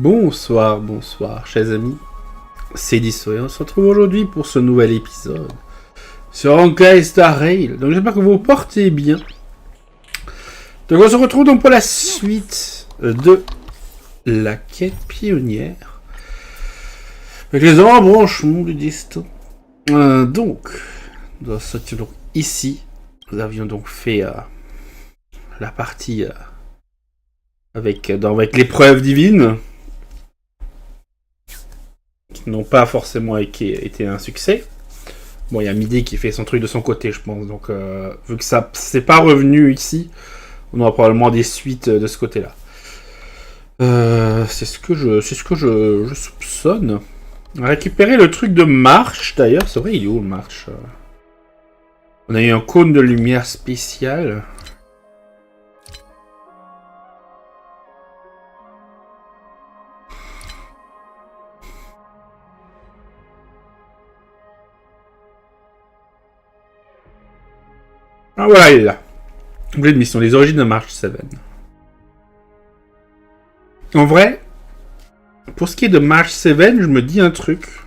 Bonsoir, bonsoir, chers amis. C'est Deaso et on se retrouve aujourd'hui pour ce nouvel épisode sur honkaistarrail. Donc j'espère que vous vous portez bien. Donc on se retrouve donc pour la suite de la quête pionnière avec les embranchements du destin. Donc ici, nous avions donc fait la partie avec l'épreuve divine, qui n'ont pas forcément été un succès. Bon, il y a Midi qui fait son truc de son côté, je pense. Donc, vu que ça c'est pas revenu ici, on aura probablement des suites de ce côté-là. C'est ce que je soupçonne. On a récupéré le truc de marche, d'ailleurs. C'est vrai, il est où, le marche? On a eu un cône de lumière spécial. Ah voilà, il est là. Oublié de mission, les origines de March 7. En vrai, pour ce qui est de March 7, je me dis un truc.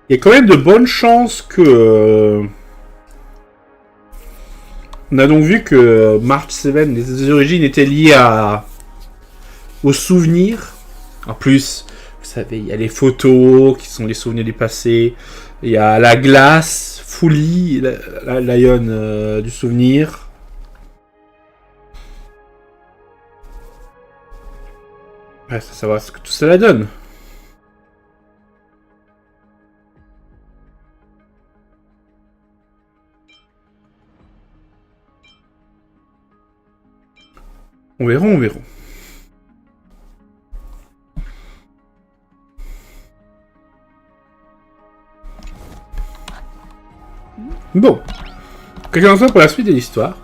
Il y a quand même de bonnes chances que... On a donc vu que March 7, les origines étaient liées aux souvenirs. En plus, vous savez, il y a les photos qui sont les souvenirs du passé. Il y a la glace, Fouli, la Lion du souvenir. Reste à savoir ce que tout cela donne. On verra, on verra. Bon, commençons pour la suite de l'histoire.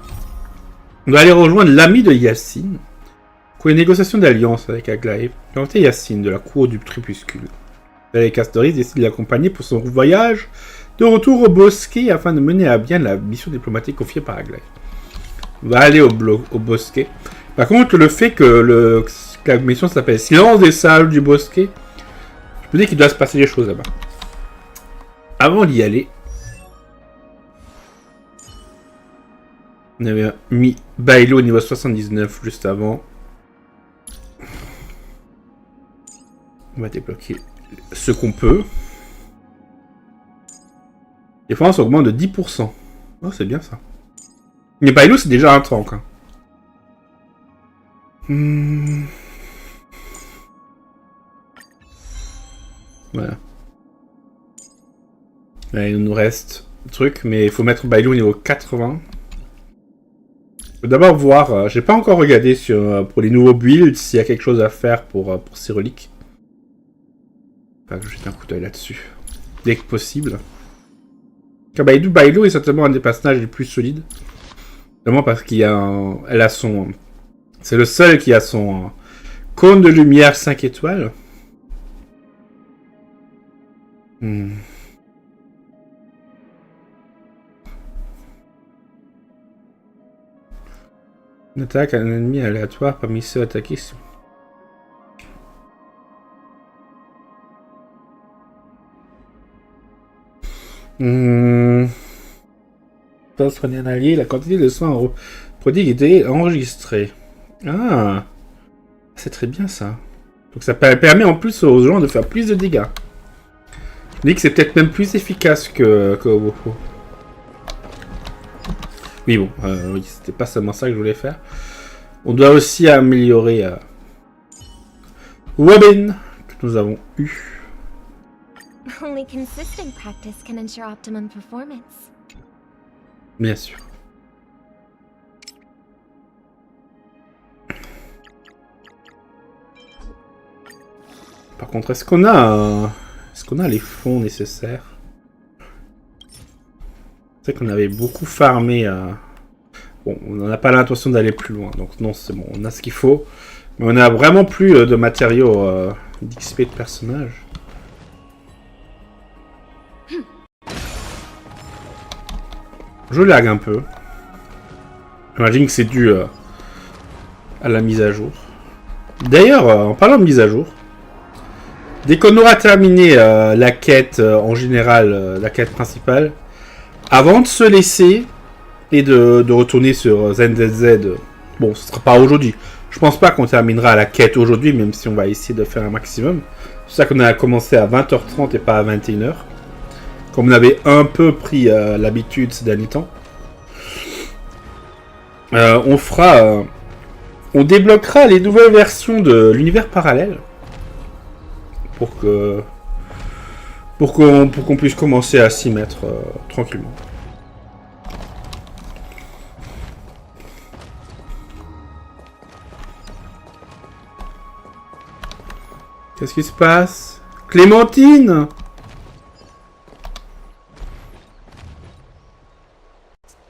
On doit aller rejoindre l'ami de Hyacine pour une négociation d'alliance avec Aglaé, présenté Hyacine de la cour du Crépuscule. Et Castorice décide de l'accompagner pour son voyage de retour au Bosquet afin de mener à bien la mission diplomatique confiée par Aglaé. On va aller au Bosquet. Par contre, le fait que la mission s'appelle Silence des sages du Bosquet, je me dis qu'il doit se passer des choses là-bas. Avant d'y aller, on avait mis Bailo au niveau 79 juste avant. On va débloquer ce qu'on peut. Défense augmente de 10%. Oh, c'est bien ça. Mais Bailo, c'est déjà un tank. Hein. Voilà. Là, il nous reste un truc, mais il faut mettre Bailo au niveau 80. Je vais d'abord voir, j'ai pas encore regardé pour les nouveaux builds s'il y a quelque chose à faire pour ces reliques. Enfin, je vais jeter un coup d'œil là-dessus. Dès que possible. Car Bailo est certainement un des personnages les plus solides. Notamment parce qu'il y a elle a son... C'est le seul qui a son cône de lumière 5 étoiles. Une attaque à un ennemi aléatoire parmi ceux attaqués. Soigner un allié, la quantité de soins prodigue était enregistrée. Ah, c'est très bien ça. Donc ça permet en plus aux gens de faire plus de dégâts. Je dis que c'est peut-être même plus efficace que oui, bon, oui, c'était pas seulement ça que je voulais faire. On doit aussi améliorer Wabin, que nous avons eu. Only consistent practice can ensure optimum performance. Bien sûr. Par contre, est-ce qu'on a les fonds nécessaires? C'est qu'on avait beaucoup farmé. Bon, on n'a pas l'intention d'aller plus loin, donc non, c'est bon, on a ce qu'il faut. Mais on a vraiment plus de matériaux d'XP de personnages. Je lag un peu. J'imagine que c'est dû à la mise à jour. D'ailleurs, en parlant de mise à jour, dès qu'on aura terminé la quête en général, la quête principale, avant de se laisser et de retourner sur ZZZ, bon, ce sera pas aujourd'hui. Je pense pas qu'on terminera la quête aujourd'hui, même si on va essayer de faire un maximum. C'est ça qu'on a commencé à 20h30 et pas à 21h. Comme on avait un peu pris l'habitude ces derniers temps. On fera... on débloquera les nouvelles versions de l'univers parallèle. Pour qu'on puisse commencer à s'y mettre tranquillement. Qu'est-ce qui se passe? Clémentine!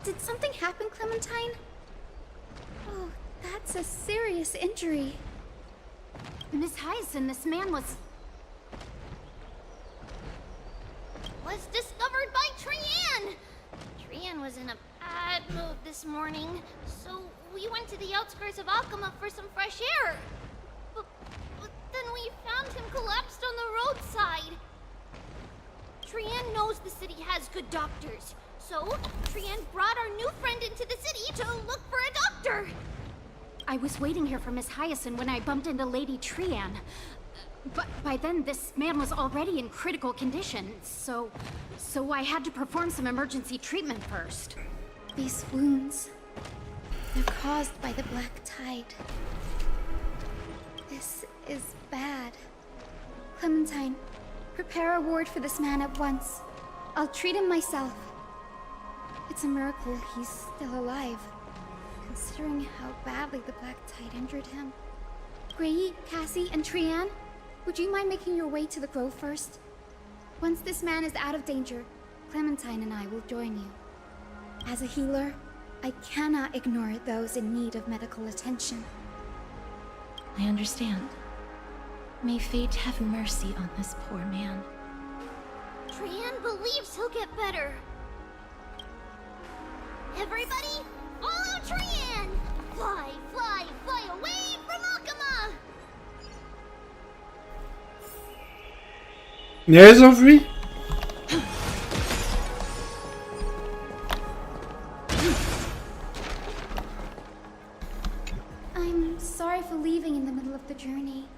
Did something happen, Clementine? Oh, that's a serious injury. Miss Hyacine, this man was discovered by Trian! Trian was in a bad mood this morning, so we went to the outskirts of Alchema for some fresh air. But then we found him collapsed on the roadside. Trian knows the city has good doctors, so Trian brought our new friend into the city to look for a doctor. I was waiting here for Miss Hyacine when I bumped into Lady Trian. But by then, this man was already in critical condition, so I had to perform some emergency treatment first. These wounds, they're caused by the black tide. This is bad. Clementine, prepare a ward for this man at once. I'll treat him myself. It's a miracle he's still alive, considering how badly the black tide injured him. Gray, Cassie, and Trian, would you mind making your way to the grove first? Once this man is out of danger, Clementine and I will join you. As a healer, I cannot ignore those in need of medical attention. I understand. May fate have mercy on this poor man. Trian believes he'll get better. Everybody, follow Trian! Fly, fly, fly away from Alchema! Elles ont fui. I'm sorry for leaving in the middle of the journey.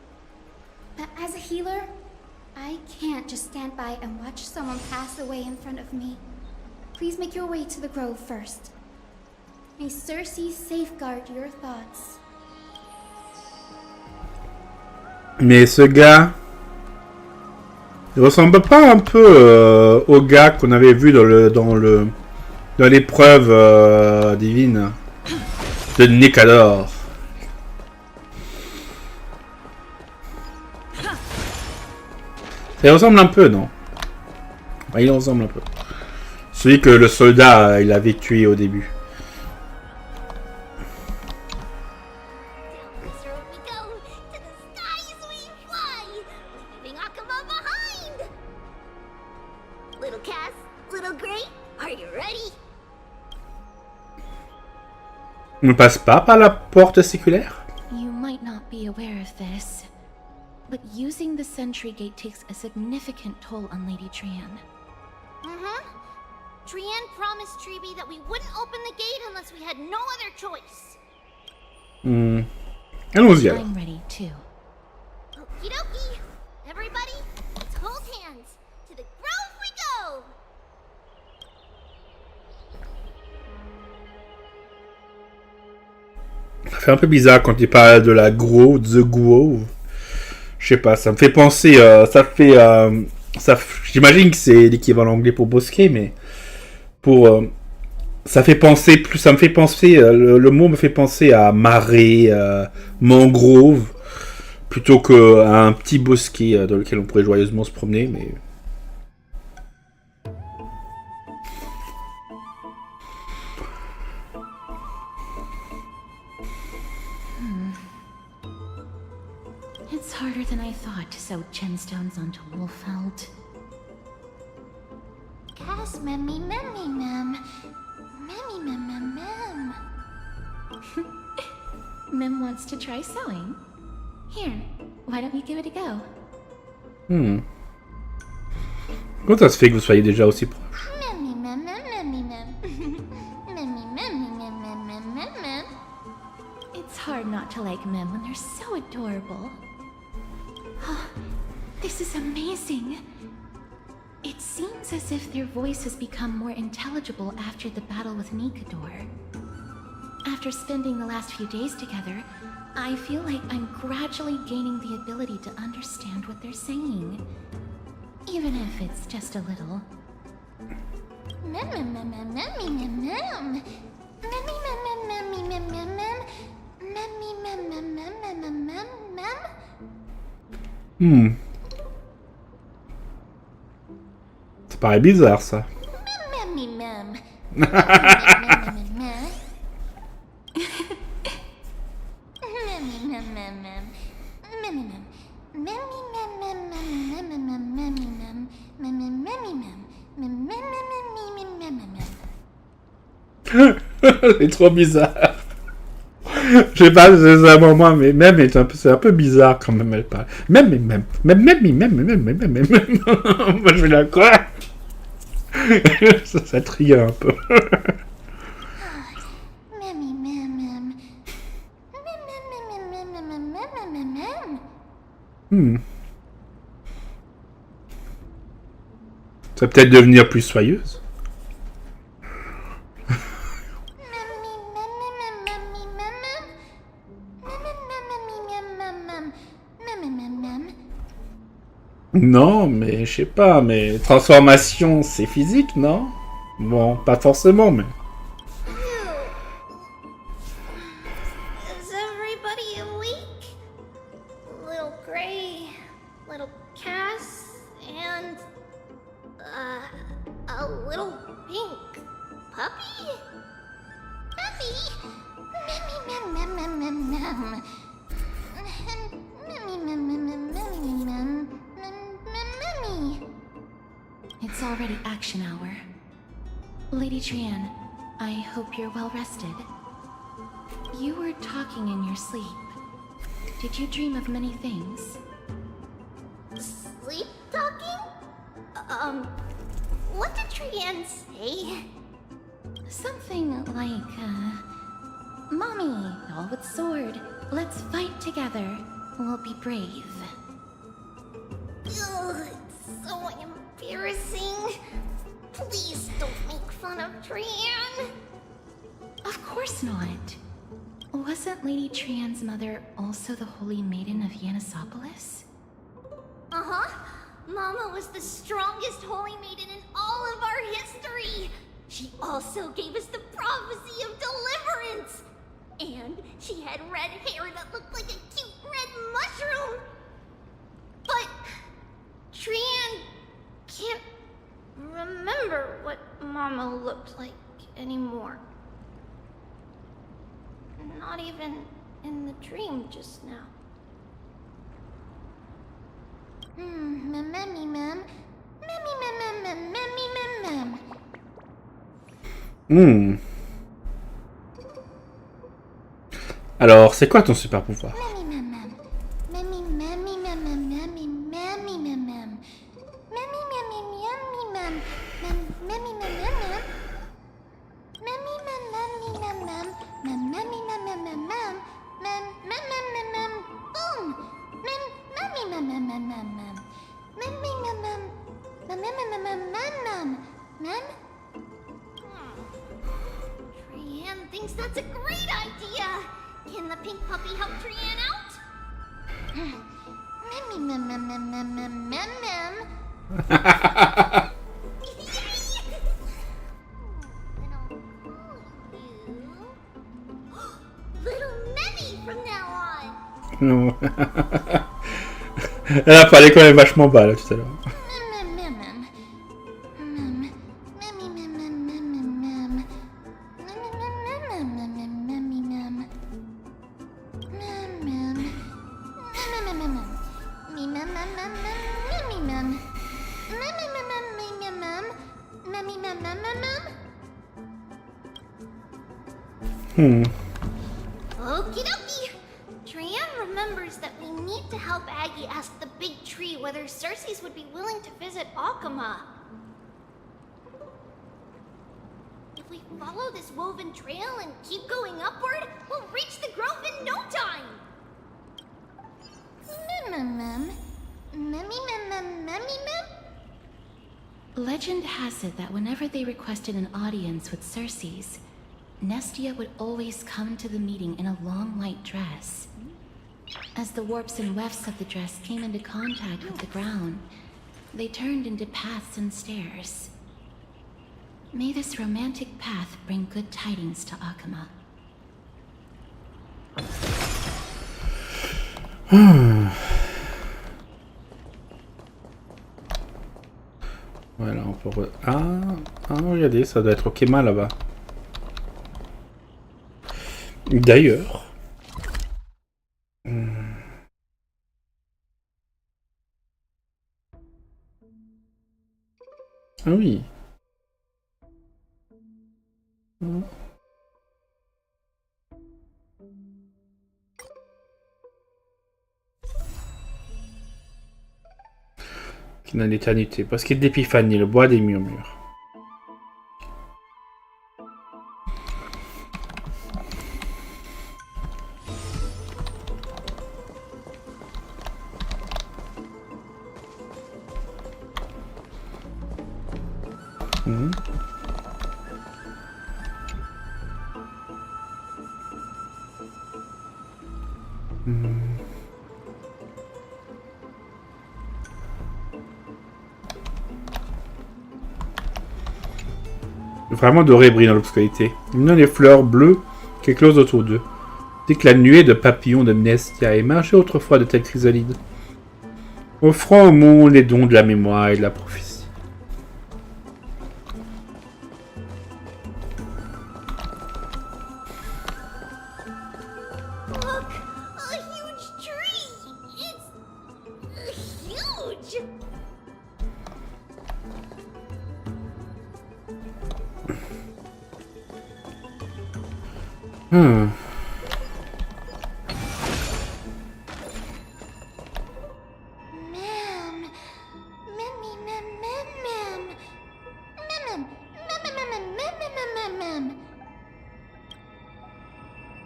But as a healer, I can't just stand by and watch someone pass away in front of me. Please make your way to the grove first. May Circe safeguard your thoughts. Mais ce gars... il ressemble pas un peu au gars qu'on avait vu dans l'épreuve divine de Nicador. Ça ressemble un peu, non? Ouais, il ressemble un peu. Celui que le soldat il avait tué au début. On ne passe pas par la porte séculaire? You might not be aware of this, but using the sentry gate takes a significant toll on Lady Trian. Trian promised Treeby that we wouldn't open the gate unless we had no other choice. Allons-y alors. I'm ready too. Okie dokie. Everybody, let's hold hands. To the grove we go! Ça fait un peu bizarre quand il parle de la Grove, The Grove. Je sais pas, ça me fait penser, j'imagine que c'est l'équivalent anglais pour Bosquet, mais ça me fait penser, le mot me fait penser à marais, mangrove, plutôt qu'à un petit bosquet dans lequel on pourrait joyeusement se promener, mais... It's harder than I thought to sew gemstones onto Wolfeld. Cass, memmy, memmy, mem. Memmy, mem, mem, mem. Mem wants to try sewing. Here, why don't you give it a go? Comment ça se fait que vous soyez déjà aussi proches? It's hard not to like Mem when they're so adorable. Oh, this is amazing. It seems as if their voice has become more intelligible after the battle with Nikador. After spending the last few days together, I feel like I'm gradually gaining the ability to understand what they're saying. Even if it's just a little. Ça paraît bizarre, ça. C'est trop bizarre. Je sais pas, c'est un moment, mais même c'est un peu bizarre quand même, elle parle. Même. Moi je vais la quoi? Ça trille un peu. Ça va peut-être devenir plus soyeuse. Non, mais je sais pas, mais transformation, c'est physique, non? Bon, pas forcément, mais... Is everybody awake? Little Gray, little Cass, and a little pink puppy? Puppy? It's already action hour. Lady Trian, I hope you're well rested. You were talking in your sleep. Did you dream of many things? Sleep talking? What did Trian say? Something like, Mommy, all with sword. Let's fight together. We'll be brave. Ugh, it's so embarrassing. Please don't make fun of Trian. Of course not. Wasn't Lady Trian's mother also the Holy Maiden of Yanisopolis? Uh-huh. Mama was the strongest holy maiden in all of our history. She also gave us the prophecy of deliverance. And she had red hair that looked like a cute red mushroom. But Trian can't remember what Mama looked like anymore. Not even in the dream just now. Alors, c'est quoi ton super pouvoir? Trian thinks that's a great idea. Can the pink puppy help Trian out? Little Memmy from now on. Non. Elle a parlé quand même vachement bas là tout à l'heure. Okie dokie. Trian remembers that we already asked the big tree whether Circes would be willing to visit Akama. If we follow this woven trail and keep going upward, we'll reach the grove in no time! Legend has it that whenever they requested an audience with Circes, Nestia would always come to the meeting in a long white dress. As the warps and wefts of the dress came into contact with the ground, they turned into paths and stairs. May this romantic path bring good tidings to Akama. Voilà, on peut... regardez, ça doit être au Kema là-bas. D'ailleurs... Ah oui. Qui n'a l'éternité. Bosquet d'épiphanie, le bois des murmures. Vraiment doré brille dans l'obscurité. Illuminant les fleurs bleues qui éclosent autour d'eux. Dès que la nuée de papillons de Nestia émergeait autrefois de telles chrysalides, offrant au monde les dons de la mémoire et de la prophétie. Look! A huge tree! It's... huge!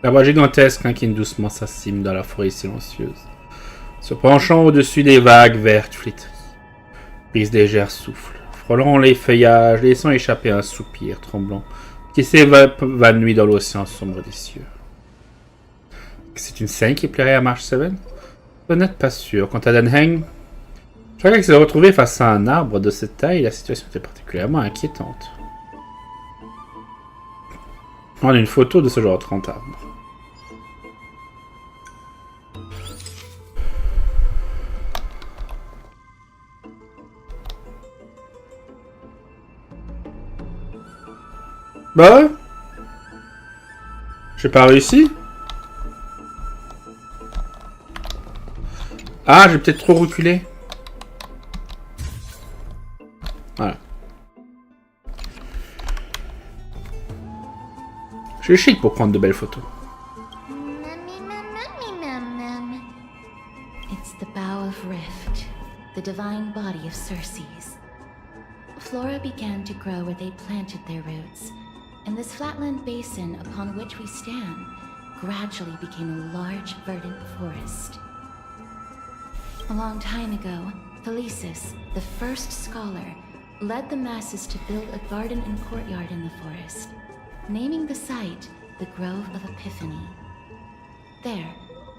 La voix gigantesque incline doucement sa cime dans la forêt silencieuse, se penchant au-dessus des vagues vertes flétries. Brise légère souffle, frôlant les feuillages, laissant échapper un soupir tremblant qui s'évanouit dans l'océan sombre des cieux. C'est une scène qui plairait à March 7 ? Je n'êtes pas sûr. Quant à Danheng, chaque fois qu'il s'est retrouvé face à un arbre de cette taille, la situation était particulièrement inquiétante. On a une photo de ce genre de 30 arbres. Bah ouais. J'ai pas réussi. Ah, j'ai peut-être trop reculé. Voilà. Je suis chic pour prendre de belles photos. It's the bough of Rift, the divine body of Circes. Flora began to grow where they planted their roots, and this flatland basin upon which we stand gradually became a large verdant forest. A long time ago, Thelesis, the first scholar, led the masses to build a garden and courtyard in the forest, naming the site the Grove of Epiphany. There,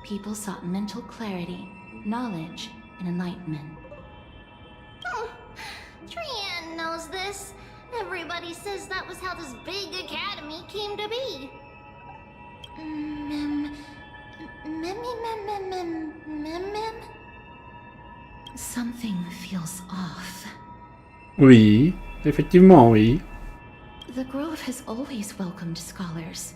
people sought mental clarity, knowledge, and enlightenment. Trian knows this. Everybody says that was how this big academy came to be. Something feels off. Oui, effectivement, oui. The Grove has always welcomed scholars.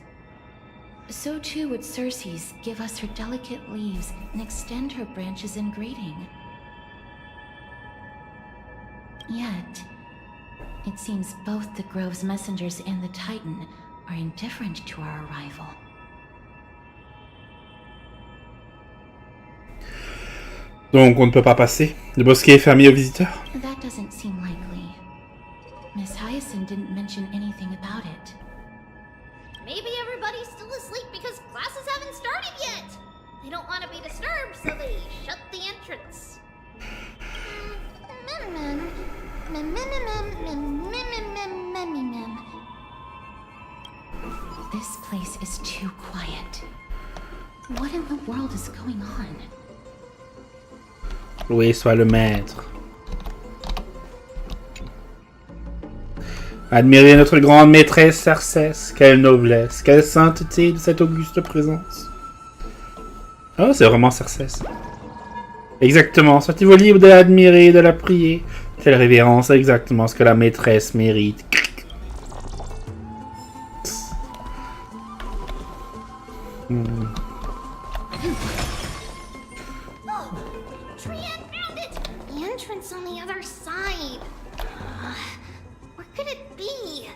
So too would Circes give us her delicate leaves and extend her branches in greeting. Yet, it seems both the Grove's messengers and the Titan are indifferent to our arrival. Donc on ne peut pas passer. Le bosquet est fermé aux visiteurs. That doesn't seem likely. Miss Hyacine didn't mention anything about it. Maybe everybody's still asleep because classes haven't started yet. They don't want to be disturbed, so they shut the entrance. This place is too quiet. What in the world is going on? Loué soit le maître. Admirez notre grande maîtresse Sarcès. Quelle noblesse, quelle sainteté de cette auguste présence. Oh, c'est vraiment Sarcès. Exactement, sentez-vous libre de l'admirer et de la prier. Telle révérence est exactement ce que la maîtresse mérite. Trian found it! The entrance on the other side. Where could it be?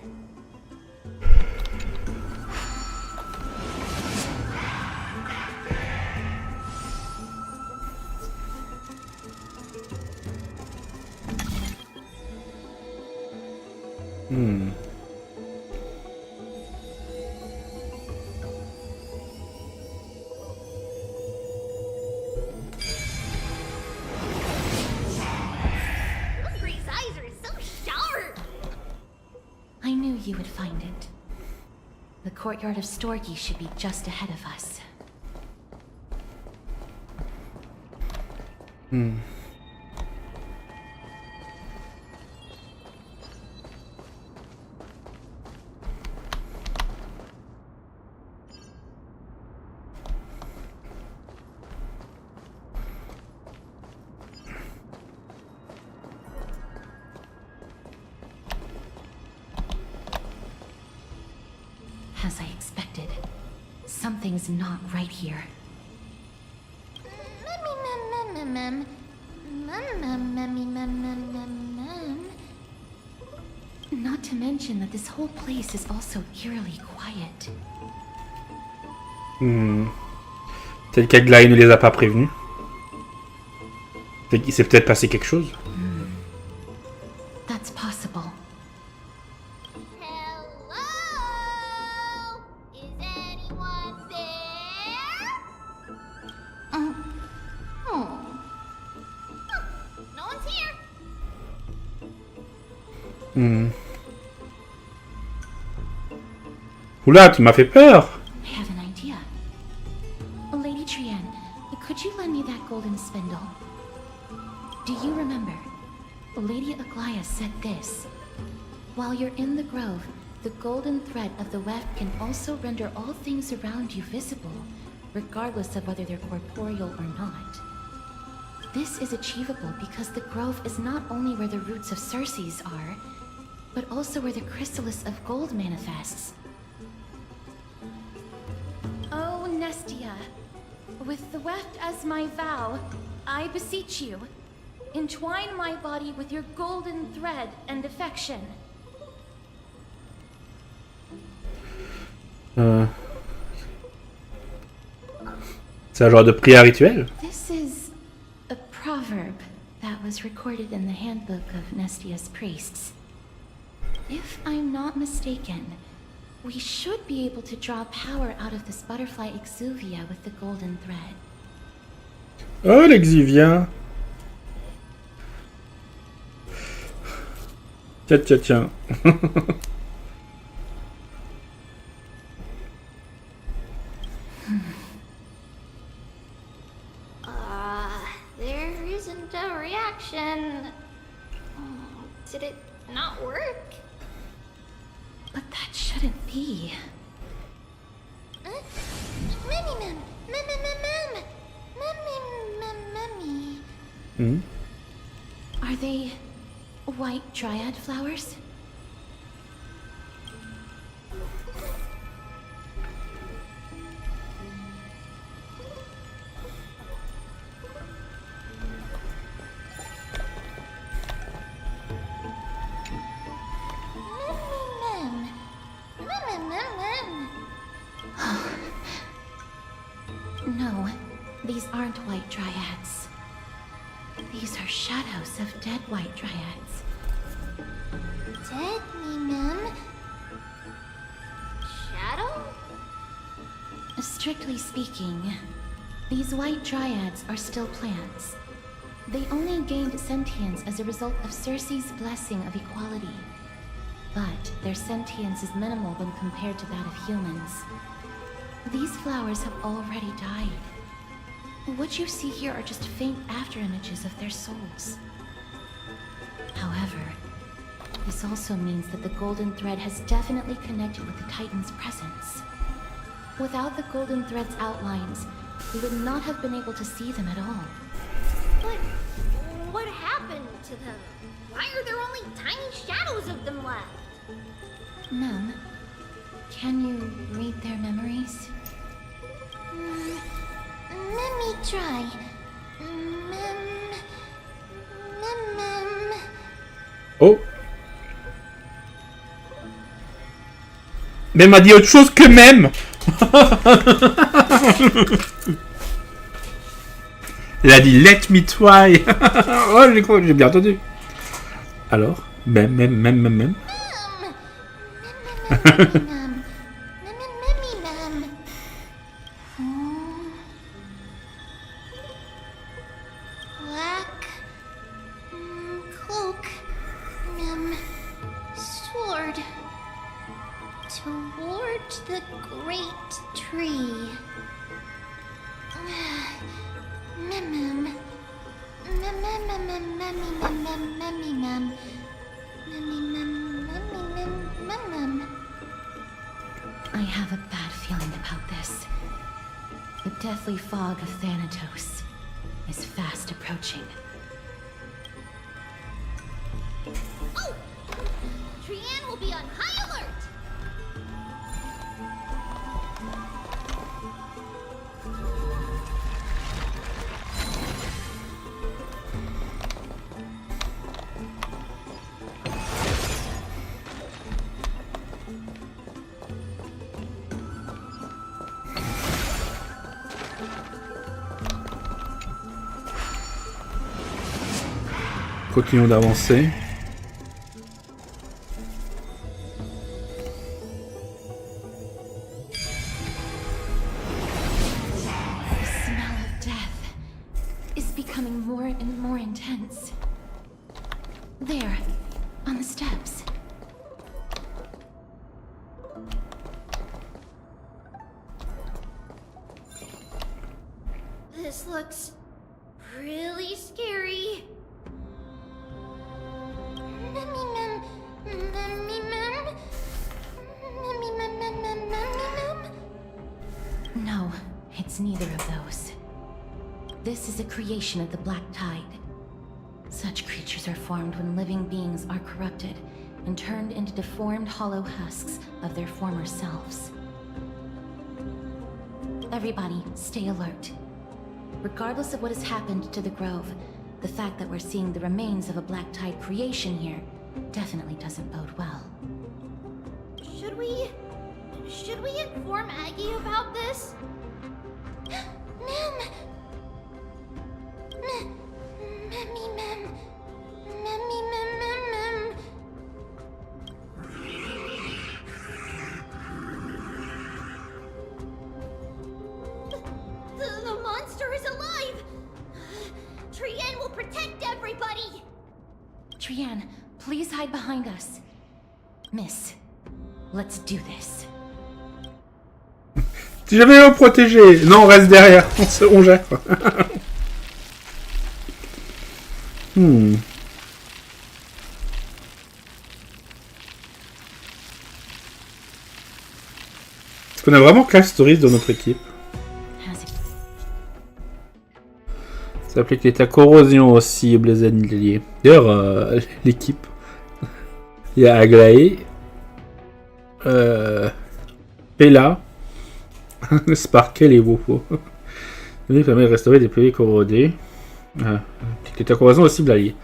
Hungry's eyes are so sharp! I knew you would find it. The courtyard of Storgy should be just ahead of us. As I expected, something's not right here. Not to mention that this whole place is also eerily quiet. Peut-être qu'Aglaé ne les a pas prévenus. Il s'est peut-être passé quelque chose. That's possible. Hello? Is anyone there? No one's here. Oula, tu m'as fait peur. I have an idea. Lady Trian, could you lend me that golden spindle? Do you remember? Lady Aglaya said this. While you're in the grove, the golden thread of the weft can also render all things around you visible, regardless of whether they're corporeal or not. This is achievable because the grove is not only where the roots of Circes are, but also where the chrysalis of gold manifests. Oh, Nestia, with the weft as my vow, I beseech you, entwine my body with your golden thread and affection. C'est un genre de prière rituelle. This is a proverb that was recorded in the handbook of Nestia's priests. If I'm not mistaken, we should be able to draw power out of this butterfly exuvia with the golden thread. Oh, l'exuvia. Tiens. There isn't a reaction. Did it not work? But that shouldn't be. Mummy. Are they white dryad flowers? No, these aren't white dryads. These are shadows of dead white dryads. Dead me, ma'am. Shadow? Strictly speaking, these white dryads are still plants. They only gained sentience as a result of Circe's blessing of equality. But their sentience is minimal when compared to that of humans. These flowers have already died. What you see here are just faint afterimages of their souls. However, this also means that the golden thread has definitely connected with the Titan's presence. Without the golden thread's outlines, we would not have been able to see them at all. But what happened to them? Why are there only tiny shadows of them left? Ma'am, can you read their memories? Let me try. Oh. Mais elle m'a dit autre chose que même. Elle a dit let me try. Oh, j'ai bien entendu. Alors, même. Black cloak, sword toward the great tree. I have a bad feeling about this. The deathly fog of Thanatos is fast approaching. Oh! Trianne will be on high alert! Continuons d'avancer. The smell of death is becoming more and more intense. There, on the steps. This looks really scary. No, it's neither of those. This is a creation of the Black Tide. Such creatures are formed when living beings are corrupted and turned into deformed hollow husks of their former selves. Everybody, stay alert. Regardless of what has happened to the Grove, the fact that we're seeing the remains of a Black Tide creation here definitely doesn't bode well. Should we inform Aggie about this? Ma'am! The monster is alive! Trianne will protect everybody! Trianne, please hide behind us. Miss, let's do this. Si j'avais à protéger. Non, on reste derrière. On gère. Est-ce qu'on a vraiment Castorice dans notre équipe? Ça applique l'état corrosion aux cibles les ennemis. D'ailleurs, l'équipe. Il y a Aglaé. Pella. Sparkle et Wofo. Il permet de restaurer des PV corrodés. L'état corrosion aux cibles alliées.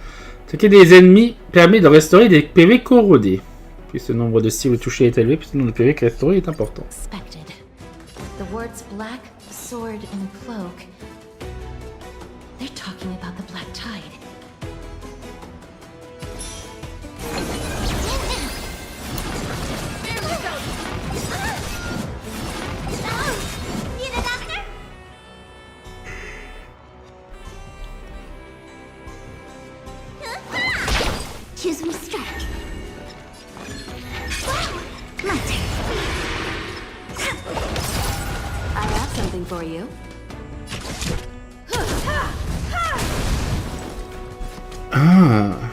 Attaquer des ennemis permet de restaurer des PV corrodés. Plus ce nombre de cibles touchées est élevé, plus le nombre de PV restaurés est important. The words black, sword, and cloak They're talking about the Black Tide. Need a doctor? Choose me strike. My turn. I have something for you. Ah.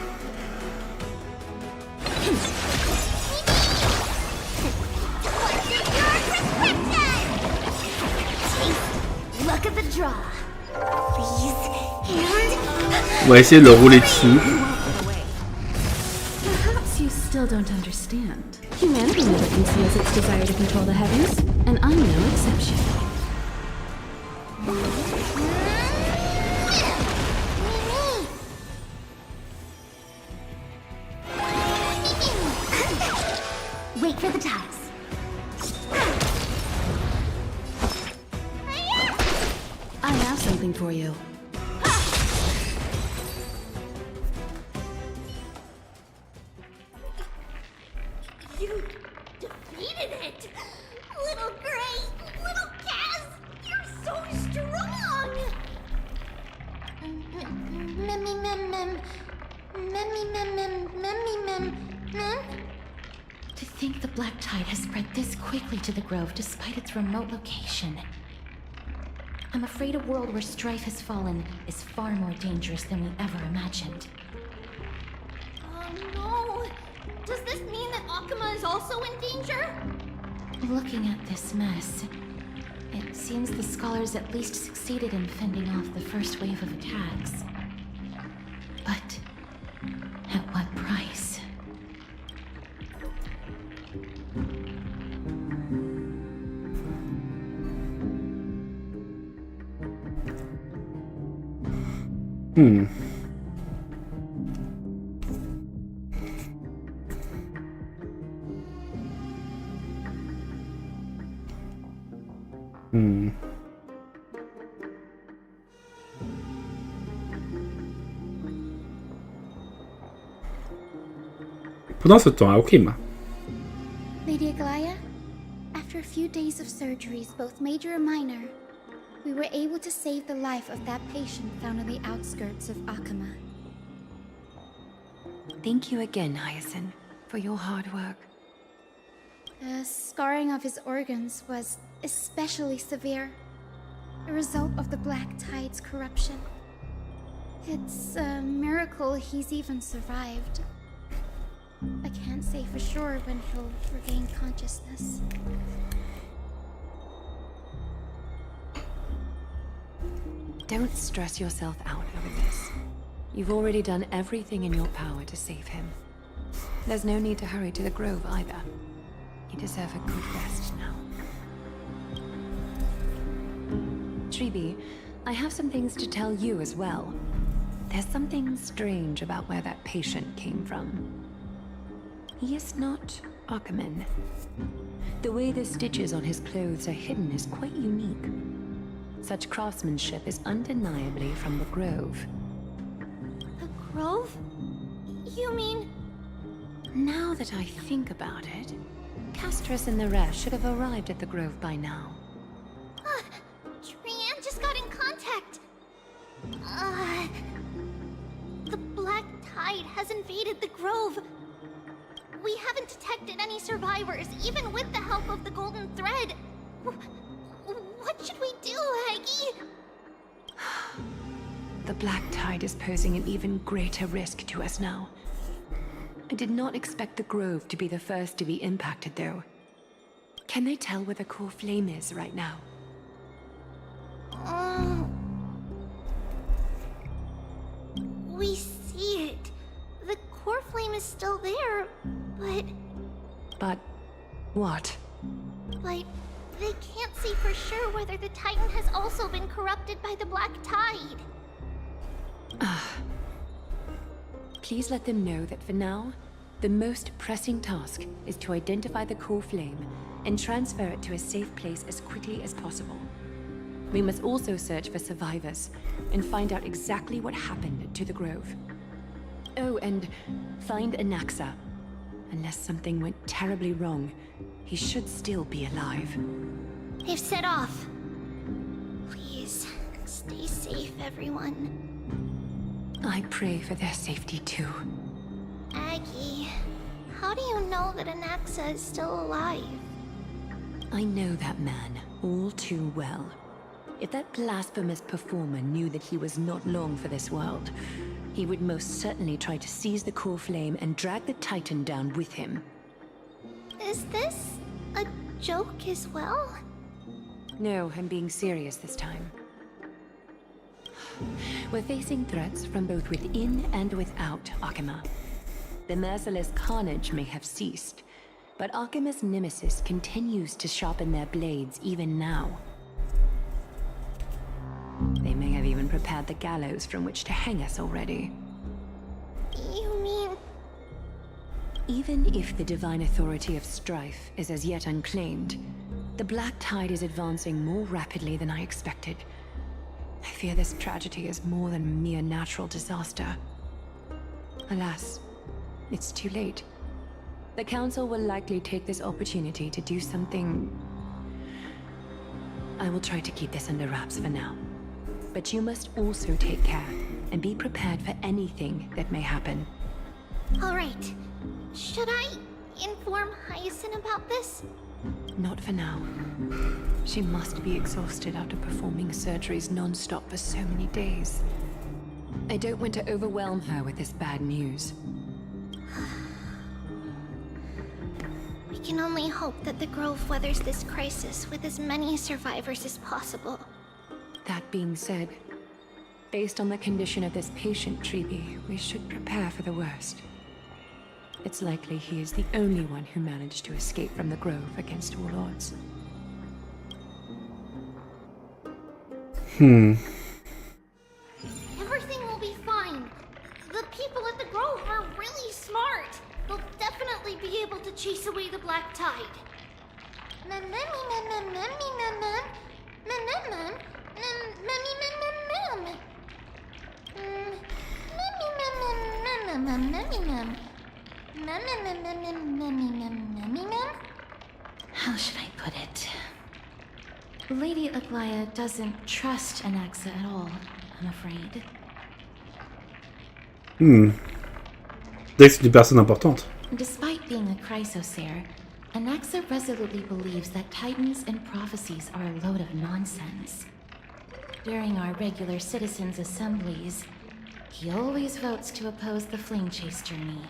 Look at the draw. Please, and On va essayer de le rouler dessus. Perhaps you still don't understand. Humanity never conceals its desire to control the heavens, and I'm no exception. wait for the tides. I have something for you. You defeated it! Little Gray! Little Kaz! You're so strong! To think the Black Tide has spread this quickly to the Grove despite its remote location. I'm afraid a world where strife has fallen is far more dangerous than we ever imagined. Oh no! Does this mean that Akuma is also in danger? Looking at this mess, it seems the scholars at least succeeded in fending off the first wave of attacks. But at what price? Pendant ce temps, à Okima. Lady Aglaya, after a few days of surgeries, both major and minor, we were able to save the life of that patient found on the outskirts of Akuma. Thank you again, Hyacine, for your hard work. The scarring of his organs was especially severe, a result of the Black Tide's corruption. It's a miracle he's even survived. I can't say for sure when he'll regain consciousness. Don't stress yourself out over this. You've already done everything in your power to save him. There's no need to hurry to the Grove either. You deserve a good rest now. Tribi, I have some things to tell you as well. There's something strange about where that patient came from. He is not Akuman. The way the stitches on his clothes are hidden is quite unique. Such craftsmanship is undeniably from the Grove. The Grove? You mean... Now that I think about it, Castorice and the rest should have arrived at the Grove by now. Trian just got in contact. The Black Tide has invaded the Grove. We haven't detected any survivors, even with the help of the Golden Thread. What should we do, Aggie? The Black Tide is posing an even greater risk to us now. I did not expect the Grove to be the first to be impacted, though. Can they tell where the core flame is right now? We see it. The core flame is still there, but... But... what? But they can't see for sure whether the Titan has also been corrupted by the Black Tide. Please let them know that for now, the most pressing task is to identify the core flame and transfer it to a safe place as quickly as possible. We must also search for survivors and find out exactly what happened to the grove. Oh, and find Anaxa. Unless something went terribly wrong, he should still be alive. They've set off. Please, stay safe, everyone. I pray for their safety too. Aggie, how do you know that Anaxa is still alive? I know that man all too well. If that blasphemous performer knew that he was not long for this world, he would most certainly try to seize the core flame and drag the Titan down with him. Is this a joke as well? No, I'm being serious this time. We're facing threats from both within and without Akima. The merciless carnage may have ceased, but Akima's nemesis continues to sharpen their blades even now. They may have even prepared the gallows from which to hang us already. You mean... Even if the divine authority of strife is as yet unclaimed, the Black Tide is advancing more rapidly than I expected. I fear this tragedy is more than a mere natural disaster. Alas, it's too late. The Council will likely take this opportunity to do something... I will try to keep this under wraps for now. But you must also take care and be prepared for anything that may happen. All right. Should I inform Hyacine about this? Not for now. She must be exhausted after performing surgeries non-stop for so many days. I don't want to overwhelm her with this bad news. We can only hope that the Grove weathers this crisis with as many survivors as possible. That being said, based on the condition of this patient, Tribi, we should prepare for the worst. It's likely he is the only one who managed to escape from the Grove against all odds. Everything will be fine. The people at the Grove are really smart. They'll definitely be able to chase away the Black Tide. How should I put it? Lady Aglaya doesn't trust Anaxa at all, I'm afraid. Dès que c'est une personne importante. Despite being a chrysosaur, Anaxa resolutely believes that titans and prophecies are a load of nonsense. During our regular citizens' assemblies, he always votes to oppose the flame chase journey.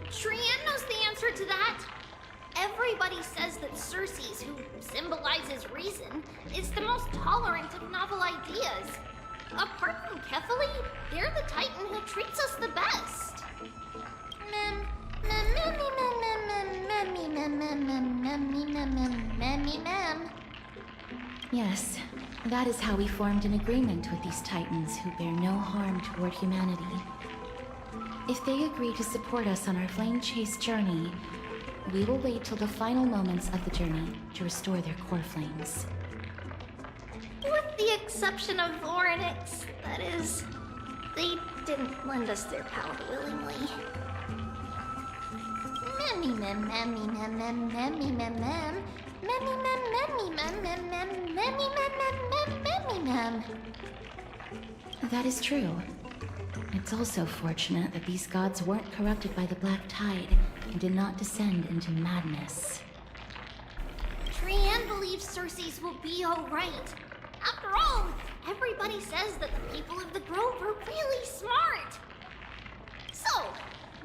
Trian knows the answer to that. Everybody says that Circes, who symbolizes reason, is the most tolerant of novel ideas. Apart from Kefali, they're the Titan who treats us the best. Yes, that is how we formed an agreement with these titans who bear no harm toward humanity. If they agree to support us on our flame chase journey, we will wait till the final moments of the journey to restore their core flames. With the exception of Voronix, that is. They didn't lend us their power willingly. That is true. It's also fortunate that these gods weren't corrupted by the Black Tide and did not descend into madness. Trian believes Circes will be alright. After all, everybody says that the people of the Grove are really smart. So,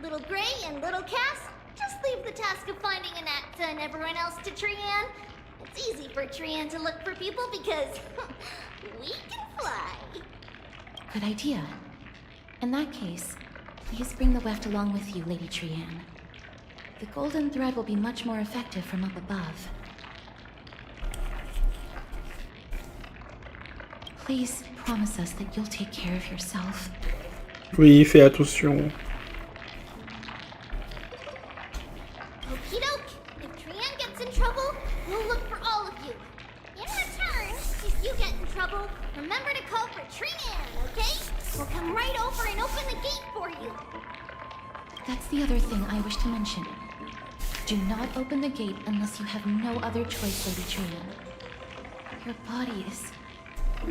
Little Gray and Little Cass, just leave the task of finding Anaxa and everyone else to Trian. It's easy for Trian to look for people because we can fly. Good idea. In that case, please bring the weft along with you, Lady Trian. The golden thread will be much more effective from up above. Please promise us that you'll take care of yourself. Oui, fais attention. trouble, remember to call for Trian, okay? We'll come right over and open the gate for you. That's the other thing I wish to mention. Do not open the gate unless you have no other choice, Lady Trian. Your body is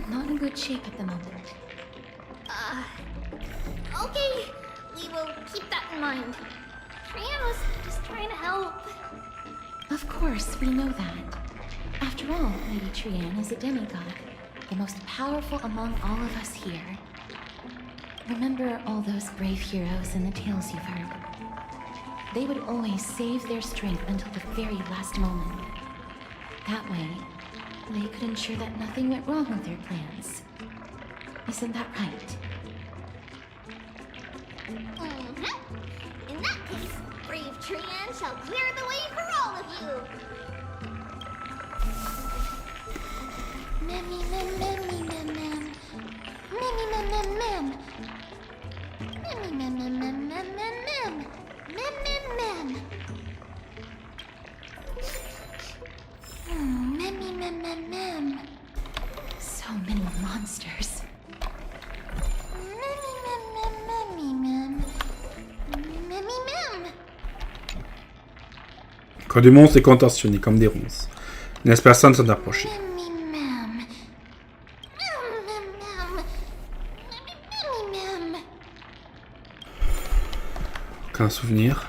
not in good shape at the moment. Okay. We will keep that in mind. Trian was just trying to help. Of course, we know that. After all, Lady Trian is a demigod, the most powerful among all of us here. Remember all those brave heroes in the tales you've heard? They would always save their strength until the very last moment. That way, they could ensure that nothing went wrong with their plans. Isn't that right? In that case, brave Trian shall clear the way for all of you. Memmy, mem, memmy, mem, mem. Memmy, mem, mem, mem. Memmy, mem, mem, mem, mem, mem, mem. Mem, mem, mem. Memmy, mem, mem, mem. So many monsters. Memmy, mem, mem, memmy, mem. Memmy, mem. Quand des monstres est contentionné comme des ronces. Ne laisse personne s'en approcher. Memmy, mem. Mem, mem, mem. Memmy, mem. Aucun souvenir.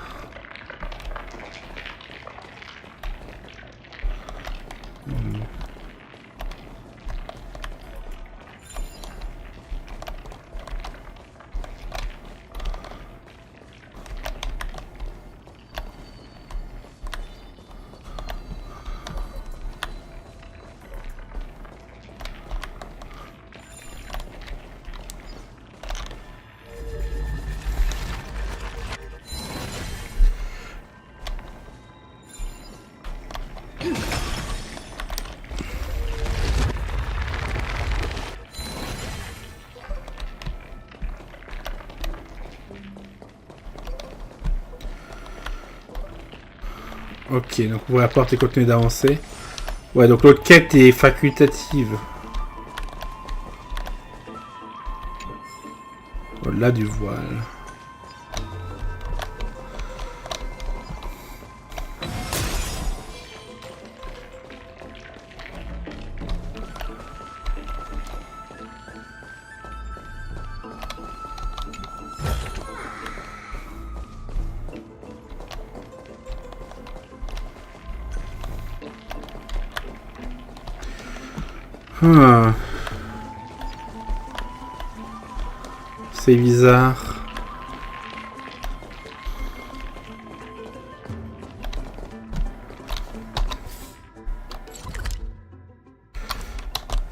Ok, donc ouvrir la porte et continuer d'avancer. Ouais, donc l'autre quête est facultative. Au-delà du voile. C'est bizarre.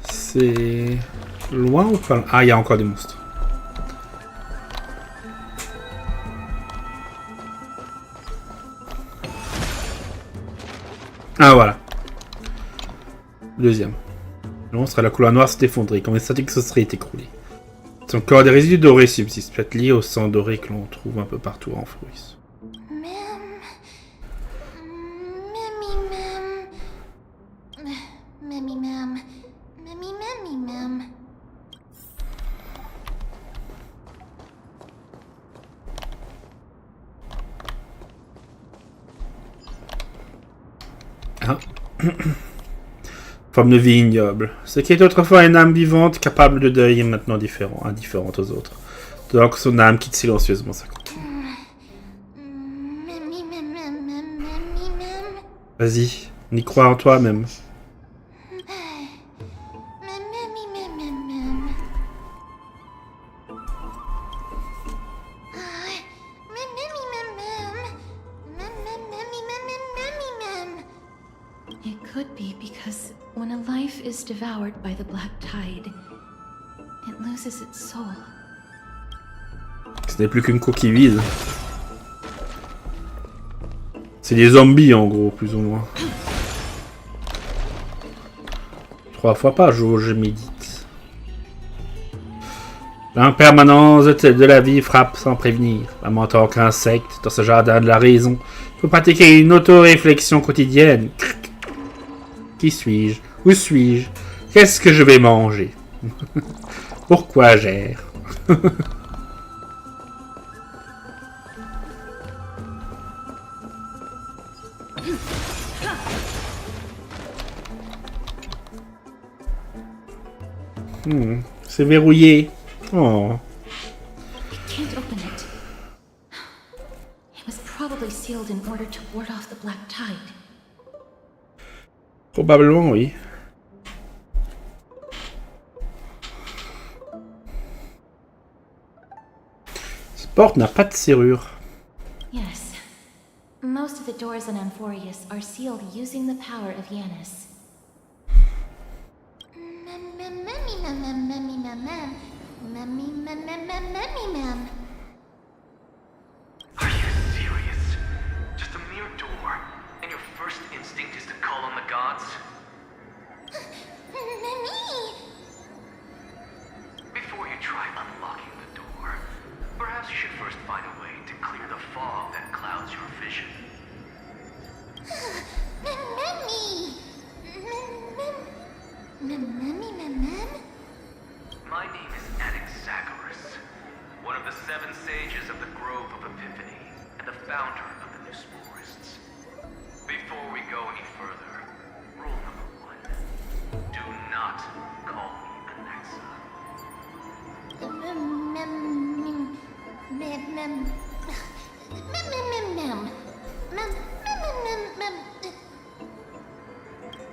C'est loin ou pas? Ah, il y a encore des monstres. Ah, voilà. Deuxième. Le monstre à la couleur noire s'est effondré, comme une statue qui se serait écroulée. Son corps des résidus dorés subsistent, peut-être liés au sang doré que l'on trouve un peu partout en Fruits. Mem. Memmy, mem. Memmy, mem. Memmy, memmy, mem. Ah. Forme de vie ignoble. Ce qui est autrefois une âme vivante, capable de deuil, est maintenant indifférente aux autres. Donc son âme quitte silencieusement sa compagnie. Memmy, mem, mem, mem, memmy, mem. Vas-y, n'y crois en toi-même. Memmy, mem, mem, mem. Memmy, mem, mem. Memmy, mem, mem. It could be because when a life is devoured by the black tide, it loses its soul. Ce n'est plus qu'une coquille vide. C'est des zombies en gros, plus ou moins. 3 fois par jour, je médite. L'impermanence de la vie frappe sans prévenir. Même en tant qu'insecte, dans ce jardin de la raison, il faut pratiquer une auto-réflexion quotidienne. Qui suis-je? Où suis-je? Qu'est-ce que je vais manger? Pourquoi gère? C'est verrouillé. Oh. Can't open it. It was probably sealed in order to ward off the black tide. Probablement, oui. Cette porte n'a pas de serrure. Yes. Most of the doors in Amphorius are sealed using the power of Yanis. Are you serious? Just a mere door, and your first instinct is to call on the gods? Before you try unlocking the door, perhaps you should first find a way to clear the fog that clouds your vision. My name is Anaxagoras, one of the 7 sages of the Grove of Epiphany, and the founder of the New Sporists. Before we go any further, rule number 1. Do not call me Anaxa.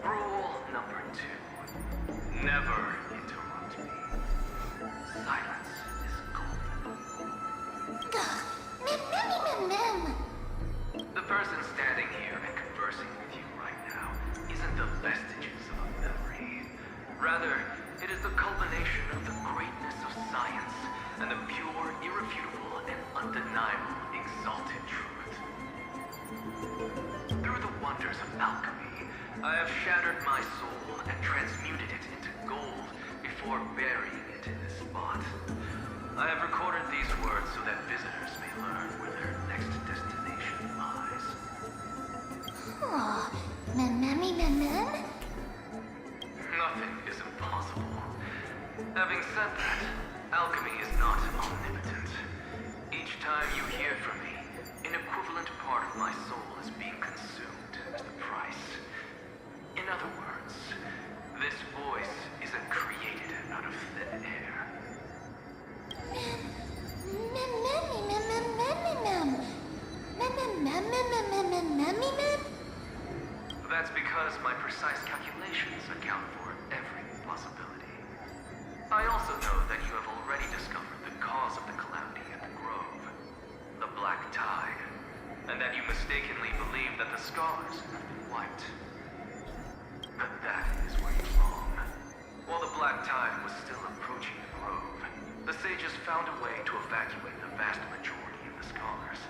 Rule number 2. Never interrupt me. Silence is golden. The person standing here and conversing with you right now isn't the vestiges of a memory. Rather, it is the culmination of the greatness of science and the pure, irrefutable, and undeniable exalted truth. Through the wonders of alchemy, I have shattered my soul and transmuted it into gold before burying it in this spot. I have recorded these words so that visitors may learn where their next destination lies. Nothing is impossible. Having said that, alchemy is not omnipotent. Each time you hear from me, an equivalent part of my soul is being consumed as the price. In other words, this voice isn't created out of thin air. That's because my precise calculations account for every possibility. I also know that you have already discovered the cause of the calamity at the Grove, the Black Tide, and that you mistakenly believe that the scholars have been wiped. But that is where you're wrong. While the Black Tide was still approaching the Grove, the sages found a way to evacuate the vast majority of the scholars.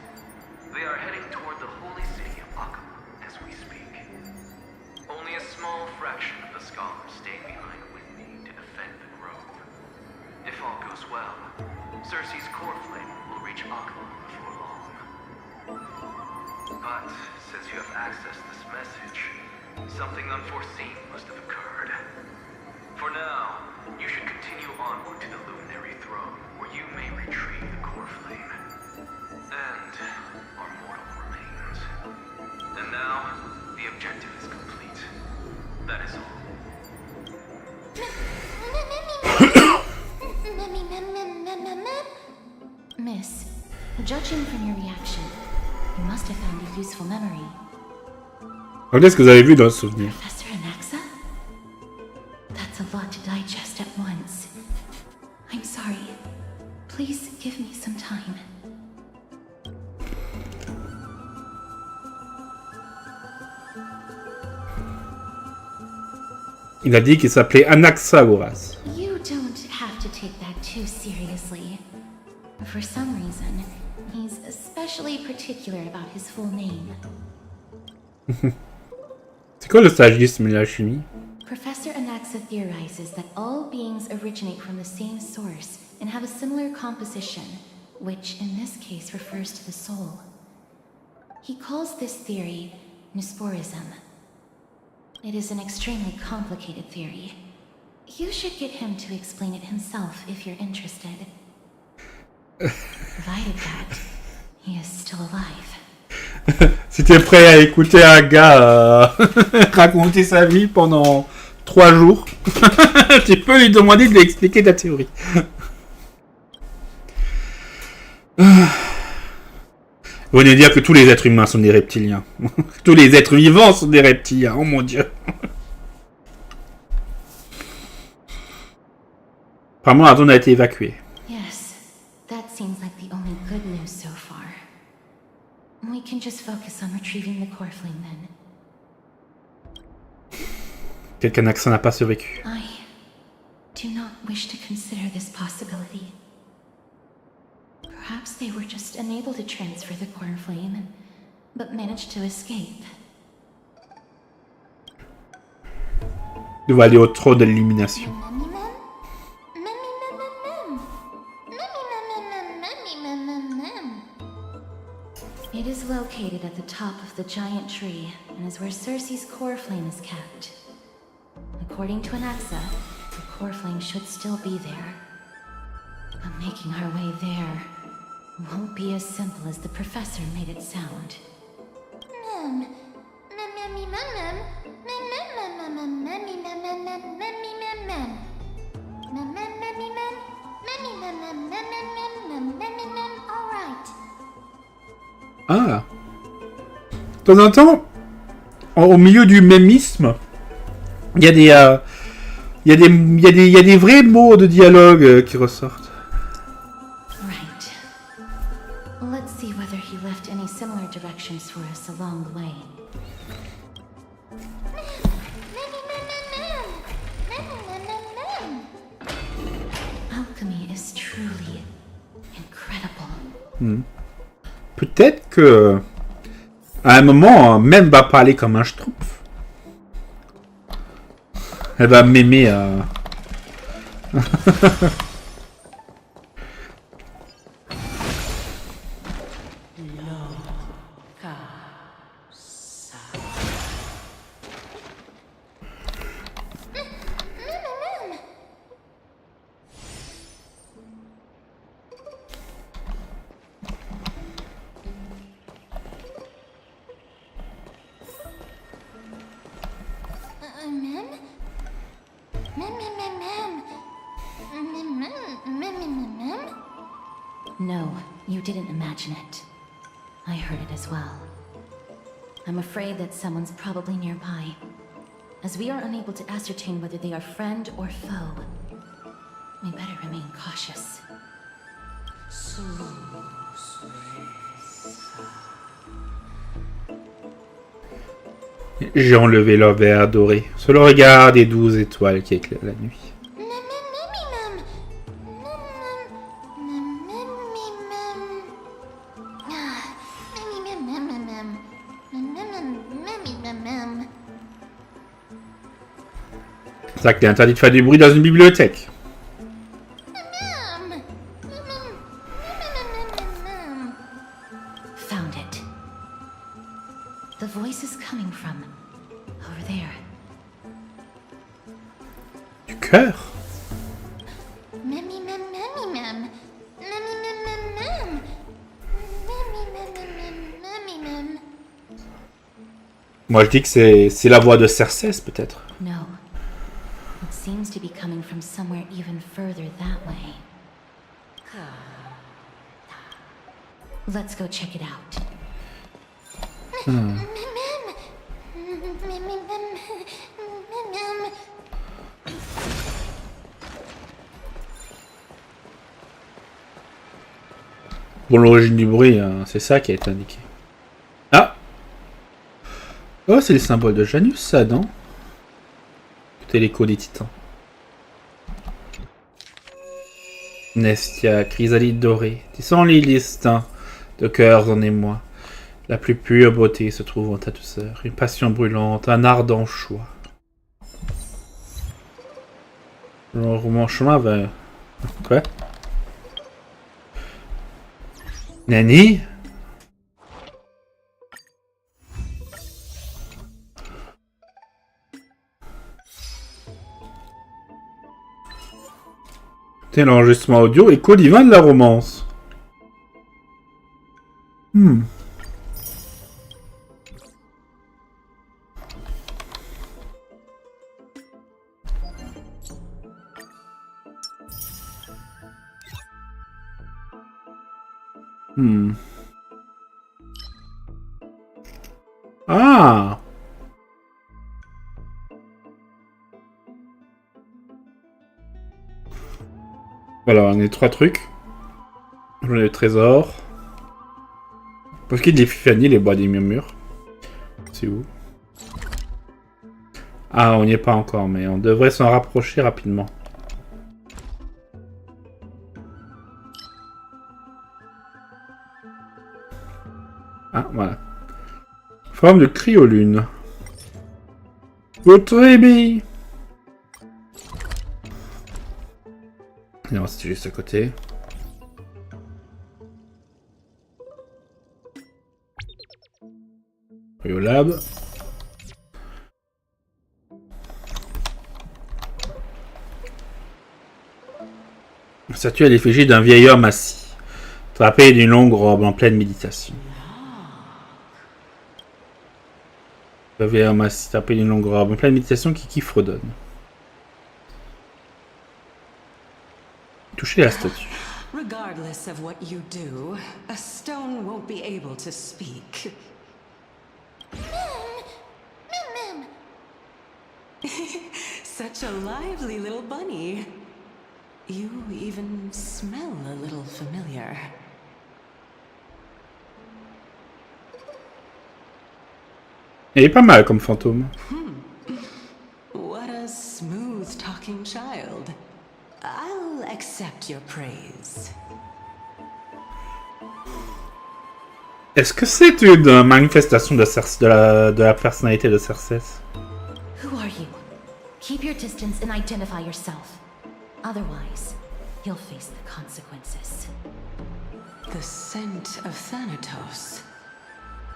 They are heading toward the holy city of Akama as we speak. Only a small fraction of the scholars stayed behind with me to defend the Grove. If all goes well, Circe's core flame will reach Akama before long. But since you have accessed this message, something unforeseen must have occurred. For now, you should continue onward to the Luminary Throne, where you may retrieve the core flame. And our mortal remains. And now, the objective is complete. That is all. Miss, judging from your reaction, you must have found a useful memory. Regardez ce que vous avez vu dans le souvenir. Professor Anaxa? That's a lot to digest at once. I'm sorry. Please give me some time. Il a dit qu'il s'appelait Anaxagoras. You don't have to take that too seriously. For some reason, he's especially particular about his full name. C'est quoi le stagisme et la chimie? Professor Anaxa theorizes that all beings originate from the same source and have a similar composition, which in this case refers to the soul. He calls this theory Nusporism. It is an extremely complicated theory, You should get him to explain it himself if you're interested. Provided that he is still alive. Si t'es prêt à écouter un gars raconter sa vie pendant 3 jours, tu peux lui demander de lui expliquer ta théorie. Vous venez de dire que tous les êtres humains sont des reptiliens. Tous les êtres vivants sont des reptiliens. Oh mon dieu. Apparemment, la zone a été évacuée. Yes, that seems like the only good news so far. We can just focus on retrieving the core flame then. Quelqu'un accent n'a pas survécu. I do not wish to consider this possibility. Perhaps they were just unable to transfer the core flame, but managed to escape. Nous allons aller au trône de l'élimination. It is located at the top of the giant tree and is where Cersei's core flame is kept. According to Anaxa, the core flame should still be there. But making our way there won't be as simple as the professor made it sound. Ah. De temps en temps, au milieu du mémisme, il y a des vrais mots de dialogue qui ressortent. Right. Let's see whether he left any similar directions for us along the way. Alchemy is truly incredible. Peut-être que à un moment, même va parler comme un schtroumpf. Elle va m'aimer à... No, you didn't imagine it. I heard it as well. I'm afraid that someone's probably nearby. As we are unable to ascertain whether they are friend or foe, we better remain cautious. J'ai enlevé leur verre doré sur le regard des 12 étoiles qui éclairent la nuit. C'est ça qu'il est interdit de faire du bruit dans une bibliothèque. Found it. The voice is coming from over there. Du cœur. Moi je dis que c'est la voix de Cersei peut-être. No. It seems to be coming from somewhere even further that way. Let's go check it out. Bon, l'origine du bruit, c'est ça qui a été indiqué. Ah! Oh, c'est le symbole de Janus, ça, non? Écoutez l'écho des titans. Nestia, chrysalide dorée, tissons-les listins de cœurs en émoi. La plus pure beauté se trouve en ta douceur, une passion brûlante, un ardent choix. Mon chemin vers... Quoi? Nani? C'est l'enregistrement audio écho divin de la romance. Ah. Voilà, on a 3 trucs. On a le trésor. Bosquet de l'épiphanie, les bois des murmures. C'est où? Ah, on n'y est pas encore, mais on devrait s'en rapprocher rapidement. Ah, voilà. Forme de cryolune. Aujourd'hui. Non, c'était juste à côté. Et au lab. Statue à l'effigie d'un vieil homme assis, drapé d'une longue robe en pleine méditation. Le vieil homme assis, drapé d'une longue robe en pleine méditation qui fredonne. Touchez la statue. Regardless of what you do, a stone won't be able to speak. Mim. Such a lively little bunny. You even smell a little familiar. Il est pas mal comme fantôme. What a smooth talking child. I'll accept your praise. Est-ce que c'est une manifestation de la personnalité de Cersei? Who are you? Keep your distance and identify yourself. Otherwise, you'll face the consequences. The scent of Thanatos.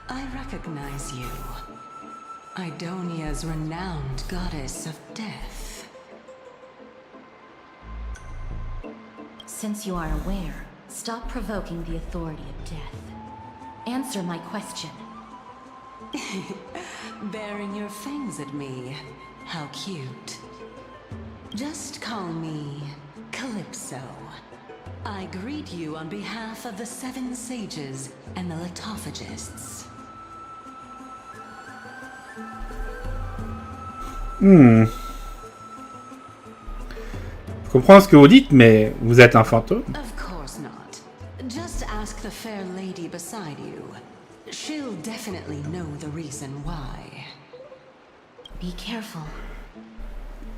I recognize you. Idonia's renowned goddess of death. Since you are aware, stop provoking the authority of death. Answer my question. Baring your fangs at me. How cute. Just call me Calypso. I greet you on behalf of the 7 sages and the lithophagists. Je comprends ce que vous dites, mais vous êtes un fantôme. Of course not. Just ask the fair lady beside you. She'll definitely know the reason why. Be careful.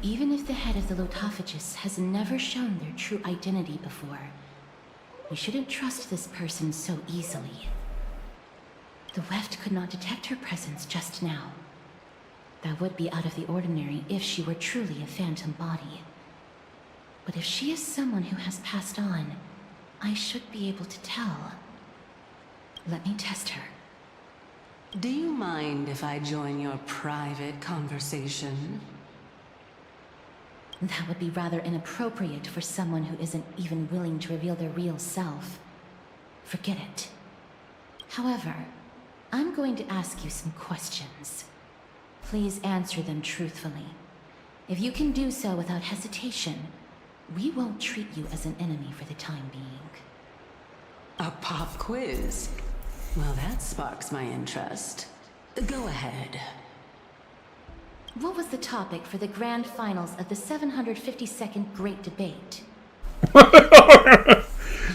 Even if the head of the lithophagists has never shown their true identity before, we shouldn't trust this person so easily. The weft could not detect her presence just now. That would be out of the ordinary if she were truly a phantom body. But if she is someone who has passed on, I should be able to tell. Let me test her. Do you mind if I join your private conversation? That would be rather inappropriate for someone who isn't even willing to reveal their real self. Forget it. However, I'm going to ask you some questions. Please answer them truthfully. If you can do so without hesitation, we won't treat you as an enemy for the time being. A pop quiz? Well, that sparks my interest. Go ahead. What was the topic for the grand finals of the 752nd Great Debate?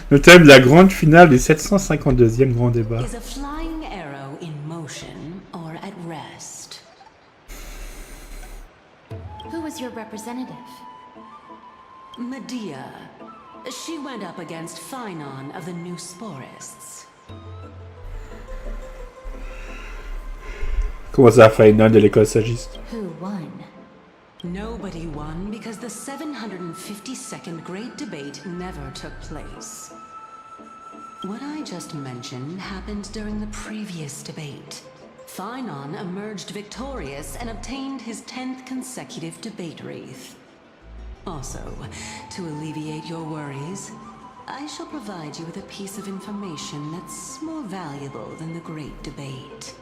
Le thème de la grande finale du 752e Grand Débat. Is a flying arrow in motion or at rest? Who was your representative? Medea. She went up against Phynon of the New Sporists. Comment ça, Phynon de l'école sagiste? Who won? Nobody won because the 752nd Great Debate never took place. What I just mentioned happened during the previous debate. Phynon emerged victorious and obtained his 10th consecutive debate wreath. Also, to alleviate your worries, I shall provide you with a piece of information that's more valuable than the great debate.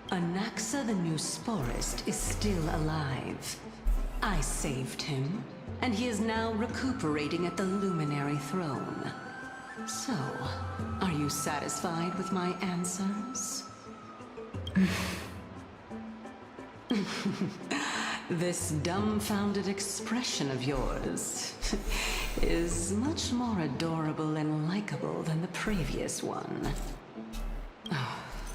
Anaxa the new sporist is still alive. I saved him, and he is now recuperating at the Luminary Throne. So, are you satisfied with my answers? This dumbfounded expression of yours is much more adorable and likable than the previous one.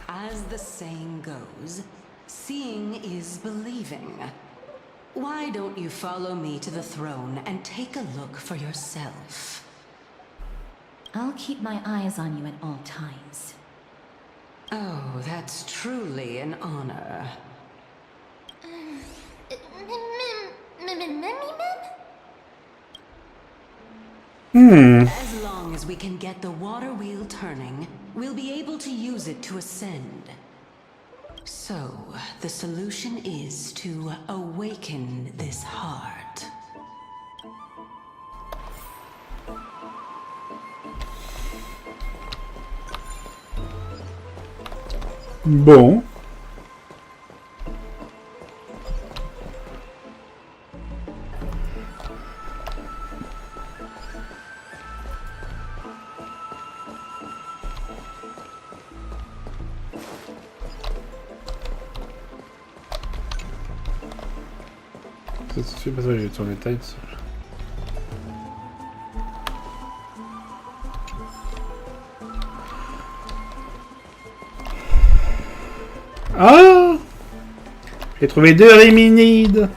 As the saying goes, seeing is believing. Why don't you follow me to the throne and take a look for yourself? I'll keep my eyes on you at all times. Oh, that's truly an honor. As long as we can get the water wheel turning, we'll be able to use it to ascend. So, the solution is to awaken this heart. Bon. Ça se fait parce que j'ai tourné taille dessus. Ah! J'ai trouvé 2 réminides.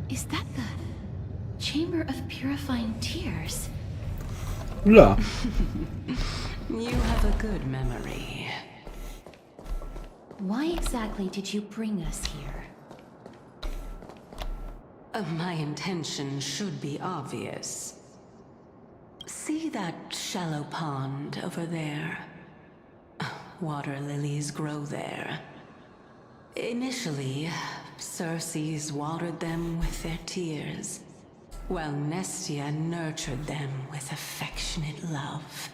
Is that the Chamber of Purifying Tears? Oula. You have a good memory. Why exactly did you bring us here? My intention should be obvious. See that shallow pond over there? Water lilies grow there. Initially, Circes watered them with their tears, while Nestia nurtured them with affectionate love.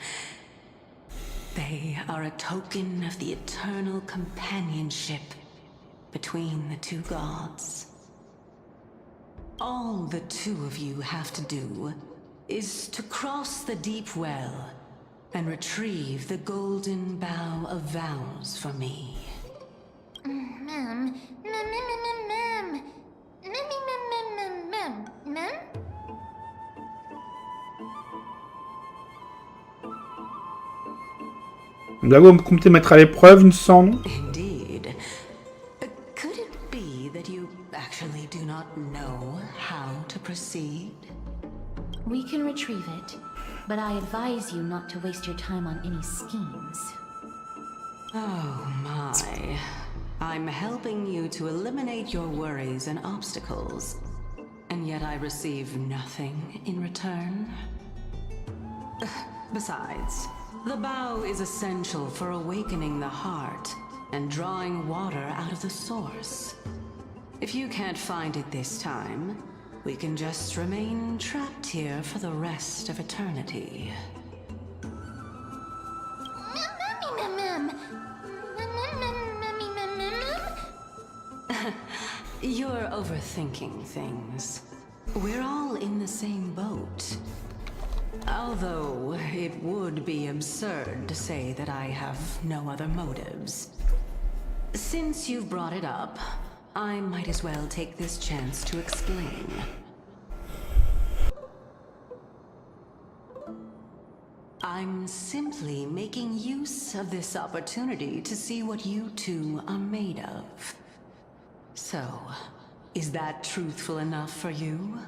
They are a token of the eternal companionship between the two gods. All the two of you have to do is to cross the deep well and retrieve the golden bough of vows for me. Là, vous me comptez mettre à l'épreuve une sang, non? Indeed. Could it be that you actually do not know how to proceed? We can retrieve it, but I advise you not to waste your time on any schemes. Oh my. I'm helping you to eliminate your worries and obstacles, and yet I receive nothing in return. Besides, the bow is essential for awakening the heart and drawing water out of the source. If you can't find it this time, we can just remain trapped here for the rest of eternity. You're overthinking things. We're all in the same boat. Although, it would be absurd to say that I have no other motives. Since you've brought it up, I might as well take this chance to explain. I'm simply making use of this opportunity to see what you two are made of. So, is that truthful enough for you?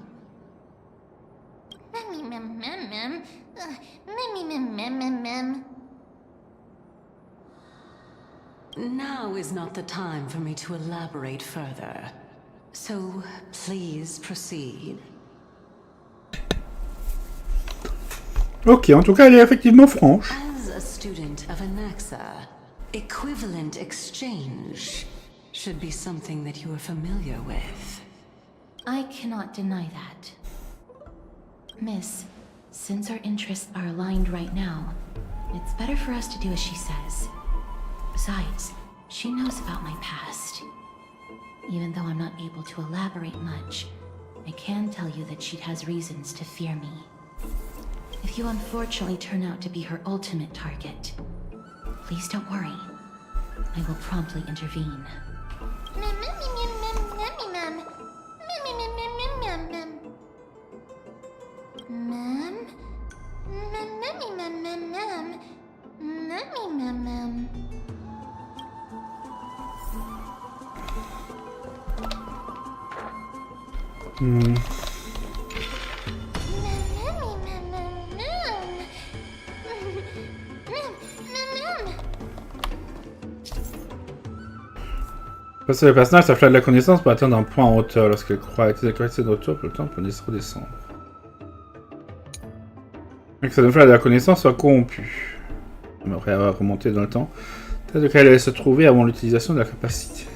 Now is not the time for me to elaborate further. So, please proceed. Ok, en tout cas, elle est effectivement franche. As a student of Anaxa, equivalent exchange should be something that you are familiar with. I cannot deny that. Miss, since our interests are aligned right now, it's better for us to do as she says. Besides, she knows about my past. Even though I'm not able to elaborate much, I can tell you that she has reasons to fear me. If you unfortunately turn out to be her ultimate target, please don't worry. I will promptly intervene. Parce que le personnage s'affle de la connaissance pour atteindre un point en hauteur. Lorsqu'elle croit être la capacité de retour, pour le temps pour redescendre. Et que ça donne de la connaissance soit corrompue. On aurait remonté dans le temps. Peut-être qu'elle allait se trouver avant l'utilisation de la capacité.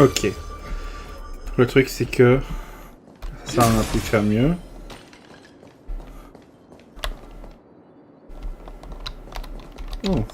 Ok. Le truc c'est que ça on a pu faire mieux. Oh.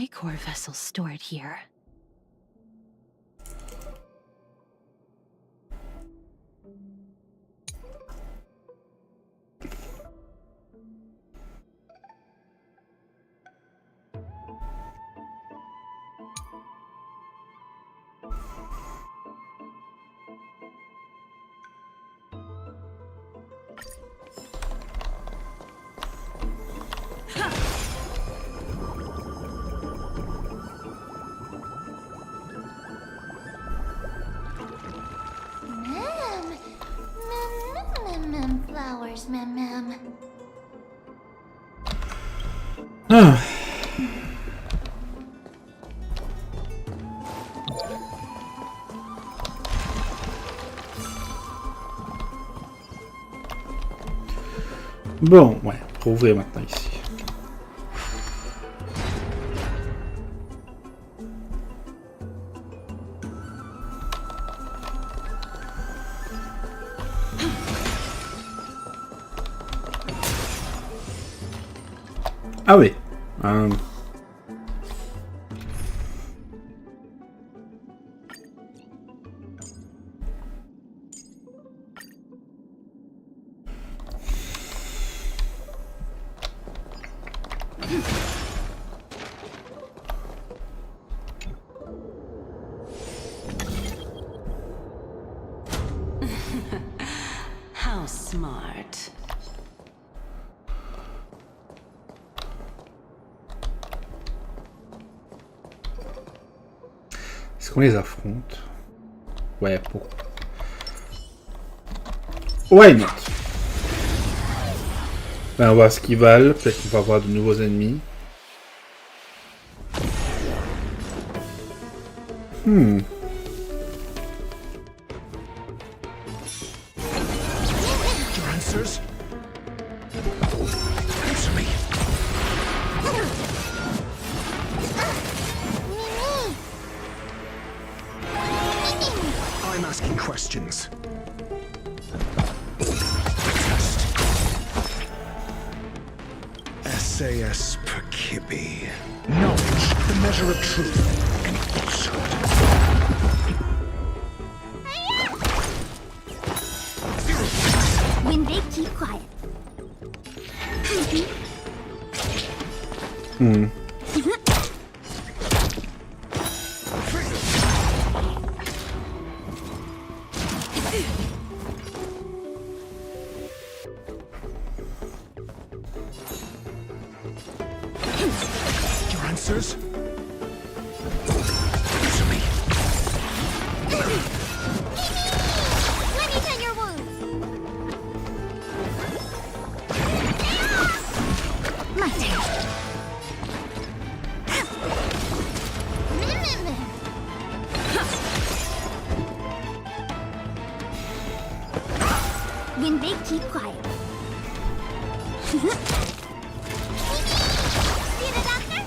Core vessels stored here. Ah. Bon, ouais, pour ouvrir maintenant ici. Ah oui. How smart. Est-ce qu'on les affronte? Ouais, pourquoi? Why not? Ben, on va voir ce qu'ils valent. Peut-être qu'on va avoir de nouveaux ennemis. I'm asking questions. SAS per Kibbe. Knowledge, the measure of truth and falsehood. When they keep quiet. Your answers? Answer me. Let me tend your wounds. My turn. When they keep quiet. See the doctor?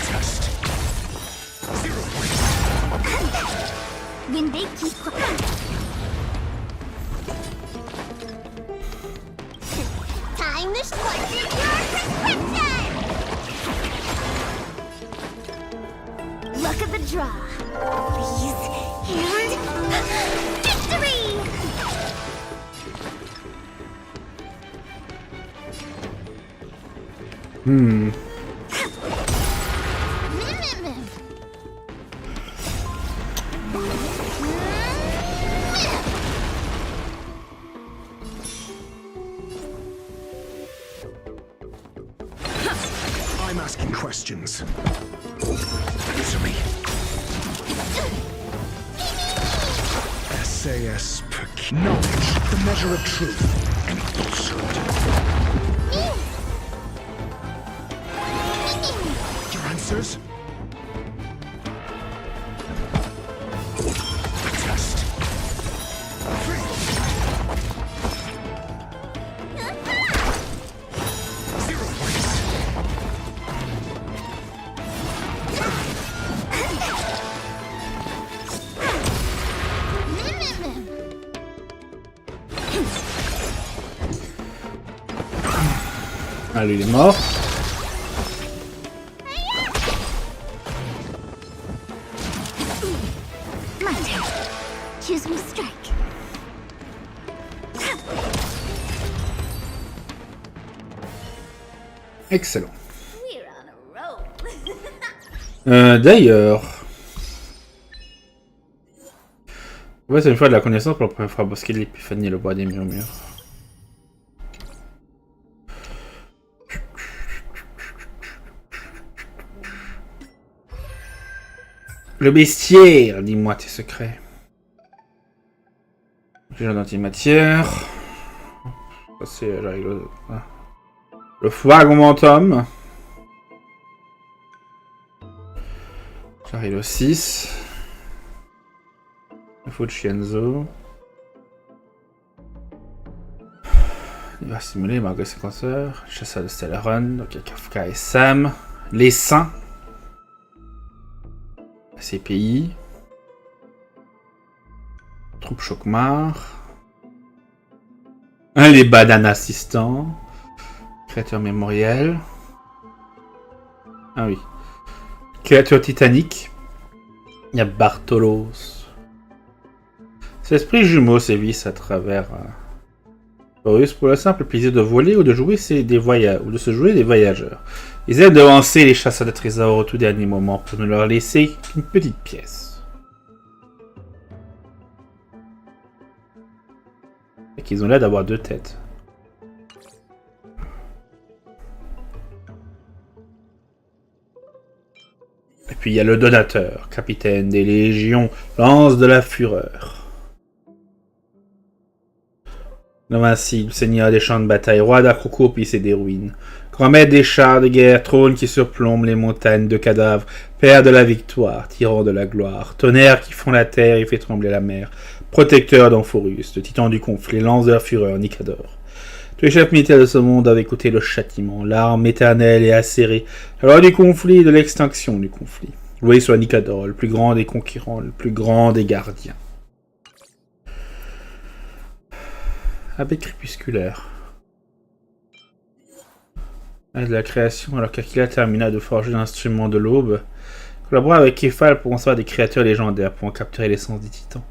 Test. 0 points. When they keep quiet. Time to split your prescription! Luck of the draw. Please. And victory! I'm asking questions. Answer me. SAS per knowledge, the measure of truth and falsehood. Your answers? Test. 3. 0 points. Ah, lui, il est mort. My turn. Choose me strike. Excellent. We're on a roll. D'ailleurs... Ouais, c'est une fois de la connaissance pour la première fois. Bosquet de l'épiphanie, le bois des murmures. Le bestiaire, dis-moi tes secrets. J'ai d'antimatière. Ça c'est le fragmentum. J'arrive au 6. Il faut de Chienzo. Il va simuler malgré ses consoeurs. Chasseur de Stellarun. Donc il y a Kafka et Sam. Les saints. CPI. Troupe Chokmar. Les bananes assistants. Créature mémorielle. Ah oui. Créature titanique. Il y a Bartolos. Ces esprits jumeaux sévissent à travers Horus pour le simple plaisir de voler ou de jouer ou de se jouer des voyageurs. Ils aiment devancer les chasseurs de trésors au tout dernier moment pour ne leur laisser qu'une petite pièce. Et qu'ils ont l'air d'avoir 2 têtes. Et puis il y a le donateur, capitaine des légions, lance de la fureur. L'invincible, seigneur des champs de bataille, roi d'Akrokopis et des ruines. Grand maître des chars de guerre, trône qui surplombe les montagnes de cadavres, père de la victoire, tyran de la gloire, tonnerre qui fond la terre et fait trembler la mer, protecteur d'Amphorus, le titan du conflit, lance de la fureur, Nicador. Tous les chefs militaires de ce monde avaient écouté le châtiment, l'arme éternelle et acérée, la loi du conflit et de l'extinction du conflit. Loué soit Nicador, le plus grand des conquérants, le plus grand des gardiens. Avec crépusculaire. De la création, alors qu'Aquila termina de forger l'instrument de l'aube, collabora avec Képhale pour concevoir des créatures légendaires pour en capturer l'essence des titans.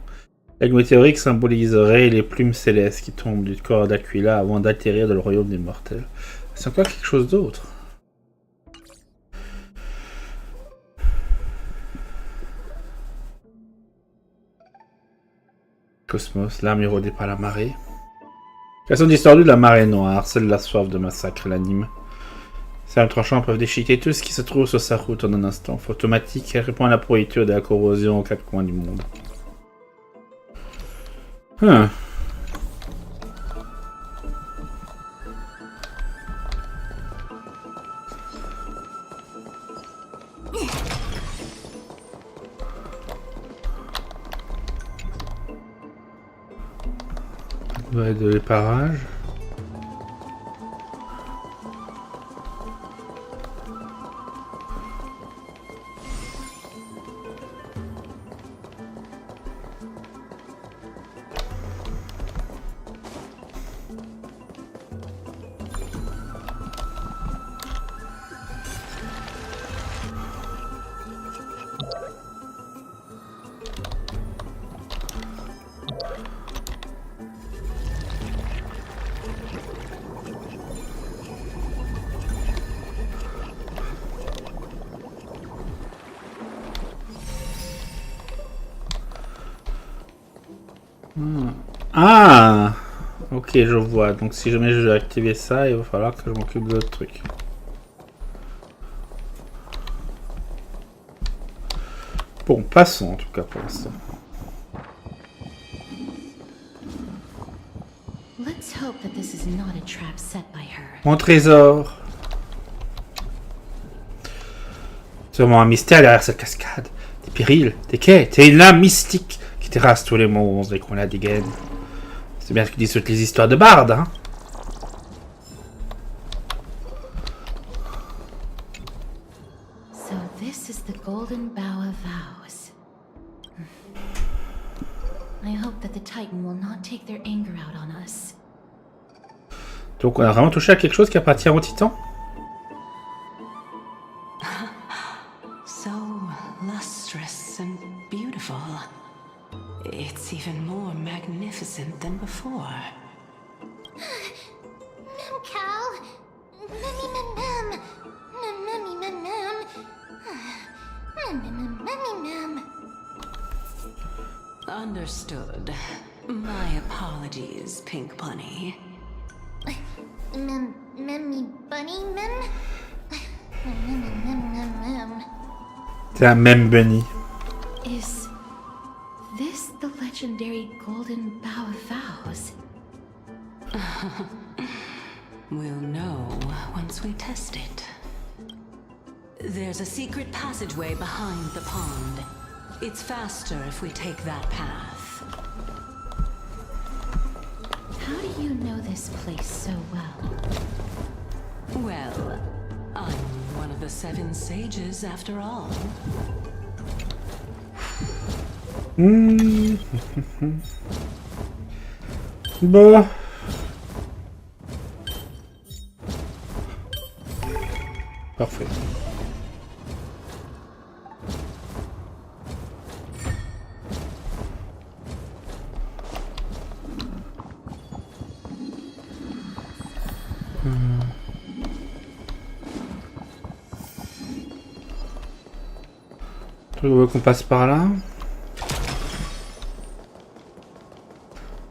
L'aigle météorique symboliserait les plumes célestes qui tombent du corps d'Aquila avant d'atterrir dans le royaume des mortels. C'est encore quelque chose d'autre. Cosmos, l'âme érodée par la marée. Création distordue de la marée noire, celle de la soif de massacre l'anime. Ces armes tranchantes peuvent déchiqueter tout ce qui se trouve sur sa route en un instant. Automatique, elle répond à la pourriture et à la corrosion aux quatre coins du monde. De l'éparage. Ah, ok, je vois. Donc si jamais je veux activer ça, il va falloir que je m'occupe d'autres trucs. Bon, passons en tout cas pour l'instant. Mon trésor. Sûrement un mystère derrière cette cascade. Des périls, des quêtes et une lame mystique qui terrasse tous les monstres et qu'on la dégaine. C'est bien ce que disent toutes les histoires de bardes, hein. So this is the golden bough of vows. I hope that the Titan will not take their anger out on us. Donc on a vraiment touché à quelque chose qui appartient au Titan. So lustrous and beautiful. It's even more magnificent than before. Mem Cal. Memmy mem mem. Memmy mem mem. Memmy mem. Understood. My apologies, Pink Bunny. Memmy bunny mem. Mem. C'est la même bunny. Is this the legendary golden bough of vows? We'll know once we test it. There's a secret passageway behind the pond. It's faster if we take that path. How do you know this place so well? Well, I'm one of the 7 sages after all. Bon. Parfait. Je veux qu'on passe par là.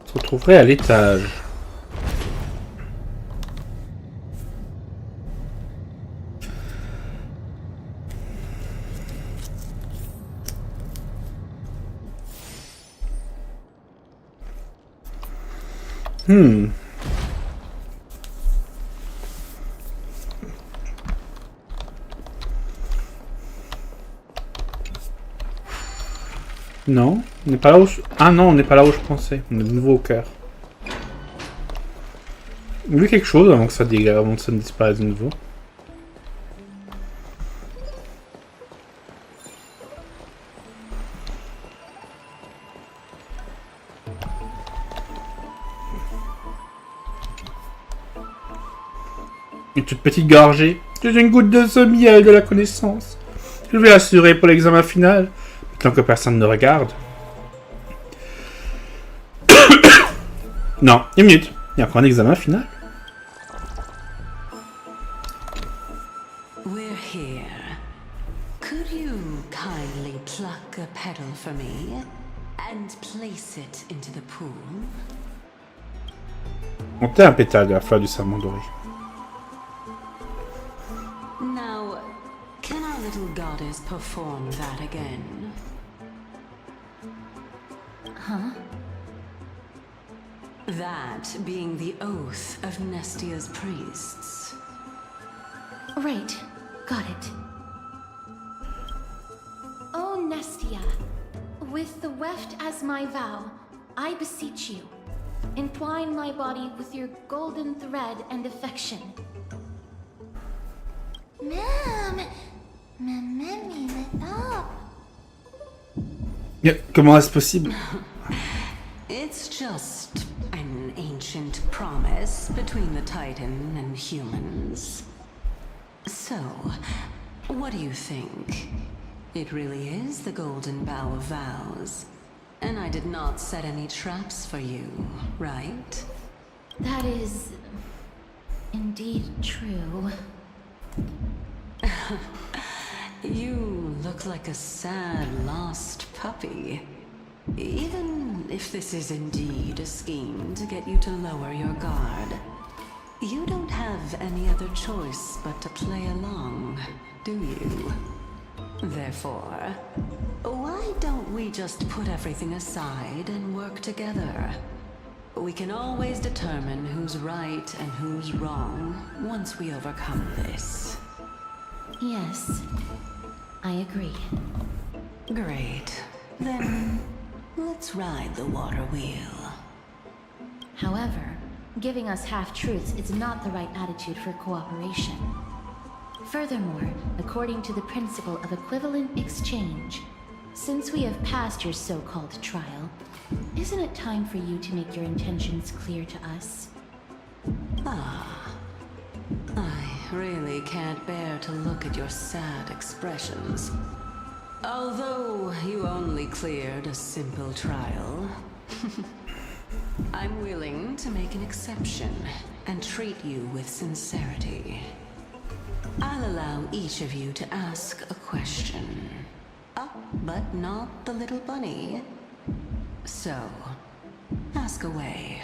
On se retrouverait à l'étage. Non, on n'est pas là où je... Ah non, on n'est pas là où je pensais. On est de nouveau au cœur. J'ai vu quelque chose avant que ça ne disparaisse de nouveau. Une toute petite gorgée. C'est une goutte de ce miel de la connaissance. Je vais assurer pour l'examen final. Tant que personne ne regarde. Non, une minute. Il y a encore un examen final. We're here. Could you kindly pluck a petal for me and place it into the pool? Montez un pétale de la fleur du serment doré. Now, can our little goddess perform that again? Huh? That being the oath of Nestia's priests. Right. Got it. O Nestia, with the weft as my vow, I beseech you, entwine my body with your golden thread and affection. Comment est-ce possible? It's just an ancient promise between the Titan and humans. So, what do you think? It really is the Golden Bough of Vows. And I did not set any traps for you, right? That is... indeed true. You look like a sad, lost puppy. Even if this is indeed a scheme to get you to lower your guard, you don't have any other choice but to play along, do you? Therefore, why don't we just put everything aside and work together? We can always determine who's right and who's wrong once we overcome this. Yes, I agree. Great. Then, let's ride the water wheel. However, giving us half-truths is not the right attitude for cooperation. Furthermore, according to the principle of equivalent exchange, since we have passed your so-called trial, isn't it time for you to make your intentions clear to us? I really can't bear to look at your sad expressions. Although you only cleared a simple trial, I'm willing to make an exception and treat you with sincerity. I'll allow each of you to ask a question. But not the little bunny. So, ask away.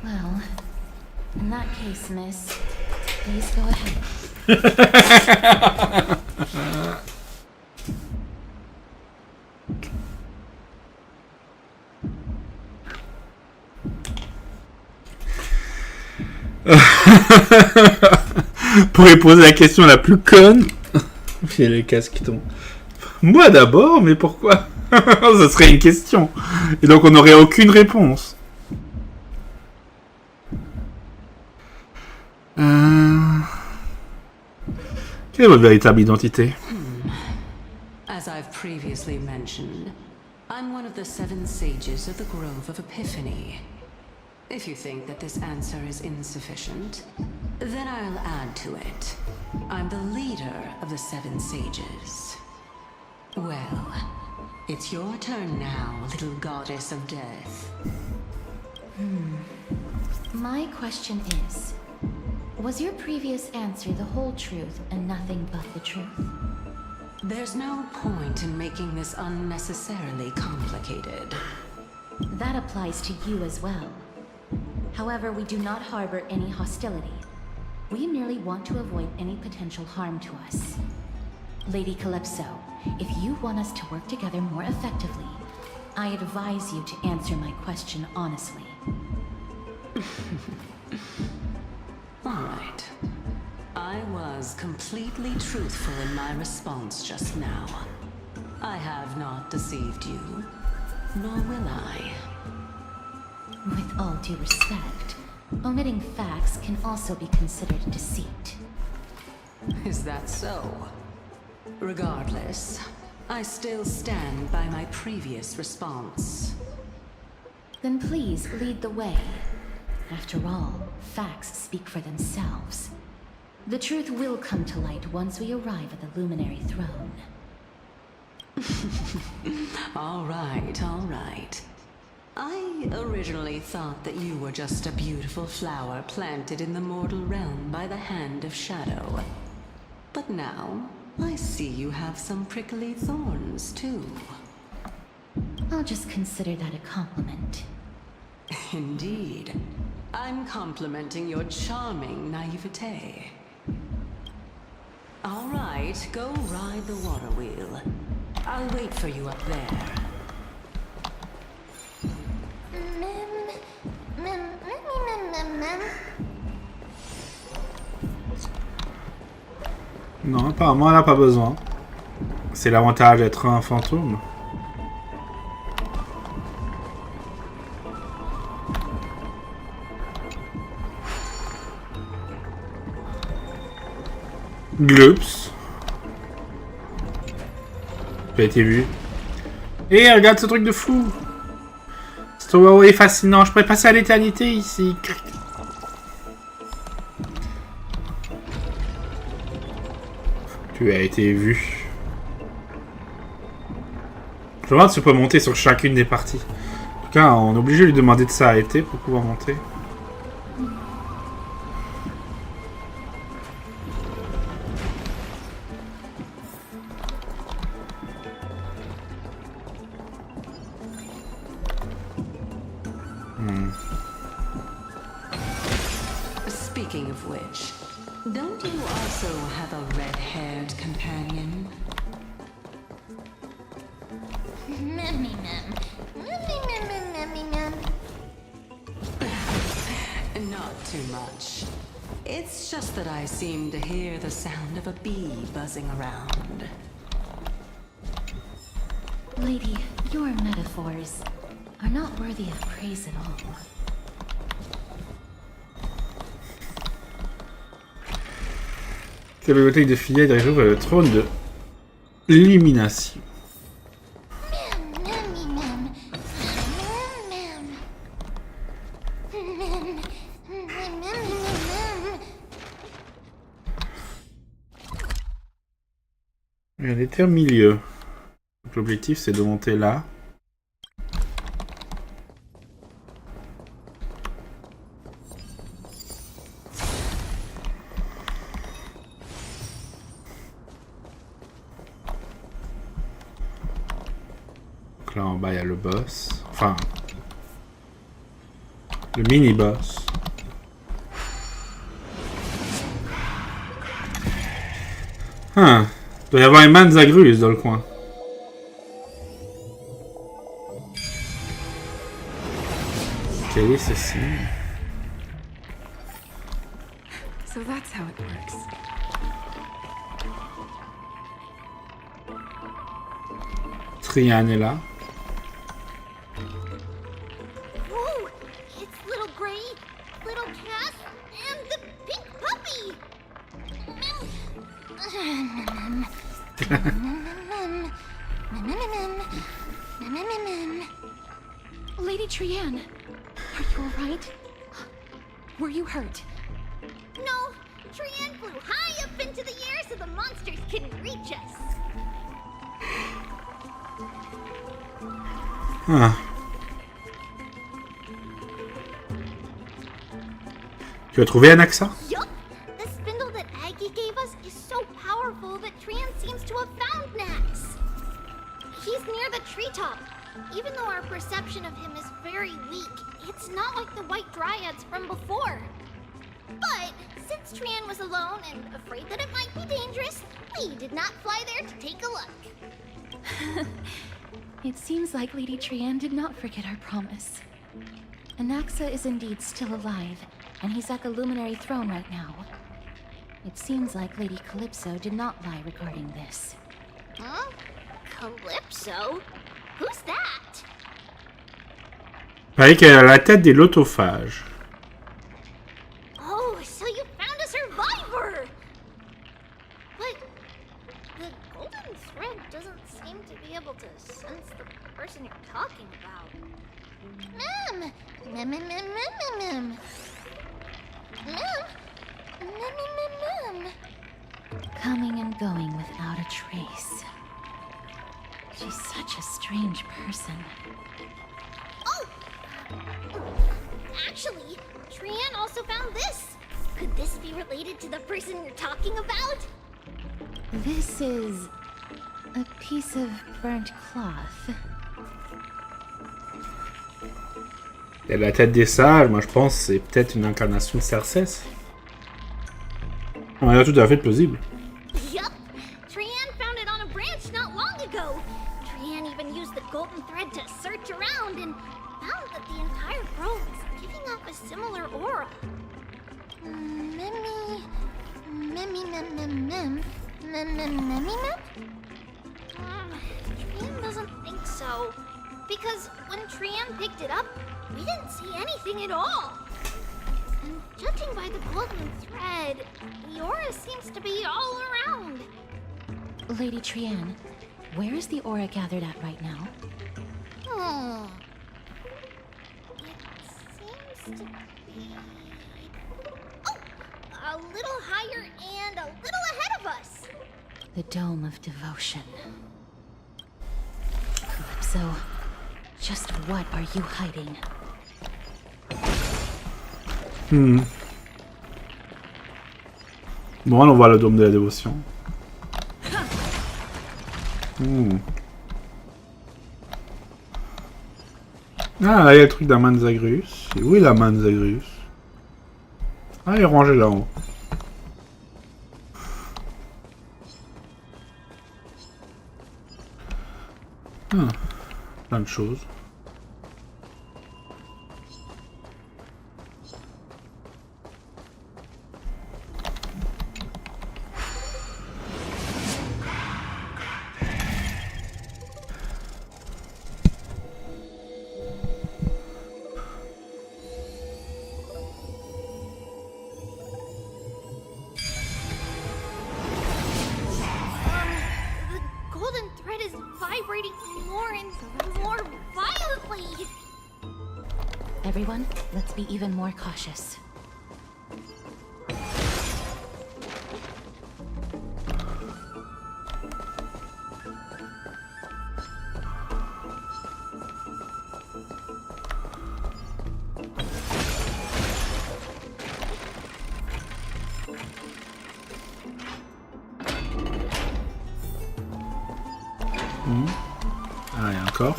Well, in that case, miss, please go ahead. Pour lui poser la question la plus conne. Il y a les casques qui tombent. Moi d'abord, mais pourquoi? Ça serait une question. Et donc on n'aurait aucune réponse. Quelle est votre véritable identité? As I've previously mentioned, I'm one of the 7 sages of the Grove of Epiphany. If you think that this answer is insufficient, then I'll add to it. I'm the leader of the 7 sages. Well, it's your turn now, little goddess of death. My question is, was your previous answer the whole truth and nothing but the truth? There's no point in making this unnecessarily complicated. That applies to you as well. However, we do not harbor any hostility. We merely want to avoid any potential harm to us. Lady Calypso, if you want us to work together more effectively, I advise you to answer my question honestly. All right. I was completely truthful in my response just now. I have not deceived you, nor will I. With all due respect, omitting facts can also be considered deceit. Is that so? Regardless, I still stand by my previous response. Then please lead the way. After all, facts speak for themselves. The truth will come to light once we arrive at the Luminary Throne. All right, all right. I originally thought that you were just a beautiful flower planted in the mortal realm by the hand of shadow. But now, I see you have some prickly thorns, too. I'll just consider that a compliment. Indeed. I'm complimenting your charming naivete. All right, go ride the water wheel. I'll wait for you up there. Non, apparemment elle n'a pas besoin. C'est l'avantage d'être un fantôme. Gloops. Pas été vu. Et regarde ce truc de fou. Ce wow est fascinant. Je pourrais passer à l'éternité ici. Tu as été vu. Je me demande si on peut monter sur chacune des parties. En tout cas, on est obligé de lui demander de s'arrêter pour pouvoir monter. Speaking of which, don't you also have a red-haired companion? Not too much. It's just that I seem to hear the sound of a bee buzzing around. Lady, your metaphors are not worthy of praise at all. La bibliothèque de filles dirigée vers le trône de l'illumination. Il y a des terres milieu. L'objectif c'est de monter là. Donc là en bas il y a le boss. Enfin. Le mini-boss. Il doit y avoir une manzagruse dans le coin. Quel est ceci? So that's how it works. Trian est là. Whoa! It's little Gray, little Cass, and the pink puppy! Lady Trian, are you alright? Were you hurt? No, Trian flew high up into the air so the monsters couldn't reach us. Tu as trouvé un accent? Yup! The spindle that Aggie gave us is so powerful that Trian seems to have found Nax. He's near the treetop. Even though our perception of him is very weak, it's not like the white dryads from before. But since Trian was alone and afraid that it might be dangerous, we did not fly there to take a look. It seems like Lady Trian did not forget our promise. Anaxa is indeed still alive, and he's at the Luminary Throne right now. It seems like Lady Calypso did not lie regarding this. Huh? Calypso? Who's that? Avec la tête des lotophages. Oh, so you found a survivor! But the golden thread doesn't seem to be able to sense the person you're talking about. Mem! Mem, mem, mem, mem, mem. Mem! Mem, mem, mem, mem. Coming and going without a trace. She's such a strange person. Oh! Actually, Trian also found this. Could this be related to the person you're talking about? This is a piece of burnt cloth. Et la tête des sages, moi je pense que c'est peut-être une incarnation de Cersei. On a l'air tout à fait plausible. Yup! Trian found it on a branch not long ago. Trian even used the golden thread to search around and found that the entire grove is giving off a similar aura. Memi... Memi mem mem mem... Mem mem memi mem? Trian doesn't think so. Because when Trian picked it up, we didn't see anything at all. And judging by the golden thread, the aura seems to be all around. Lady Trian, where is the aura gathered at right now? It seems to be... Oh! A little higher and a little ahead of us! The Dome of Devotion. Calypso, just what are you hiding? Bon, on voit le dôme de la dévotion. Ah, là, il y a le truc d'un man Zagreus. Et où est la man Zagreus? Ah, il est rangé là en haut. Plein de choses. Everyone, let's be even more cautious. Ah, il y a encore.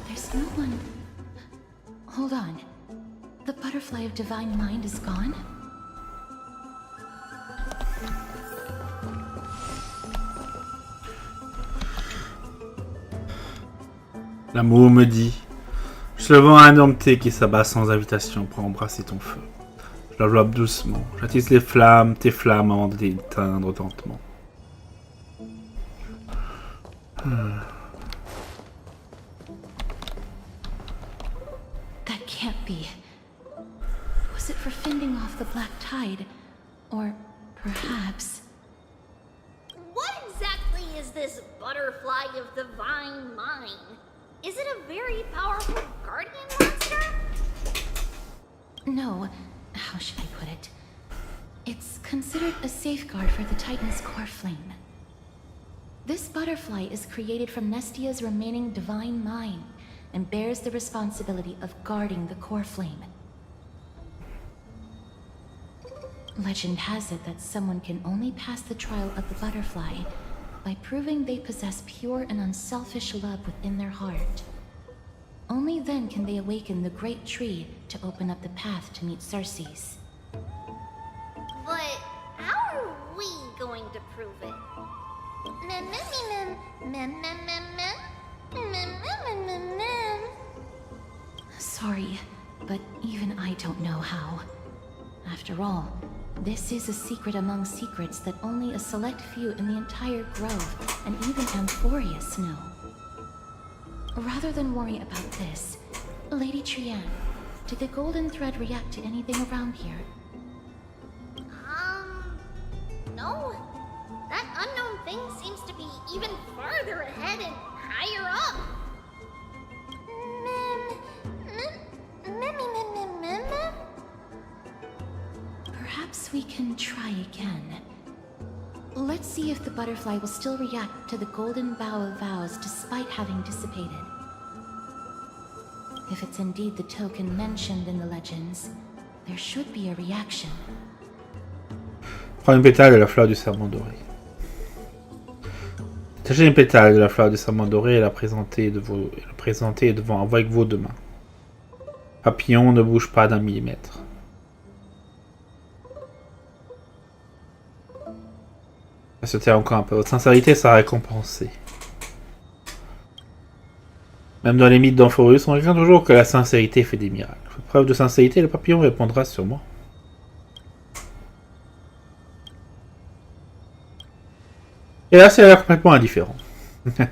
There's no one. Hold on. The butterfly of divine mind is gone? L'amour me dit. Je le vois un indompté qui s'abat sans invitation pour embrasser ton feu. Je l'enveloppe doucement. J'attise les flammes, tes flammes avant de l'éteindre lentement. That can't be. Was it for fending off the black tide? Or perhaps... What exactly is this butterfly of divine mind? Is it a very powerful guardian monster? No. How should I put it? It's considered a safeguard for the Titan's core flame. This butterfly is created from Nestia's remaining divine mind and bears the responsibility of guarding the core flame. Legend has it that someone can only pass the trial of the butterfly by proving they possess pure and unselfish love within their heart. Only then can they awaken the great tree to open up the path to meet Cersei's. But how are we going to prove it? Sorry, but even I don't know how. After all, this is a secret among secrets that only a select few in the entire grove and even Amphorius know. Rather than worry about this, Lady Trianne, did the golden thread react to anything around here? No. That unknown thing seems to be even farther ahead and higher up. Perhaps we can try again. Let's see if the butterfly will still react to the golden bough of vows despite having dissipated. If it's indeed the token mentioned in the legends, there should be a reaction. Prends une pétale de la fleur du serment doré. Tâchez une pétale de la fleur du serment doré et la présenter devant avec vos deux mains. Papillon ne bouge pas d'un millimètre. Se taire encore un peu. Votre sincérité sera récompensée. Même dans les mythes d'Amphorius, on regarde toujours que la sincérité fait des miracles. Faites preuve de sincérité, le papillon répondra sûrement. Et là, c'est l'air complètement indifférent. Je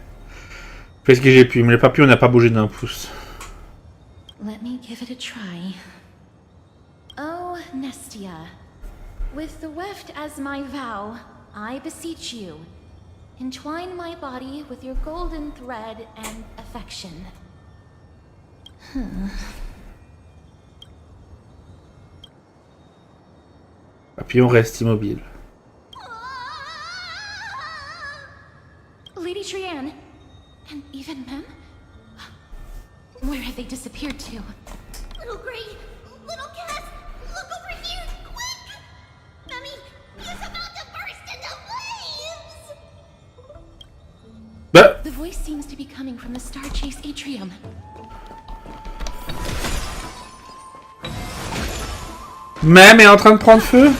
fais ce que j'ai pu, mais le papillon n'a pas bougé d'un pouce. Let me give it a try. Oh, Nestia, with the weft as my vow, I beseech you, entwine my body with your golden thread and affection. Papillon reste immobile. Lady Trianne, and even Mem? Where have they disappeared to? Little Gray, little Cass, look over here, quick! Mummy is about to burst into flames! The voice seems to be coming from the Star Chase atrium. Même est en train de prendre feu.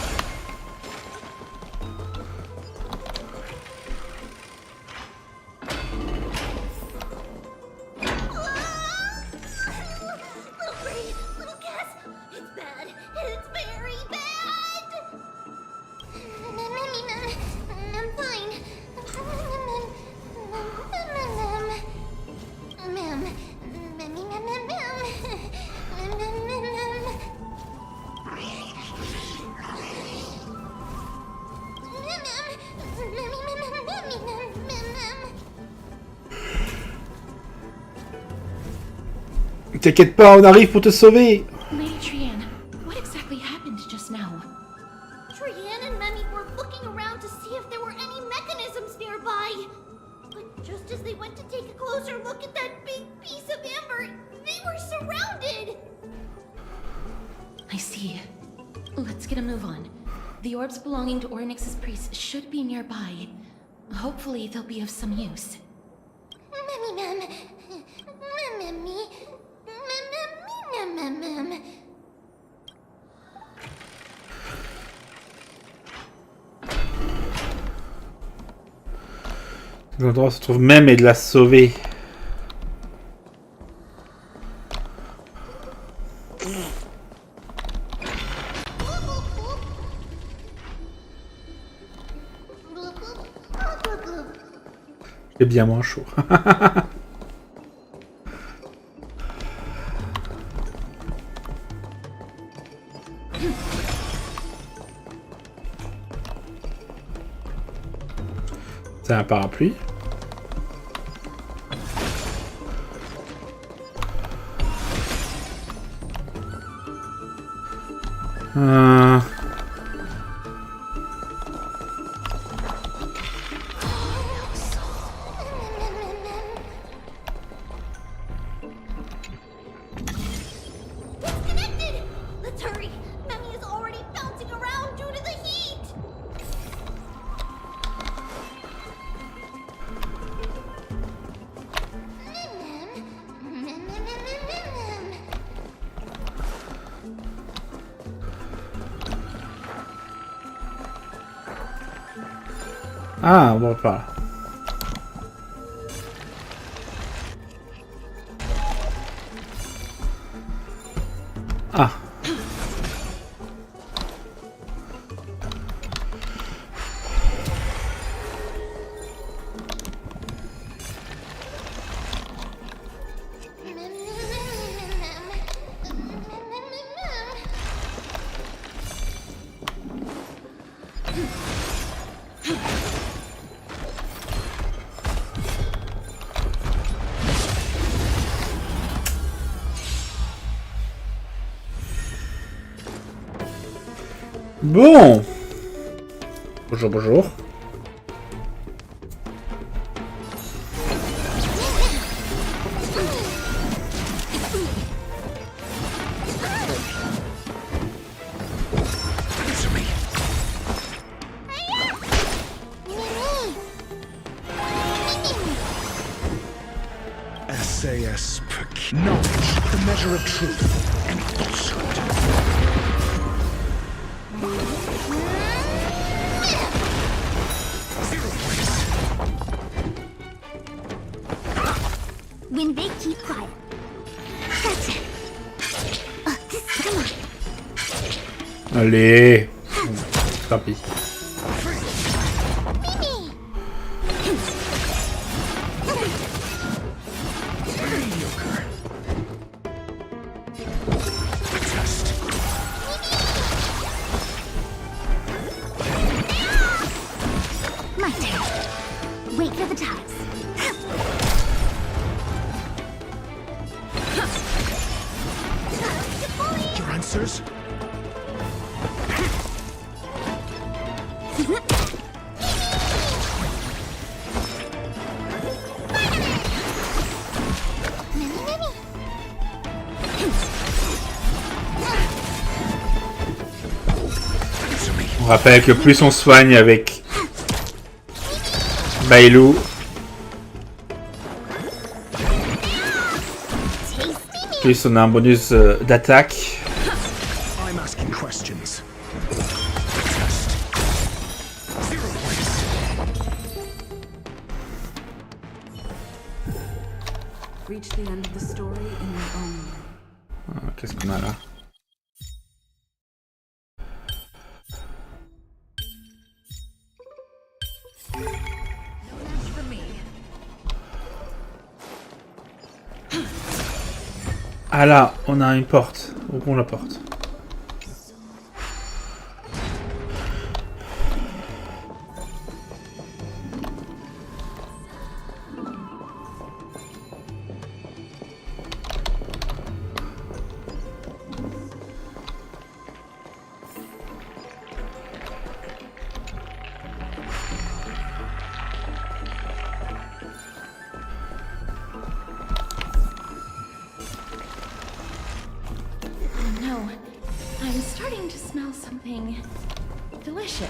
T'inquiète pas, on arrive pour te sauver. Lady Trianne, what exactly happened just now? Trianne and Memmy were looking around to see if there were any mechanisms nearby. But just as they went to take a closer look at that big piece of amber, they were surrounded. I see. Let's get a move on. The orbs belonging to Ornyx's priests should be nearby. Hopefully they'll be of some use. L'endroit se trouve même et de la sauver. J'ai bien moins chaud. C'est un parapluie. Let's hurry! Memmy is already bouncing around due to the heat! Ah, on va par là. Ah. Bon. Bonjour, bonjour. SAS knowledge, the measure of truth and falsehood. When they keep quiet. That's it. Come on. Allez. Tant pis. My turn. Wait for the tides. Your answers? On rappelle que plus on soigne avec Bailou, plus on a un bonus d'attaque. I'm asking questions. Reach the end of the story in your own way. Qu'est-ce qu'on a là? Ah là, on a une porte. Ouvrons la porte. No, I'm starting to smell something delicious.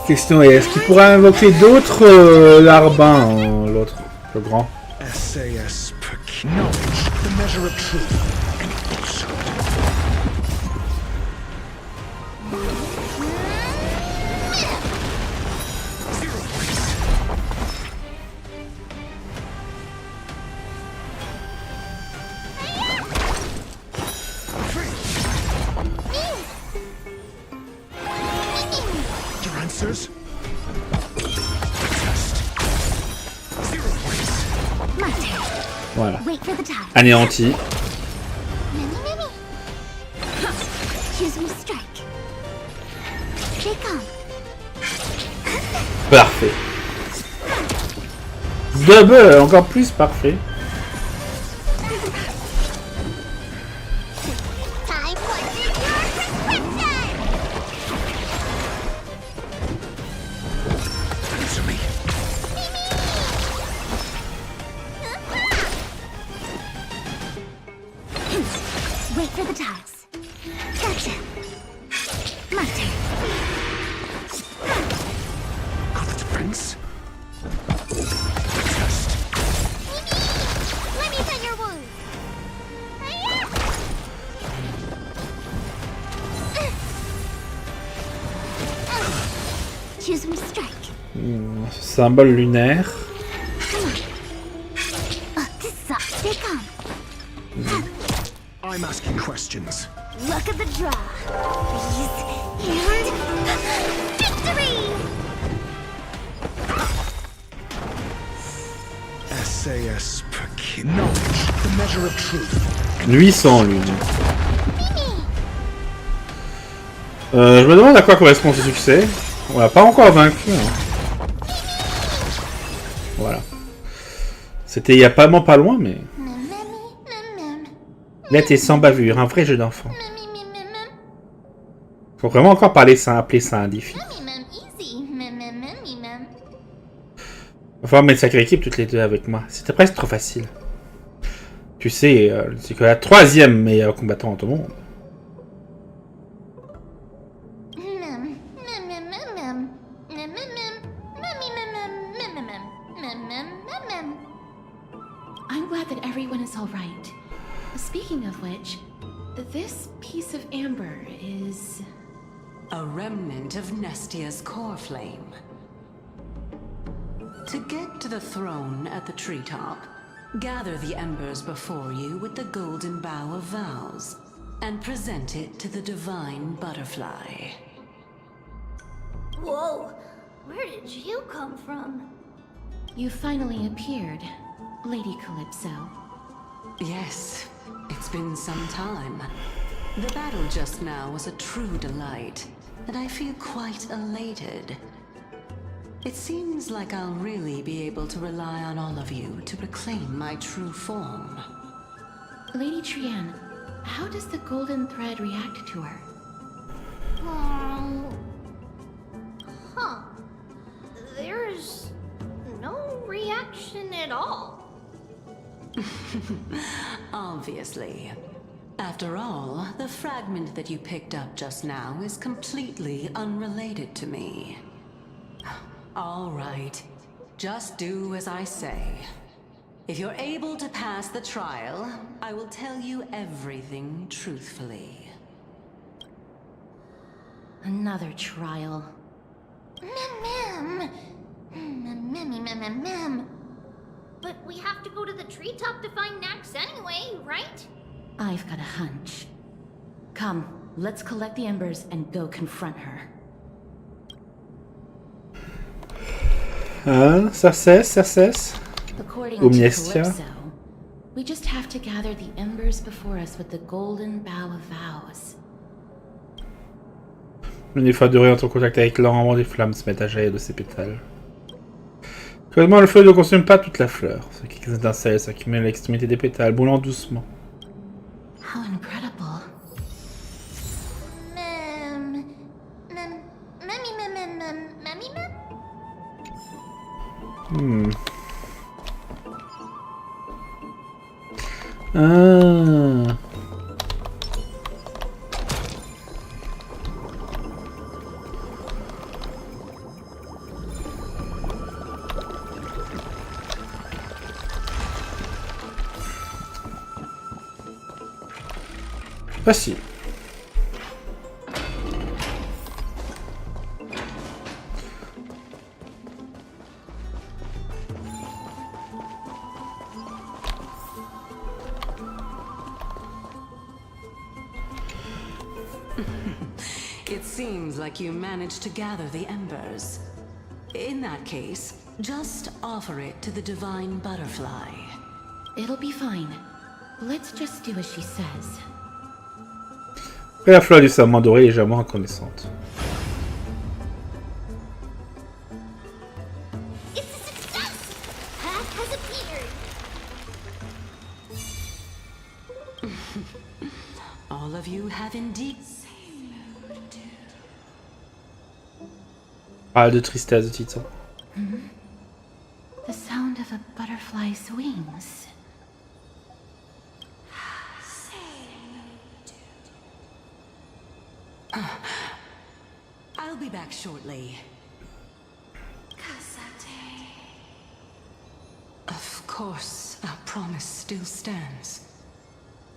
Question est, est-ce qu'il pourrait invoquer d'autres larbins, l'autre, le grand? SAS knowledge, the measure of truth and falsehood. Your answers? Voilà. Anéanti. Parfait. Double, encore plus parfait. Wait for the tiles. Gotcha. My turn. Got the defense. Let me pet your wound. Choose from strike. Symbole lunaire. This sucks. Stay calm. I'm asking questions. Look at the draw. Freeze. And victory! SAS per kid. Knowledge, the measure of truth. Nuit sans lune. Je me demande à quoi correspond ce succès. On l'a pas encore vaincu. Hein. Voilà. C'était il y a pas loin, mais... Net et sans bavure, un vrai jeu d'enfant. Faut vraiment encore appeler ça un défi. Va falloir mettre sacrée équipe toutes les deux avec moi. C'était presque trop facile. Tu sais, c'est que la 3e meilleure combattante au monde. I'm glad that everyone is all right. Speaking of which, this piece of amber is... A remnant of Nestia's core flame. To get to the throne at the treetop, gather the embers before you with the golden bough of vows, and present it to the divine butterfly. Whoa, where did you come from? You finally appeared, Lady Calypso. Yes, it's been some time. The battle just now was a true delight, and I feel quite elated. It seems like I'll really be able to rely on all of you to reclaim my true form. Lady Trienne, how does the golden thread react to her? Huh. There's no reaction at all. Obviously. After all, the fragment that you picked up just now is completely unrelated to me. All right. Just do as I say. If you're able to pass the trial, I will tell you everything truthfully. Another trial. But we have to go to the treetop to find Nax anyway, right? I've got a hunch. Come, let's collect the embers and go confront her. Ça cesse. According Omnestia. to Calypso, we just have to gather the embers before us with the golden bough of vows. Une fois doré entre en contact avec l'ambre, des flammes se mettent à jaillir de ses pétales. Heureusement, le feu ne consomme pas toute la fleur. Ce qui étincelles s'accumulent à l'extrémité des pétales, boulant doucement. How incredible. Ah. Facile. It seems like you managed to gather the embers. In that case, just offer it to the divine butterfly. It'll be fine. Let's just do as she says. Et la fleur du serment doré est légèrement reconnaissante. It's a success! Path has appeared! All of you have indeed... Ah, de tristesse de Titan. The sound of a butterfly's wings. I'll be back shortly. Of course, our promise still stands.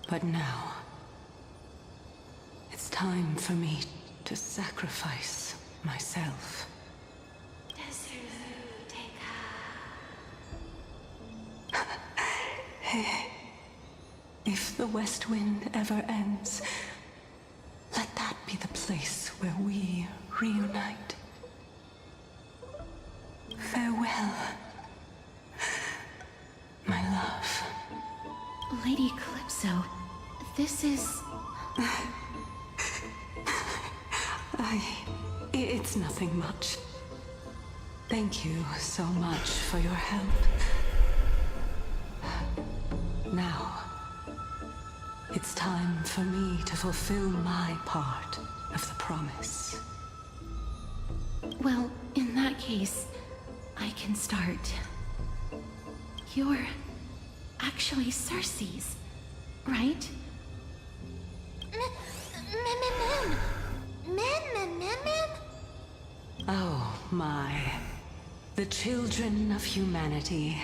But now, it's time for me to sacrifice myself. If the West Wind ever ends, let that be the place where we reunite. Farewell, my love. Lady Calypso, this is... It's nothing much. Thank you so much for your help. Now, it's time for me to fulfill my part of the promise. Well, in that case, I can start. You're actually Circe's, right? Oh my. The children of humanity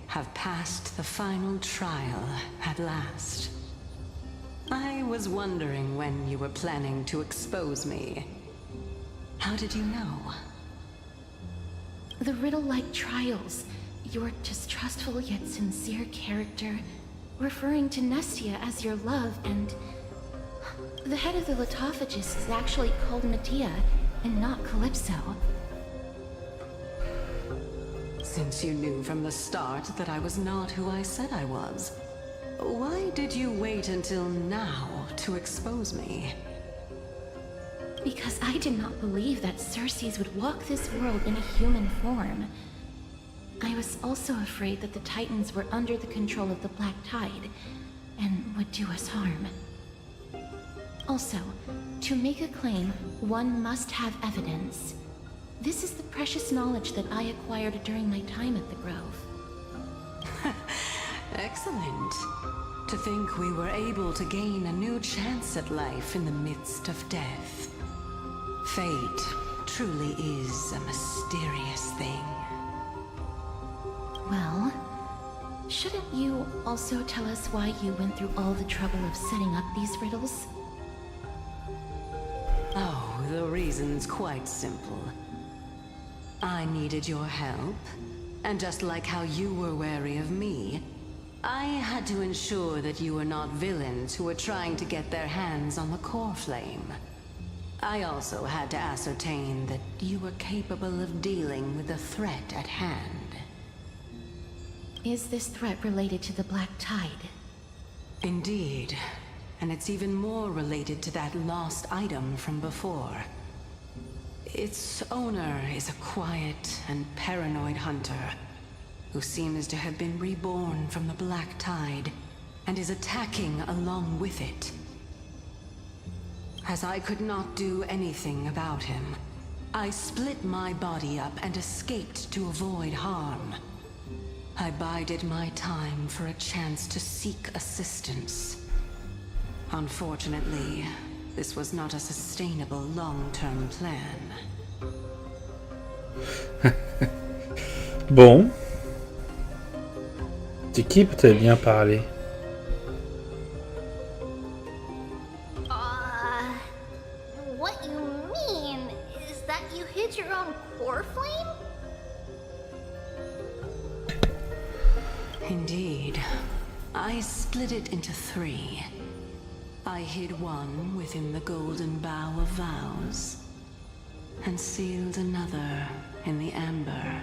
have passed the final trial at last. I was wondering when you were planning to expose me. How did you know? The riddle-like trials, your distrustful yet sincere character, referring to Nestia as your love, and... the head of the Lithophagus is actually called Medea, and not Calypso. Since you knew from the start that I was not who I said I was, why did you wait until now to expose me? Because I did not believe that Circe's would walk this world in a human form. I was also afraid that the Titans were under the control of the Black Tide, and would do us harm. Also, to make a claim, one must have evidence. This is the precious knowledge that I acquired during my time at the Grove. Excellent. To think we were able to gain a new chance at life in the midst of death. Fate truly is a mysterious thing. Well, shouldn't you also tell us why you went through all the trouble of setting up these riddles? Oh, the reason's quite simple. I needed your help, and just like how you were wary of me, I had to ensure that you were not villains who were trying to get their hands on the core flame. I also had to ascertain that you were capable of dealing with the threat at hand. Is this threat related to the Black Tide? Indeed, and it's even more related to that lost item from before. Its owner is a quiet and paranoid hunter who seems to have been reborn from the Black Tide and is attacking along with it. As I could not do anything about him, I split my body up and escaped to avoid harm. I bided my time for a chance to seek assistance. Unfortunately, this was not a sustainable long-term plan. Bon. C'est qui peut-elle bien parler? What you mean is that you hid your own core flame? Indeed. I split it into 3. I hid one within the golden bough of vows, and sealed another in the amber,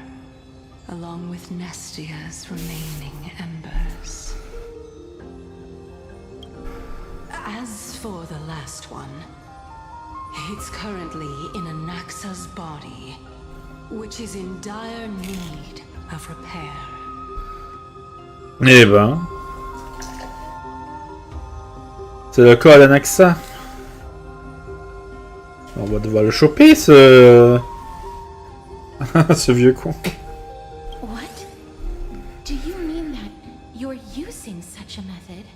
along with Nestia's remaining embers. As for the last one, it's currently in Anaxa's body, which is in dire need of repair. Eh ben... C'est le corps d'Anaxa. On va devoir le choper, ce... ce vieux con. What? Do you mean that you're using such a method?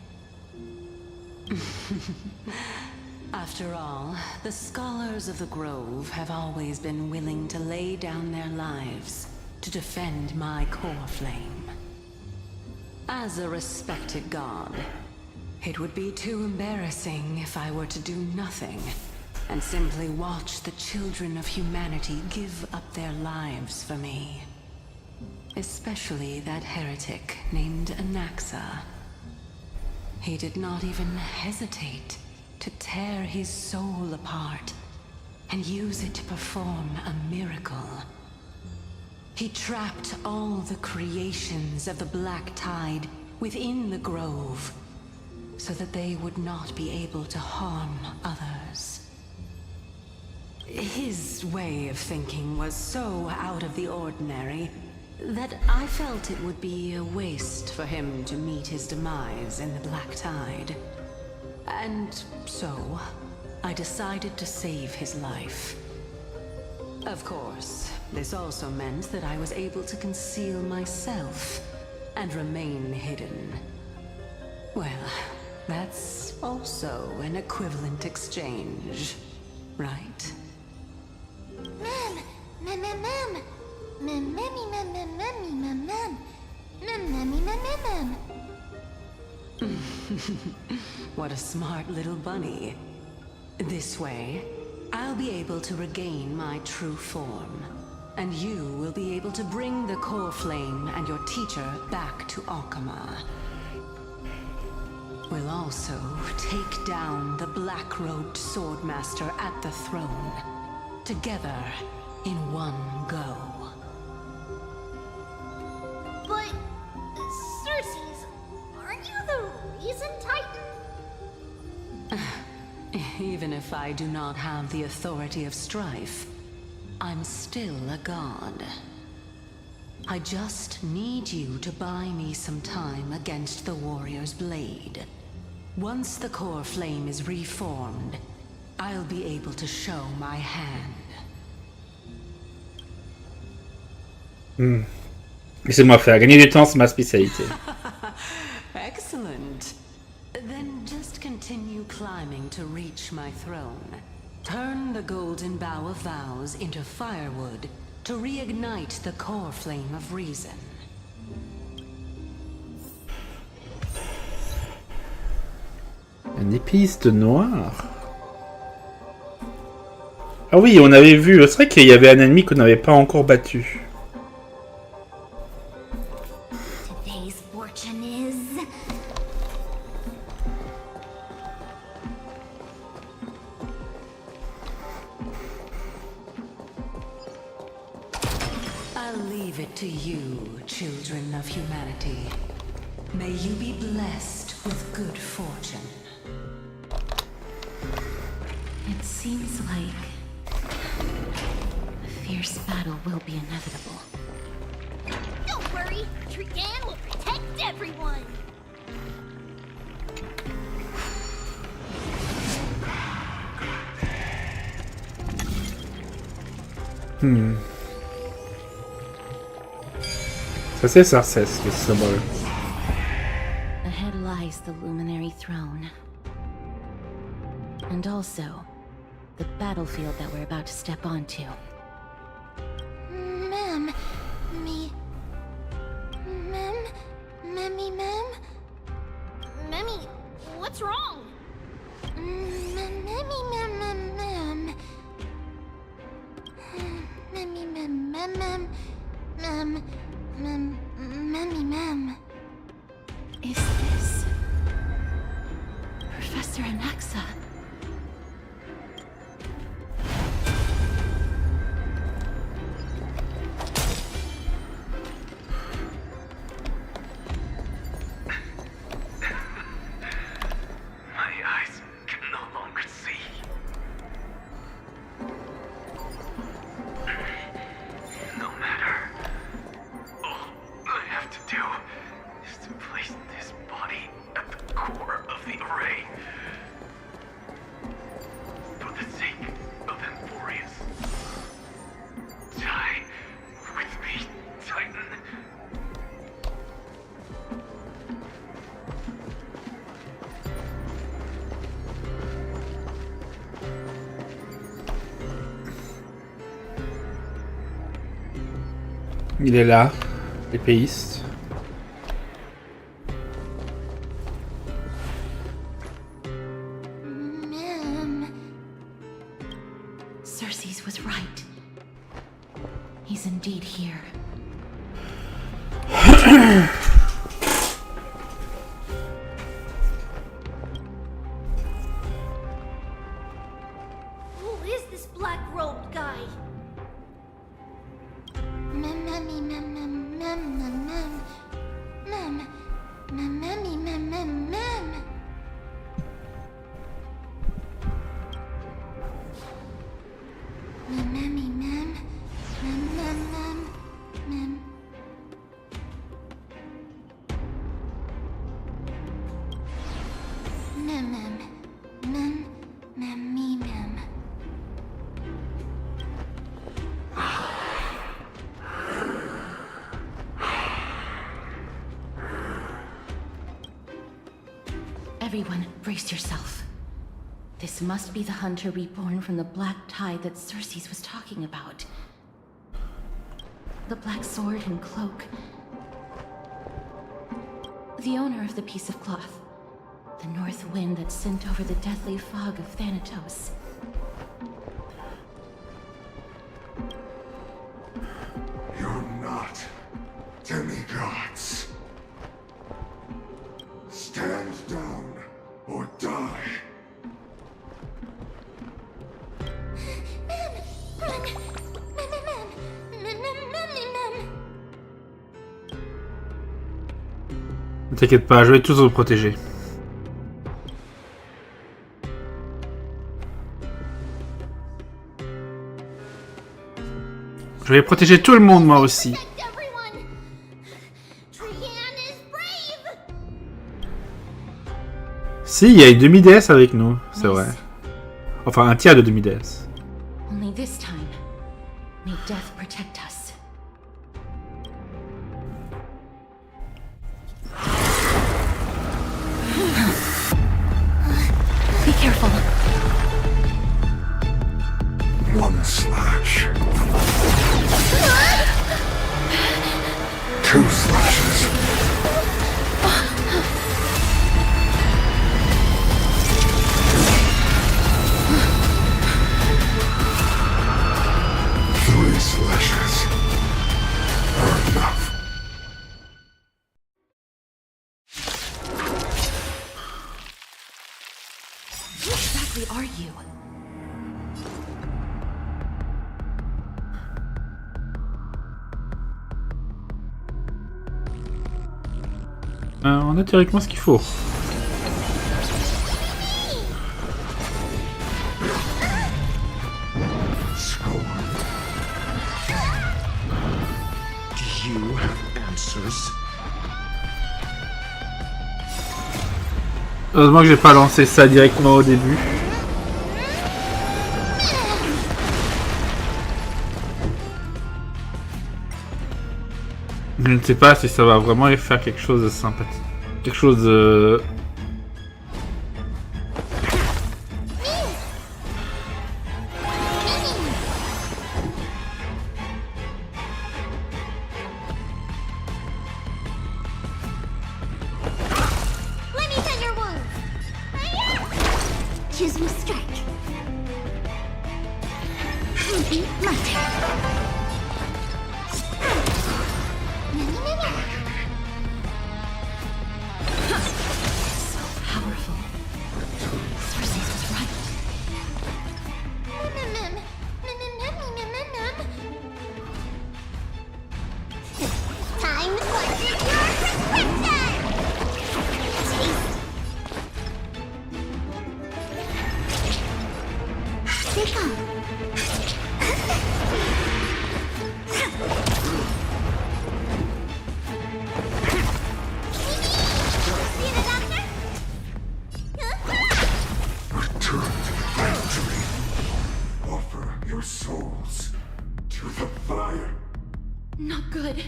After After all, the scholars of the Grove have always been willing to lay down their lives to defend my core flame. As a respected god, it would be too embarrassing if I were to do nothing and simply watch the children of humanity give up their lives for me. Especially that heretic named Anaxa. He did not even hesitate to tear his soul apart and use it to perform a miracle. He trapped all the creations of the Black Tide within the Grove so that they would not be able to harm others. His way of thinking was so out of the ordinary that I felt it would be a waste for him to meet his demise in the Black Tide. And so, I decided to save his life. Of course, this also meant that I was able to conceal myself and remain hidden. Well, that's also an equivalent exchange, right? What a smart little bunny. This way, I'll be able to regain my true form, and you will be able to bring the core flame and your teacher back to Alchema. We'll also take down the black-robed swordmaster at the throne, together in one go. But, Circes, aren't you the reason Titan? Even if I do not have the authority of strife, I'm still a god. I just need you to buy me some time against the warrior's blade. Once the core flame is reformed, I'll be able to show my hand. Laissez-moi faire. Gagner du temps, c'est ma spécialité. Excellent. Then just continue climbing to reach my throne. Turn the golden bough of vows into firewood to reignite the core flame of reason. Une épiste noire. Ah oui, on avait vu. C'est vrai qu'il y avait un ennemi qu'on n'avait pas encore battu. Today's fortune is... I'll leave it to you, children of humanity. May you be blessed with good fortune. It seems like a fierce battle will be inevitable. Don't worry, Trian will protect everyone. Ça c'est Sarcès, le symbole. Ahead lies the luminary throne. And also, the battlefield that we're about to step onto. Ma'am, Memmy, what's wrong? Is this Professor Anaxa? My eyes can no longer see. No matter. All I have to do is to place this body at the core of the array. Il est là, l'épéiste. Cersei's was right. He's indeed here. Who is this black-robed guy? Everyone, brace yourself. This must be the hunter reborn from the black tide that Cersei's was talking about. The black sword and cloak. The owner of the piece of cloth. The north wind that sent over the deathly fog of Thanatos. You're not demigods. Stand down or die. Ne t'inquiète pas, je vais tous vous protéger. Je vais protéger tout le monde, moi aussi. Si, il y a une demi-déesse avec nous, c'est vrai. Enfin, un tiers de demi-déesse. Only this time, may death protect us. Be careful. One slash. Two slashes. Three slashes are enough. Who exactly are you? On a théoriquement ce qu'il faut. Do you have answers? Heureusement que j'ai pas lancé ça directement au début. Je ne sais pas si ça va vraiment faire quelque chose de sympathique. Quelque chose de... Let me tend your wounds. Choose my strike. Ruby, my turn. Powerful. Cersei's was right. Time for your prescription! Take on. Return to the factory. Offer your souls to the fire. Not good.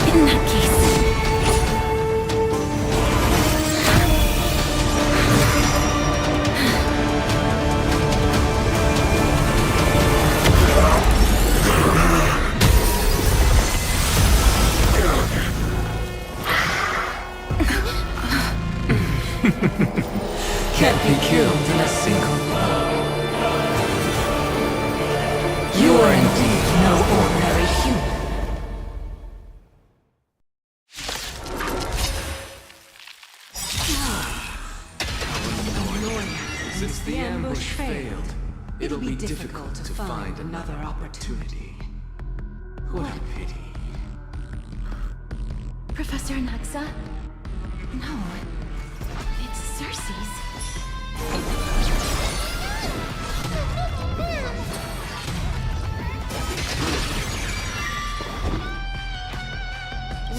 In that case... ambush failed, it'll be difficult to find another opportunity. What a pity. Professor Naxa? No. It's Cersei's.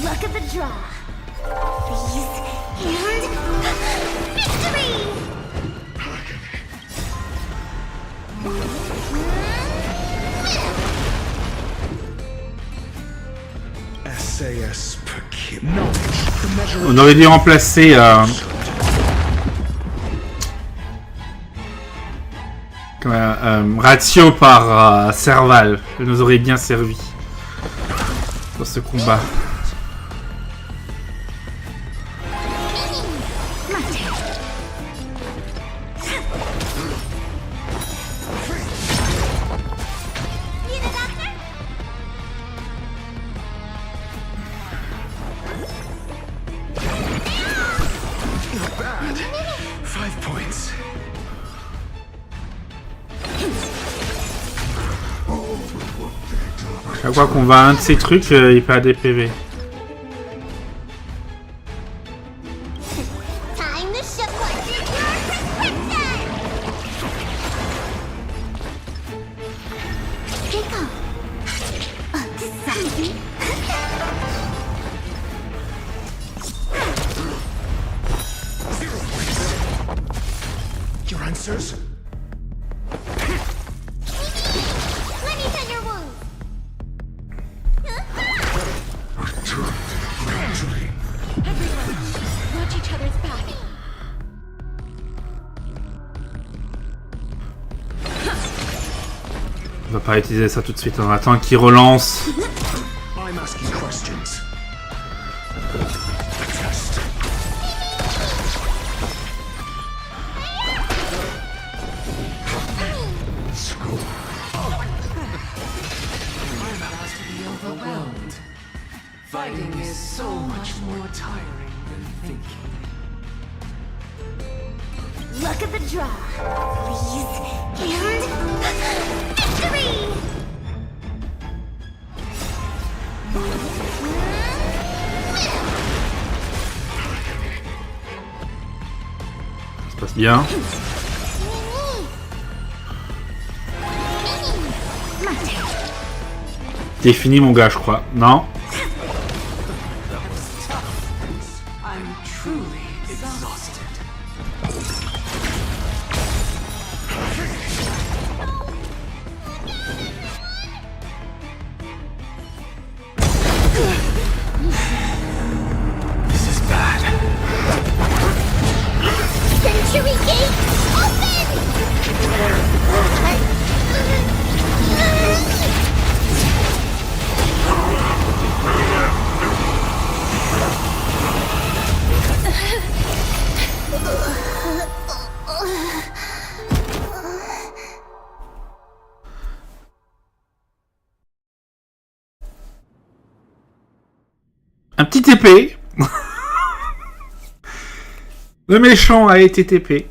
Look at the draw. Freeze and victory! SAS per kid. On aurait dû remplacer Ratio par Serval. Ça nous aurait bien servi dans ce combat. Chaque fois qu'on va à un de ces trucs, il perd des PV. Time to show what your prescription! Take off. Sorry. Your answers? Let me tend your wounds. Everyone, watch each other's back. On va pas utiliser ça tout de suite, on attend qu'il relance. I'm asking questions. A test. School. I'm about to be overwhelmed. Fighting is so much more tiring than thinking. Look at the draw. Freeze and victory! Ça se passe bien. T'es fini mon gars je crois. Non? I'm truly exhausted. This is bad. Century Gate, open! Un petit TP. Le méchant a été TP.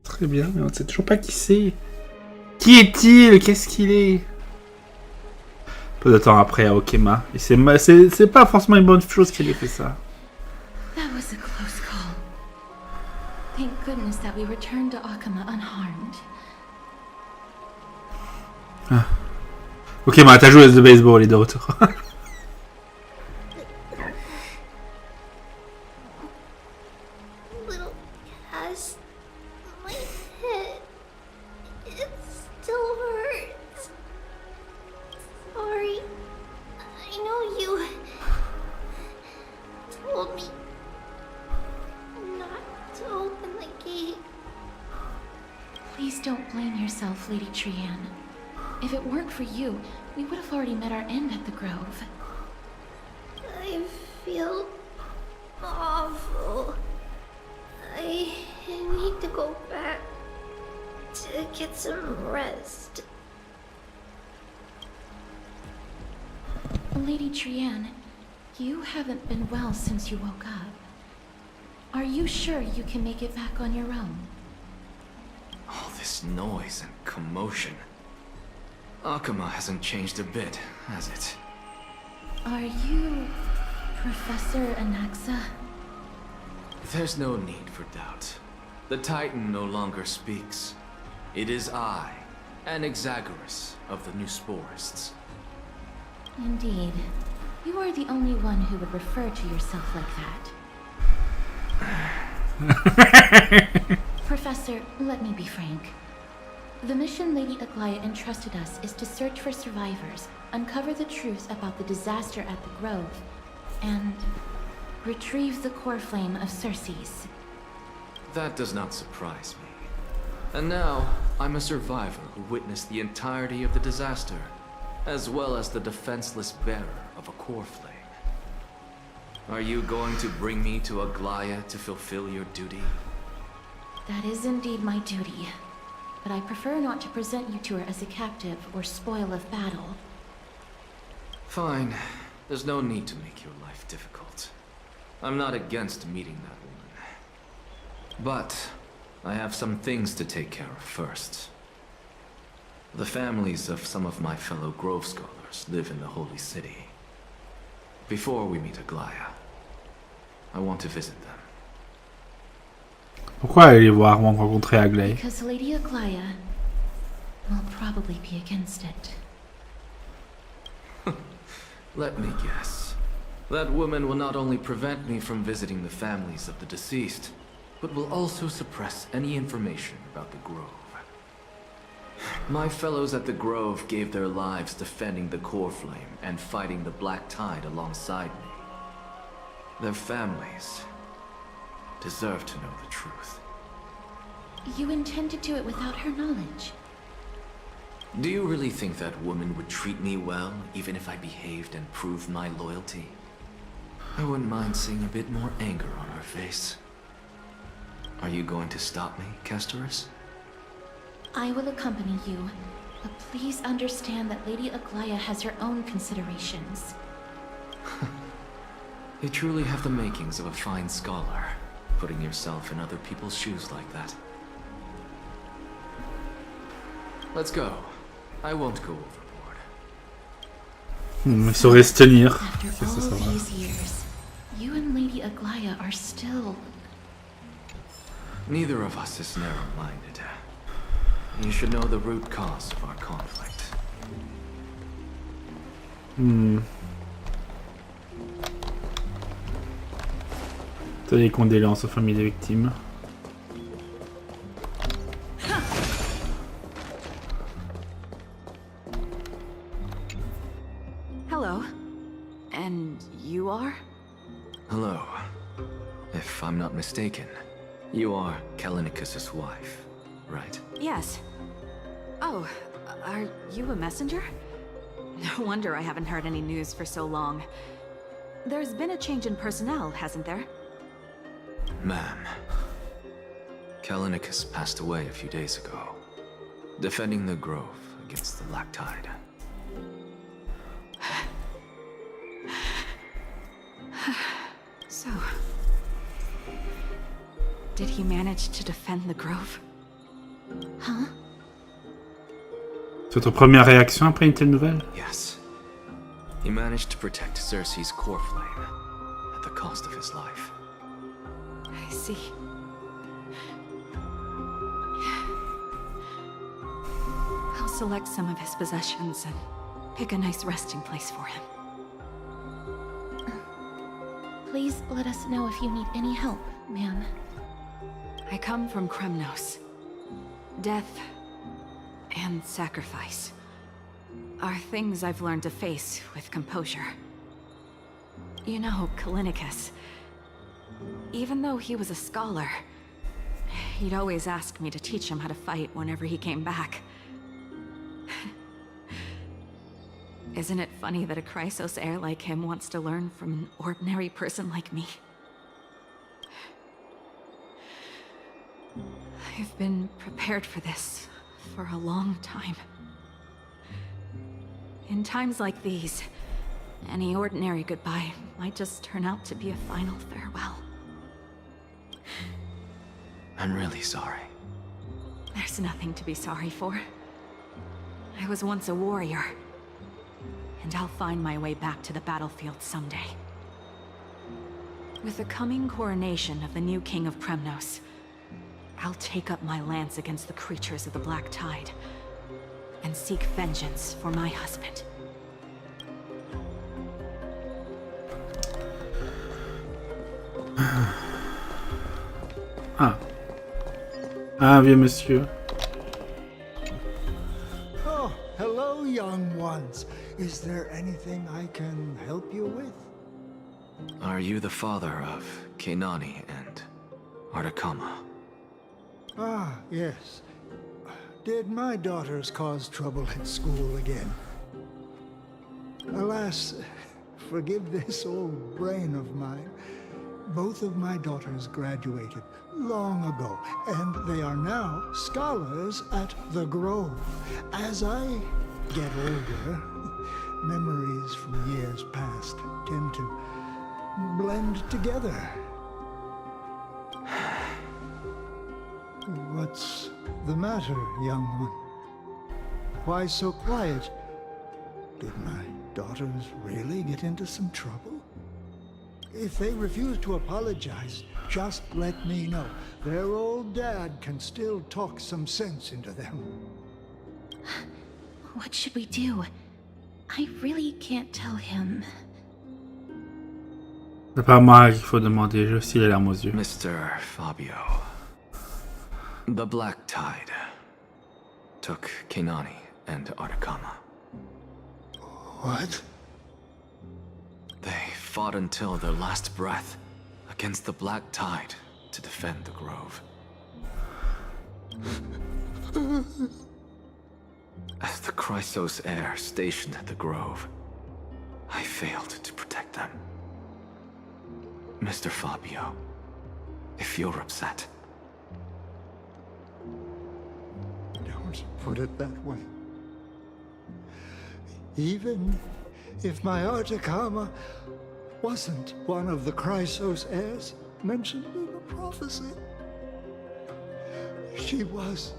Très bien, mais on ne sait toujours pas qui c'est. Qui est-il? Qu'est-ce qu'il est? Peu de temps après à Okema. Et c'est pas forcément une bonne chose qu'il ait fait ça. That was a close call. Thank goodness that we returned to Akama unharmed. Okema, ta joueuse de baseball est de retour. Little Cass, my head, it still hurts. Sorry, I know you told me not to open the gate. Please don't blame yourself, Lady Trianne. If it weren't for you, we would have already met our end at the Grove. I feel awful. I need to go back to get some rest. Lady Trianne, you haven't been well since you woke up. Are you sure you can make it back on your own? this noise and commotion? Akuma hasn't changed a bit, has it? Are you Professor Anaxa? There's no need for doubt. The Titan no longer speaks. It is I, Anaxagoras of the New Sporists. Indeed. You are the only one who would refer to yourself like that. Professor, let me be frank. The mission Lady Aglaya entrusted us is to search for survivors, uncover the truth about the disaster at the Grove, and retrieve the core flame of Circe's. That does not surprise me. And now, I'm a survivor who witnessed the entirety of the disaster, as well as the defenseless bearer of a core flame. Are you going to bring me to Aglaya to fulfill your duty? That is indeed my duty, but I prefer not to present you to her as a captive or spoil of battle. Fine. There's no need to make your life difficult. I'm not against meeting that woman. But I have some things to take care of first. The families of some of my fellow Grove Scholars live in the Holy City. Before we meet Aglaya, I want to visit them. Pourquoi aller les voir avant de rencontrer Aglaé? Because Lady Aglaya will probably be against it. Let me guess. That woman will not only prevent me from visiting the families of the deceased, but will also suppress any information about the Grove. My fellows at the Grove gave their lives defending the core flame and fighting the Black Tide alongside me. Their families deserve to know the truth. You intend to do it without her knowledge? Do you really think that woman would treat me well, even if I behaved and proved my loyalty? I wouldn't mind seeing a bit more anger on her face. Are you going to stop me, Castorice? I will accompany you, but please understand that Lady Aglaya has her own considerations. You truly have the makings of a fine scholar, putting yourself in other people's shoes like that. Let's go. I won't go overboard. Il saurait se tenir. After all these years, you and Lady Aglaya are still... Neither of us is narrow-minded. You should know the root cause of our conflict. Les condoléances aux familles des victimes. Hello. And you are? Hello. If I'm not mistaken, you are Kallinicus' wife, right? Yes. Oh, are you a messenger? No wonder I haven't heard any news for so long. There's been a change in personnel, hasn't there? Ma'am, Kallinicus passed away a few days ago, defending the Grove against the Black Tide. So, did he manage to defend the Grove? Huh? C'est votre première réaction après une telle nouvelle? Yes. He managed to protect Circe's core flame at the cost of his life. I see. I'll select some of his possessions and pick a nice resting place for him. Please let us know if you need any help, ma'am. I come from Kremnos. Death and sacrifice are things I've learned to face with composure. You know, Kallinicus, even though he was a scholar, he'd always ask me to teach him how to fight whenever he came back. Isn't it funny that a Chrysos heir like him wants to learn from an ordinary person like me? I've been prepared for this for a long time. In times like these, any ordinary goodbye might just turn out to be a final farewell. I'm really sorry. There's nothing to be sorry for. I was once a warrior, and I'll find my way back to the battlefield someday. With the coming coronation of the new king of Kremnos, I'll take up my lance against the creatures of the Black Tide, and seek vengeance for my husband. Ah. Un vieux monsieur. Oh, hello, young ones. Is there anything I can help you with? Are you the father of Keinani and Artakama? Ah, yes. Did my daughters cause trouble at school again? Alas, forgive this old brain of mine. Both of my daughters graduated long ago, and they are now scholars at the Grove. As I get older, memories from years past tend to blend together. What's the matter, young one? Why so quiet? Did my daughters really get into some trouble? If they refuse to apologize, just let me know. Their old dad can still talk some sense into them. What should we do? I really can't tell him. C'est pas moi qu'il faut demander, j'ai aussi les larmes aux yeux. Mr. Fabio. The Black Tide took Keinani and Artakama. What? They fought until their last breath against the Black Tide to defend the Grove. As the Chrysos heir stationed at the Grove, I failed to protect them. Mr. Fabio, if you're upset... Don't put it that way. Even if my Artakama wasn't one of the Chrysos heirs mentioned in the prophecy, she was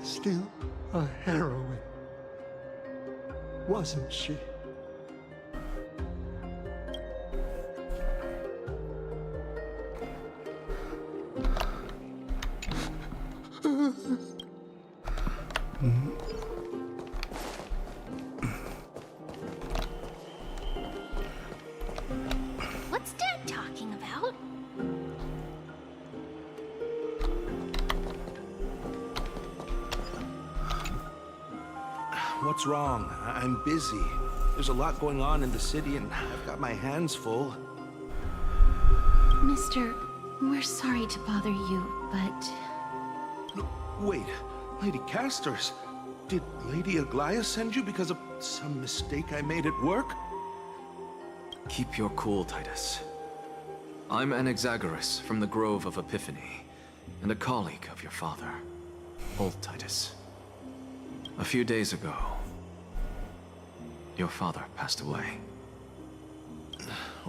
still a heroine, wasn't she? What's Dad talking about? What's wrong? I'm busy. There's a lot going on in the city and I've got my hands full. Mister, we're sorry to bother you, but... No, wait, Lady Castorice, did Lady Aglaia send you because of some mistake I made at work? Keep your cool, Titus. I'm Anaxagoras from the Grove of Epiphany, and a colleague of your father, old Titus. A few days ago, your father passed away.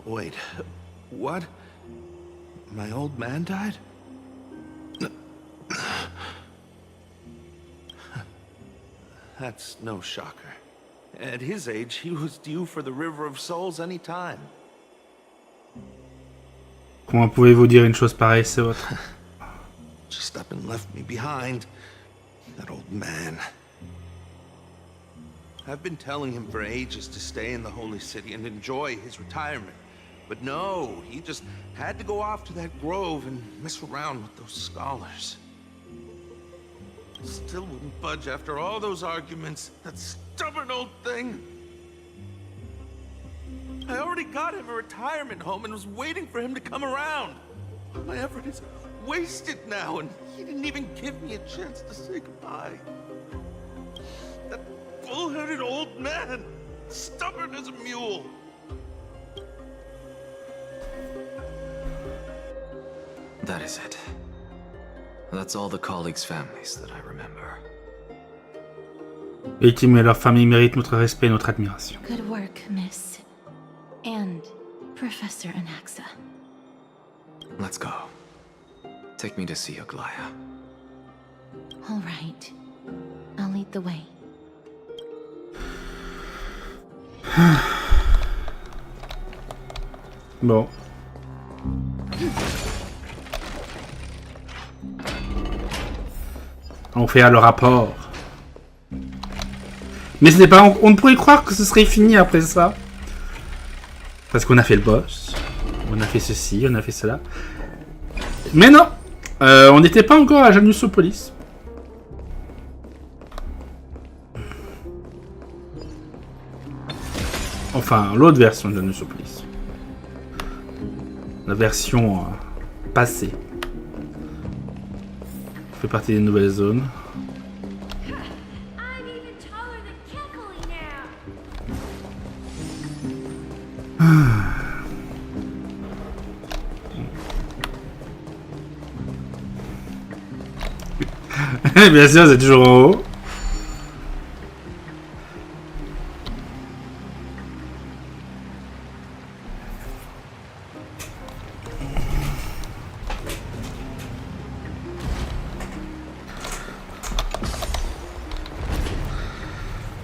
Wait, what? My old man died? That's no shocker. At his age, he was due for the River of Souls any time. Comment pouvez-vous dire une chose pareille, c'est votre... Just up and left me behind. That old man. I've been telling him for ages to stay in the Holy City and enjoy his retirement. But no, he just had to go off to that grove and mess around with those scholars. Still wouldn't budge after all those arguments. That stubborn old thing. I already got him a retirement home and was waiting for him to come around. My effort is wasted now, and he didn't even give me a chance to say goodbye. That bull-headed old man, stubborn as a mule. That is it. That's all the colleagues' families that I remember. Les teams et leurs familles méritent notre respect et notre admiration. Good work, Miss. And Professor Anaxa. Let's go. Take me to see Aglaia. All right. I'll lead the way. Bon. On fait le rapport. Mais ce n'est pas... On pourrait croire que ce serait fini après ça. Parce qu'on a fait le boss. On a fait ceci, on a fait cela. Mais non, on n'était pas encore à Janusopolis. Enfin, l'autre version de Janusopolis. La version passée. Fait partie des nouvelles zones. Bien sûr, c'est toujours en haut.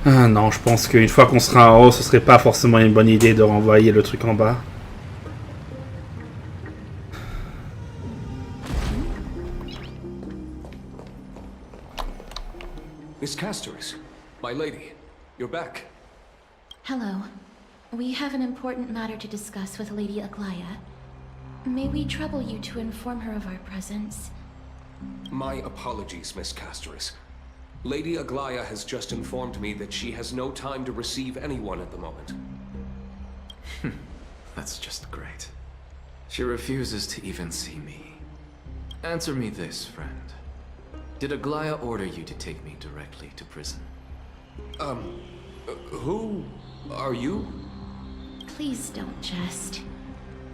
Ah non, je pense qu'une fois qu'on sera en haut, ce serait pas forcément une bonne idée de renvoyer le truc en bas. Miss Castorice, my lady, you're back. Hello. We have an important matter to discuss with Lady Aglaya. May we trouble you to inform her of our presence? My apologies, Miss Castorice. Lady Aglaya has just informed me that she has no time to receive anyone at the moment. That's just great. She refuses to even see me. Answer me this, friend. Did Aglaya order you to take me directly to prison? Who are you? Please don't jest.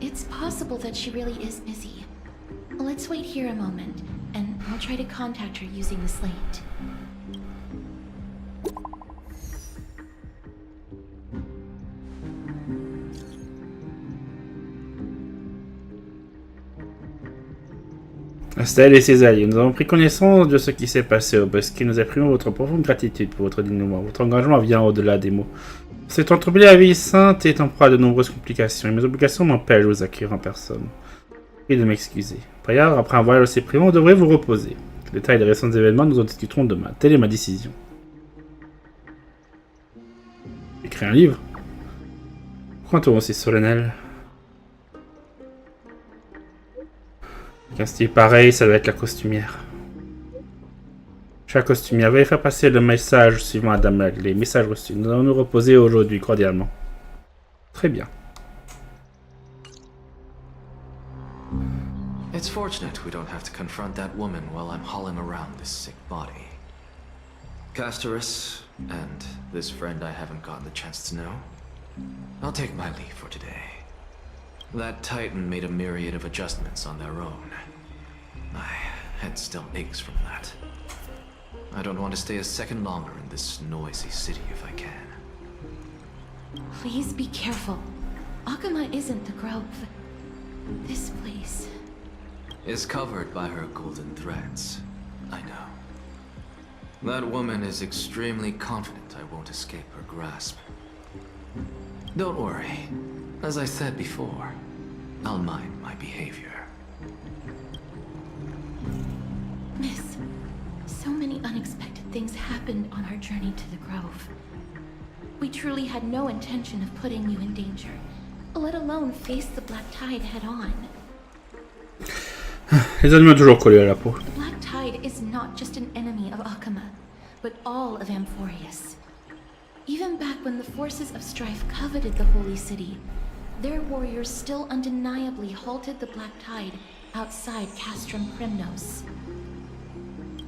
It's possible that she really is busy. Let's wait here a moment, and I'll try to contact her using the slate. Estelle et ses alliés, nous avons pris connaissance de ce qui s'est passé au Bosquet. Nous exprimons votre profonde gratitude pour votre dénouement. Votre engagement vient au-delà des mots. Cette entreprise à vie sainte est en proie à de nombreuses complications, et mes obligations m'empêchent de vous accueillir en personne. Et de m'excuser. Par ailleurs, après un voyage aussi privant, vous devrez vous reposer. Les détails des récents événements, nous en discuterons demain. Telle est ma décision. Écrire un livre? Pourquoi un ton aussi solennel? Un style pareil, ça doit être la costumière. Chère costumière, veuillez faire passer le message suivant à Dame Lagley. Message reçu. Nous allons nous reposer aujourd'hui, cordialement. Très bien. It's fortunate we don't have to confront that woman while I'm hauling around this sick body. Castorice, and this friend I haven't gotten the chance to know. I'll take my leave for today. That Titan made a myriad of adjustments on their own. My head still aches from that. I don't want to stay a second longer in this noisy city if I can. Please be careful. Akuma isn't the Grove. This place is covered by her golden threads. I know. That woman is extremely confident I won't escape her grasp. Don't worry. As I said before, I'll mind my behavior. Miss, so many unexpected things happened on our journey to the Grove. We truly had no intention of putting you in danger, let alone face the Black Tide head-on. Les animaux toujours collés à la peau. The Black Tide is not just an enemy of Akuma, but all of Amphorius. Even back when the forces of strife coveted the Holy City, their warriors still undeniably halted the Black Tide outside Castrum Kremnos.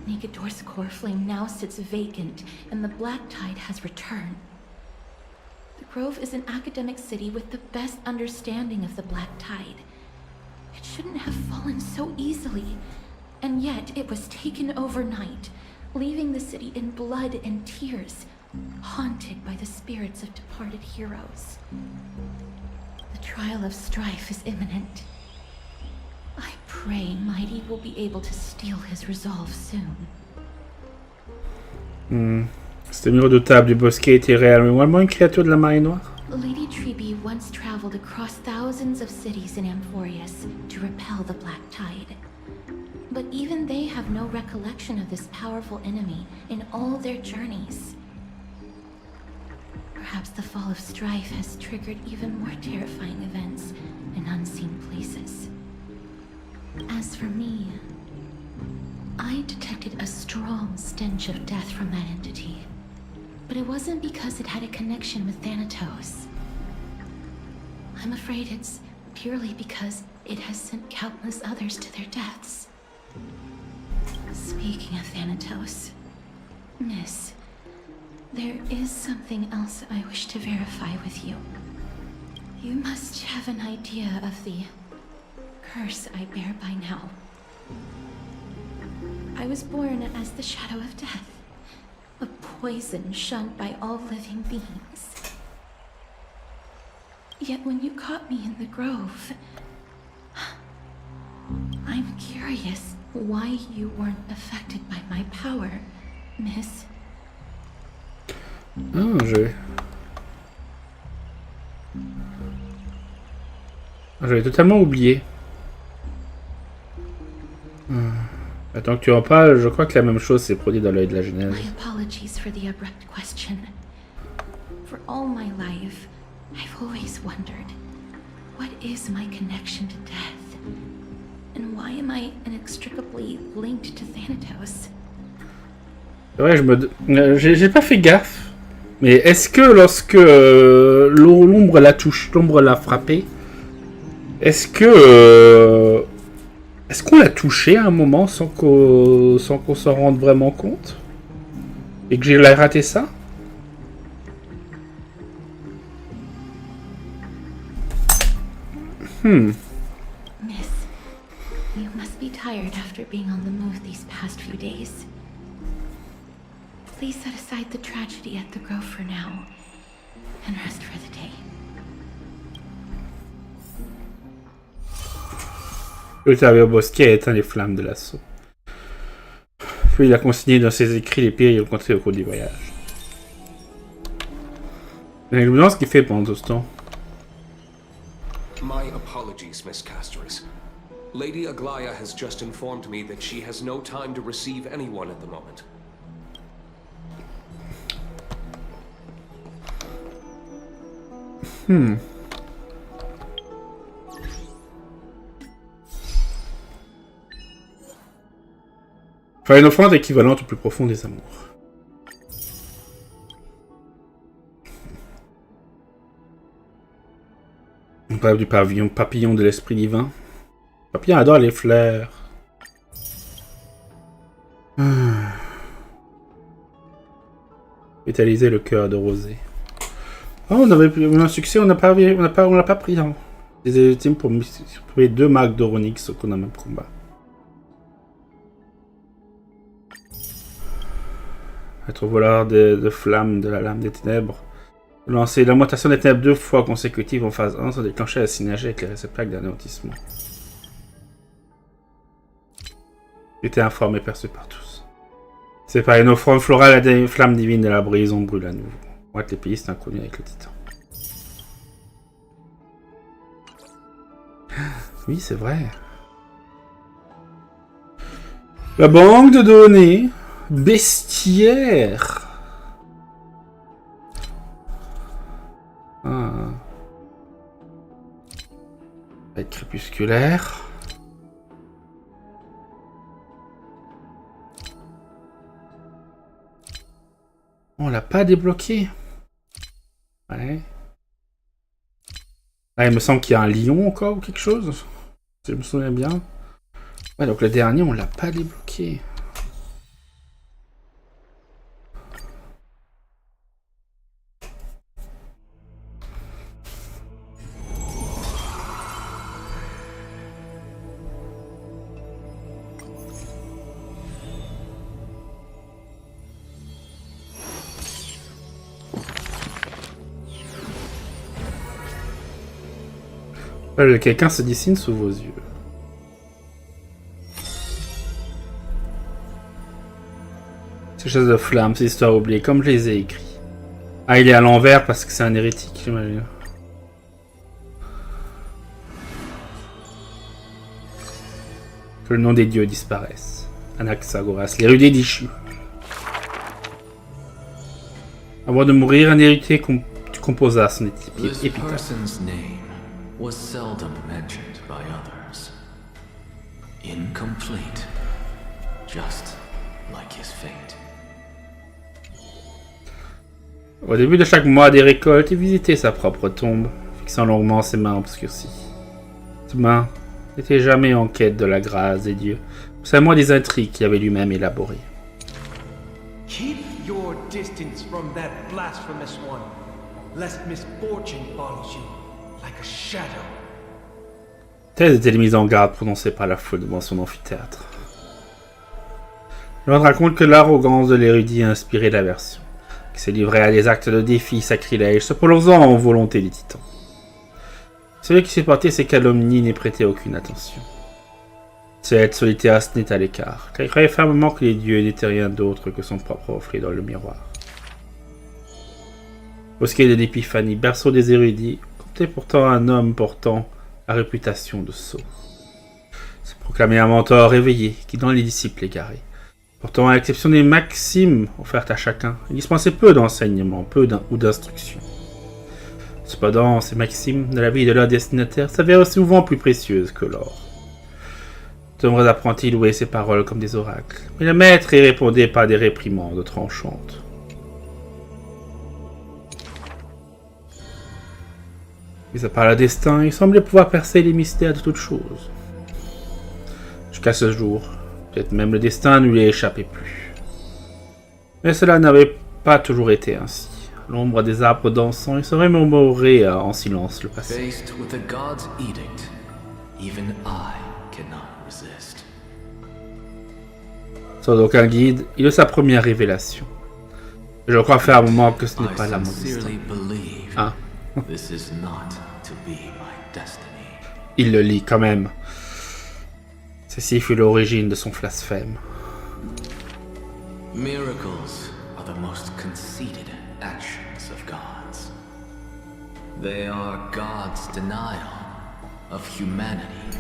Negador's core flame now sits vacant, and the Black Tide has returned. The Grove is an academic city with the best understanding of the Black Tide. It shouldn't have fallen so easily, and yet it was taken overnight, leaving the city in blood and tears, haunted by the spirits of departed heroes. The trial of strife is imminent. I pray Mighty will be able to steal his resolve soon. C'était redoutable du Bosquet était réellement une créature de la marée noire? Lady Treby once traveled across thousands of cities in Amphorius to repel the Black Tide. But even they have no recollection of this powerful enemy in all their journeys. Perhaps the fall of Strife has triggered even more terrifying events in unseen places. As for me, I detected a strong stench of death from that entity. But it wasn't because it had a connection with Thanatos. I'm afraid it's purely because it has sent countless others to their deaths. Speaking of Thanatos, Miss, there is something else I wish to verify with you. You must have an idea of the curse I bear by now. I was born as the shadow of death, a poison shunned by all living beings. Yet when you caught me in the grove, I'm curious why you weren't affected by my power, Miss. Ah, j'avais totalement oublié. Attends que tu en parles, je crois que la même chose s'est produite dans l'œil de la Genèse. My apologies for the abrupt question. For all my life, I've always wondered, what is my connection to death? And why am I inextricably linked to Thanatos? C'est vrai, j'ai pas fait gaffe. Mais est-ce que lorsque l'ombre l'a frappé, est-ce qu'on l'a touché à un moment sans qu'on s'en rende vraiment compte? Et que j'ai raté ça? Miss, you must be tired after being on the move these past few days. Please set aside the tragedy at the Grove for now, and rest for the day. Le serviteur au Bosquet a éteint les flammes de l'assaut. Puis il a consigné dans ses écrits les périls rencontrés au cours du voyage. Je me demande ce qu'il fait pendant tout ce temps. My apologies, Miss Castorice. Lady Aglaya has just informed me that she has no time to receive anyone at the moment. Faire une offrande équivalente au plus profond des amours. On parle du papillon de l'esprit divin. Le papillon adore les fleurs. Vitaliser le cœur de rosée. Oh, on avait eu un succès, on l'a pas pris. Hein. Des ultimes pour trouver 2 marques d'Oronix au cours d'un même combat. Être voleur de flammes de la lame des ténèbres. Lancer l'augmentation des ténèbres 2 fois consécutives en phase 1 sans déclencher la synergie avec les réceptacles d'anéantissement. Était informé, perçu par tous. C'est pas une offrande florale à des flammes divines de la brise, on brûle à nouveau. On voit que l'épéiste inconnu avec le titan. Oui, c'est vrai. La banque de données. Bestiaire. Ah. Avec crépusculaire. On l'a pas débloqué. Ouais. Ah, il me semble qu'il y a un lion encore ou quelque chose. Si je me souviens bien. Ouais, donc le dernier, on l'a pas débloqué. Quelqu'un se dessine sous vos yeux. Ces chaises de flammes, ces histoires oubliées, comme je les ai écrits. Ah, il est à l'envers parce que c'est un hérétique, j'imagine. Que le nom des dieux disparaisse. Anaxagoras, l'érudit déchu. Avant de mourir, un héritier composa son épitaphe. Person's name was seldom mentioned by others. Incomplete, just like his fate. Au début de chaque mois des récoltes, il visitait sa propre tombe, fixant longuement ses mains obscurcies. Ses mains n'étaient jamais en quête de la grâce des dieux, c'est à moi des intrigues qu'il avait lui-même élaborées. Keep your distance from that blasphemous one, lest misfortune follows you like a shadow. Telles étaient les mises en garde prononcées par la foule devant son amphithéâtre. L'on raconte que l'arrogance de l'érudit a inspiré l'aversion, qui s'est livré à des actes de défi sacrilèges, se prolongeant en volonté des titans. Celui qui supportait ces calomnies n'est prêté aucune attention. Cette solitaire se tenait à l'écart, car il croyait fermement que les dieux n'étaient rien d'autre que son propre reflet dans le miroir. Bosquet de l'Épiphanie, berceau des érudits, comptait pourtant un homme portant la réputation de sot. Se proclamait un mentor réveillé, qui dans les disciples égarés. Pourtant, à l'exception des maximes offertes à chacun, il dispensait peu d'enseignements, ou d'instructions. Cependant, ces maximes, de la vie de leur destinataire, s'avèrent souvent plus précieuses que l'or. De nombreux apprentis louaient ses paroles comme des oracles, mais le maître y répondait par des réprimandes tranchantes. Mis à part le destin, il semblait pouvoir percer les mystères de toutes choses. Jusqu'à ce jour, peut-être même le destin ne lui échappait plus. Mais cela n'avait pas toujours été ainsi. À l'ombre des arbres dansants, il se remémorait en silence le passé. Faced with the god's edict, even I cannot resist. Sans aucun guide, il eut sa première révélation. Je crois faire un moment que ce n'est pas l'amour du destin. Ah. This is not to be my destiny. Il le lit quand même. Ceci fut l'origine de son blasphème. Miracles are the most conceited actions of gods. They are God's denial of humanity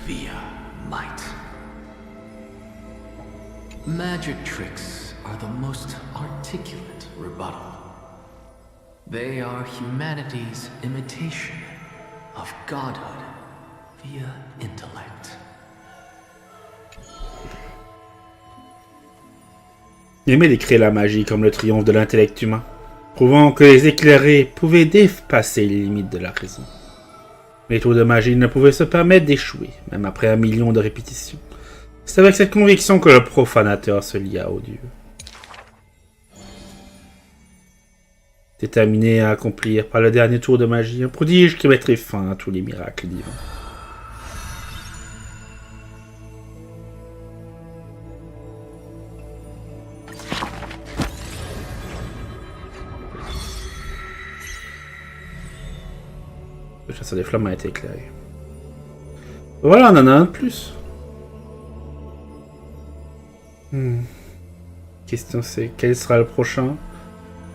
via might. Magic tricks are the most articulate rebuttal. They are humanity's imitation of godhood via intellect. Il aimait décrire la magie comme le triomphe de l'intellect humain, prouvant que les éclairés pouvaient dépasser les limites de la raison. Les tours de magie ne pouvaient se permettre d'échouer, même après 1 million de répétitions. C'est avec cette conviction que le profanateur se lia au Dieu. Déterminé à accomplir par le dernier tour de magie un prodige qui mettrait fin à tous les miracles divins. Le chasseur des flammes a été éclairé. Voilà, on en a un de plus. Question c'est, quel sera le prochain?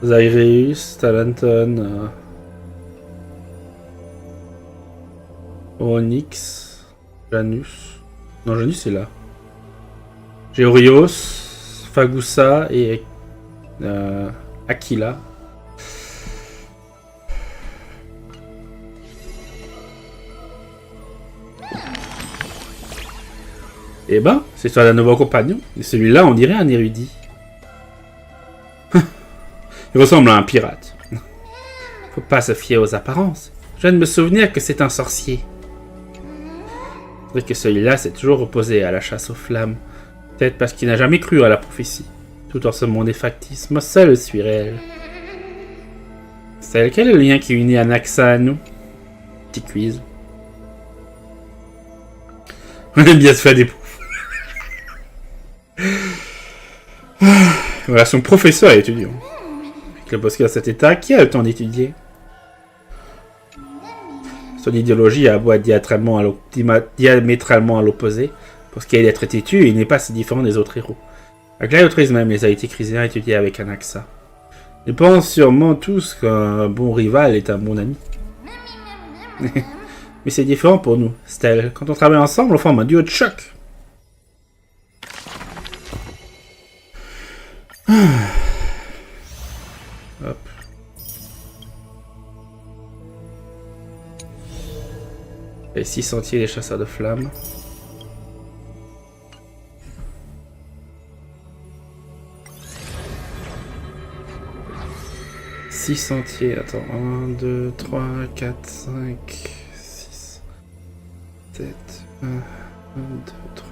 Zaireus, Talenton, Onyx, Janus. Non, Janus est là. Georios, Fagusa et Aquila. Eh ben, c'est sur un nouveau compagnon. Et celui-là, on dirait un érudit. Il ressemble à un pirate. Faut pas se fier aux apparences. Je viens de me souvenir que c'est un sorcier. C'est vrai que celui-là s'est toujours opposé à la chasse aux flammes. Peut-être parce qu'il n'a jamais cru à la prophétie. Tout en ce monde est factice, moi seul suis réel. C'est lequel le lien qui unit Anaxa à nous? Petit quiz. On aime bien se faire des poufs. Voilà, son professeur est étudiant. Avec le Bosquet à cet état, qui a le temps d'étudier? Son idéologie a beau être diamétralement à l'opposé. Bosquet d'être têtu, il n'est pas si différent des autres héros. Aglaé autorise même les haïtés chrétiens à étudier avec Anaxa. Ils pensent sûrement tous qu'un bon rival est un bon ami. Mais c'est différent pour nous, Stell. Quand on travaille ensemble, on forme un duo de choc. Hop. Les 6 sentiers des chasseurs de flammes. Six sentiers, attends, 1, 2, 3, 4, 5, 6, 7, 1, 2, 3.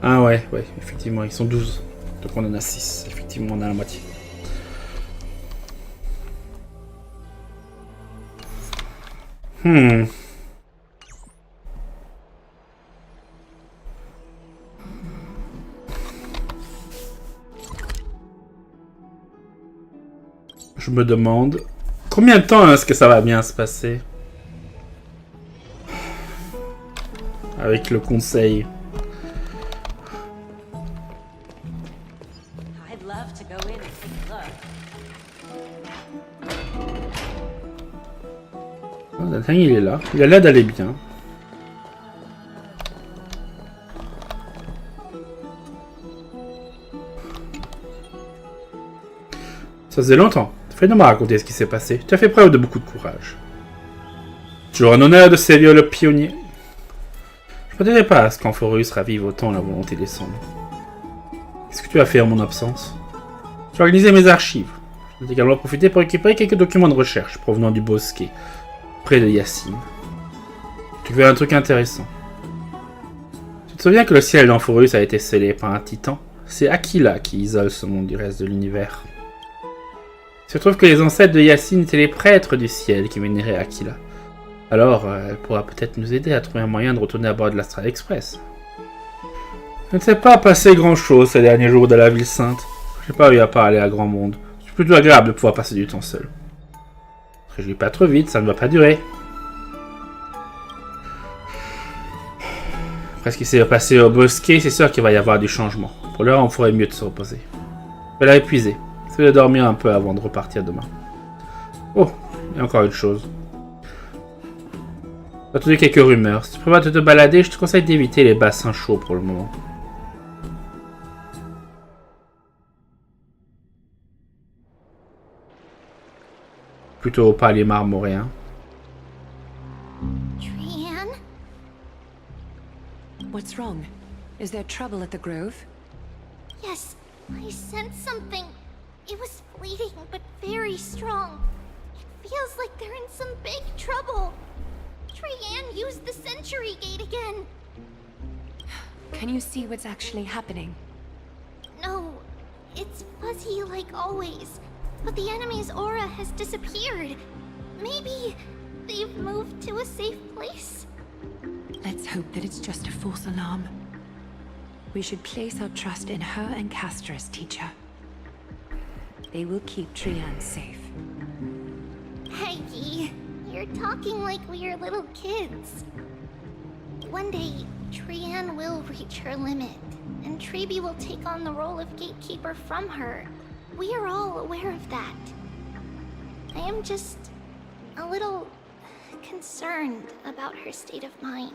Ah ouais, effectivement, ils sont 12. Donc on en a 6, effectivement, on a la moitié. Je me demande combien de temps est-ce que ça va bien se passer avec le conseil. Nathan, il est là. Il a l'air d'aller bien. Ça faisait longtemps. Fais-nous me raconter ce qui s'est passé. Tu as fait preuve de beaucoup de courage. Toujours un honneur de servir le pionnier. Je ne m'attendais pas à ce qu'Amphoreus ravive autant la volonté des cendres. Qu'est-ce que tu as fait en mon absence? Tu as organisé mes archives. J'ai également profité pour récupérer quelques documents de recherche provenant du Bosquet, près de Hyacine. Tu veux un truc intéressant. Tu te souviens que le ciel d'Amphoreus a été scellé par un titan? C'est Aquila qui isole ce monde du reste de l'univers. Il se trouve que les ancêtres de Hyacine étaient les prêtres du ciel qui vénéraient Aquila. Alors, elle pourra peut-être nous aider à trouver un moyen de retourner à bord de l'Astral Express. Je ne sais pas passer grand-chose ces derniers jours de la ville sainte. Je n'ai pas eu à parler à grand monde. C'est plutôt agréable de pouvoir passer du temps seul. Ne réjouis pas trop vite, ça ne va pas durer. Après ce qui s'est passé au Bosquet, c'est sûr qu'il va y avoir du changement. Pour l'heure, on ferait mieux de se reposer. Je vais la épuiser. Je vais dormir un peu avant de repartir demain. Oh, il y a encore une chose. J'ai entendu quelques rumeurs. Si tu prévois de te balader, je te conseille d'éviter les bassins chauds pour le moment. Plutôt pas les marmoréens. Trian? What's wrong? Is there trouble at the Grove? Yes, I sensed something. It was fleeting, but very strong. It feels like they're in some big trouble. Trian used the Century Gate again. Can you see what's actually happening? No, it's fuzzy like always. But the enemy's aura has disappeared. Maybe they've moved to a safe place? Let's hope that it's just a false alarm. We should place our trust in her and Castorice, teacher. They will keep Trian safe. Peggy, you're talking like we are little kids. One day, Trian will reach her limit, and Trebi will take on the role of gatekeeper from her. We are all aware of that. I am just a little concerned about her state of mind.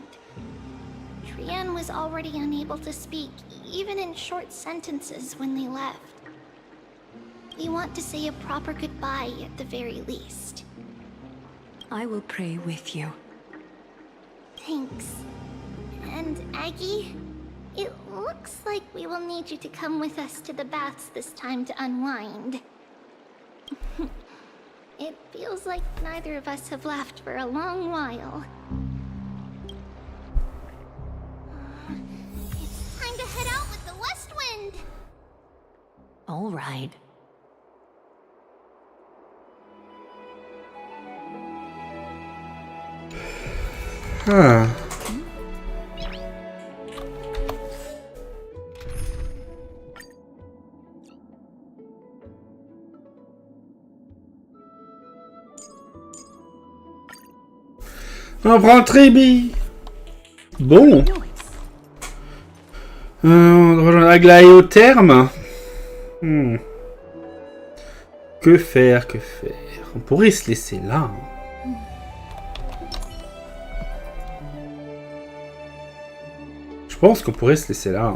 Trian was already unable to speak, even in short sentences when they left. We want to say a proper goodbye at the very least. I will pray with you. Thanks. And Aggie, it looks like we will need you to come with us to the baths this time to unwind. It feels like neither of us have laughed for a long while. It's time to head out with the west wind! All right. Ah. On prend Trebi. Bon. On rejoint Aglaé au terme. Que faire, que faire? On pourrait se laisser là. Je pense qu'on pourrait se laisser là.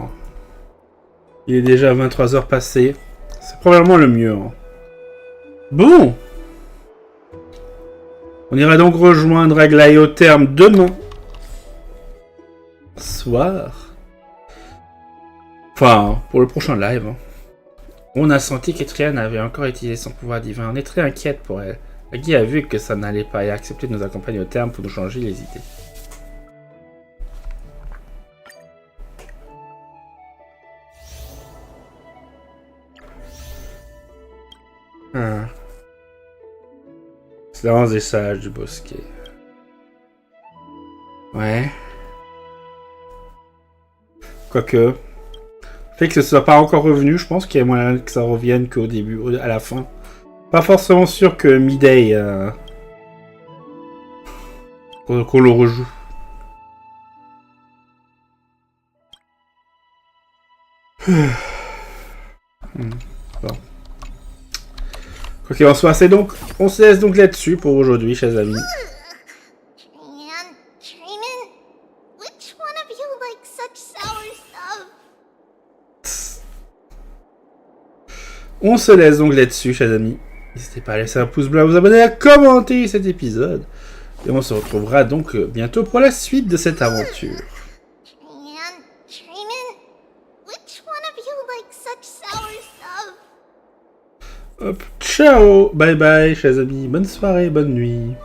Il est déjà 23 heures passées. C'est probablement le mieux. Bon. On ira donc rejoindre Aglaé au terme demain. Soir. Enfin, pour le prochain live. On a senti qu'Etrian avait encore utilisé son pouvoir divin. On est très inquiète pour elle. Agui a vu que ça n'allait pas et a accepté de nous accompagner au terme pour nous changer les idées. Silence des sages du Bosquet. Ouais. Quoique, le fait que ce soit pas encore revenu, je pense qu'il y a moyen que ça revienne qu'au début, à la fin. Pas forcément sûr que Midday qu'on le rejoue. Bon. Quoi qu'il en soit, c'est donc, on se laisse donc là-dessus pour aujourd'hui, chers amis. Which one of you likes such sour stuff? On se laisse donc là-dessus, chers amis. N'hésitez pas à laisser un pouce bleu, à vous abonner, à commenter cet épisode. Et on se retrouvera donc bientôt pour la suite de cette aventure. Which one of you likes such sour stuff? Hop, ciao, bye bye, chers amis, bonne soirée, bonne nuit.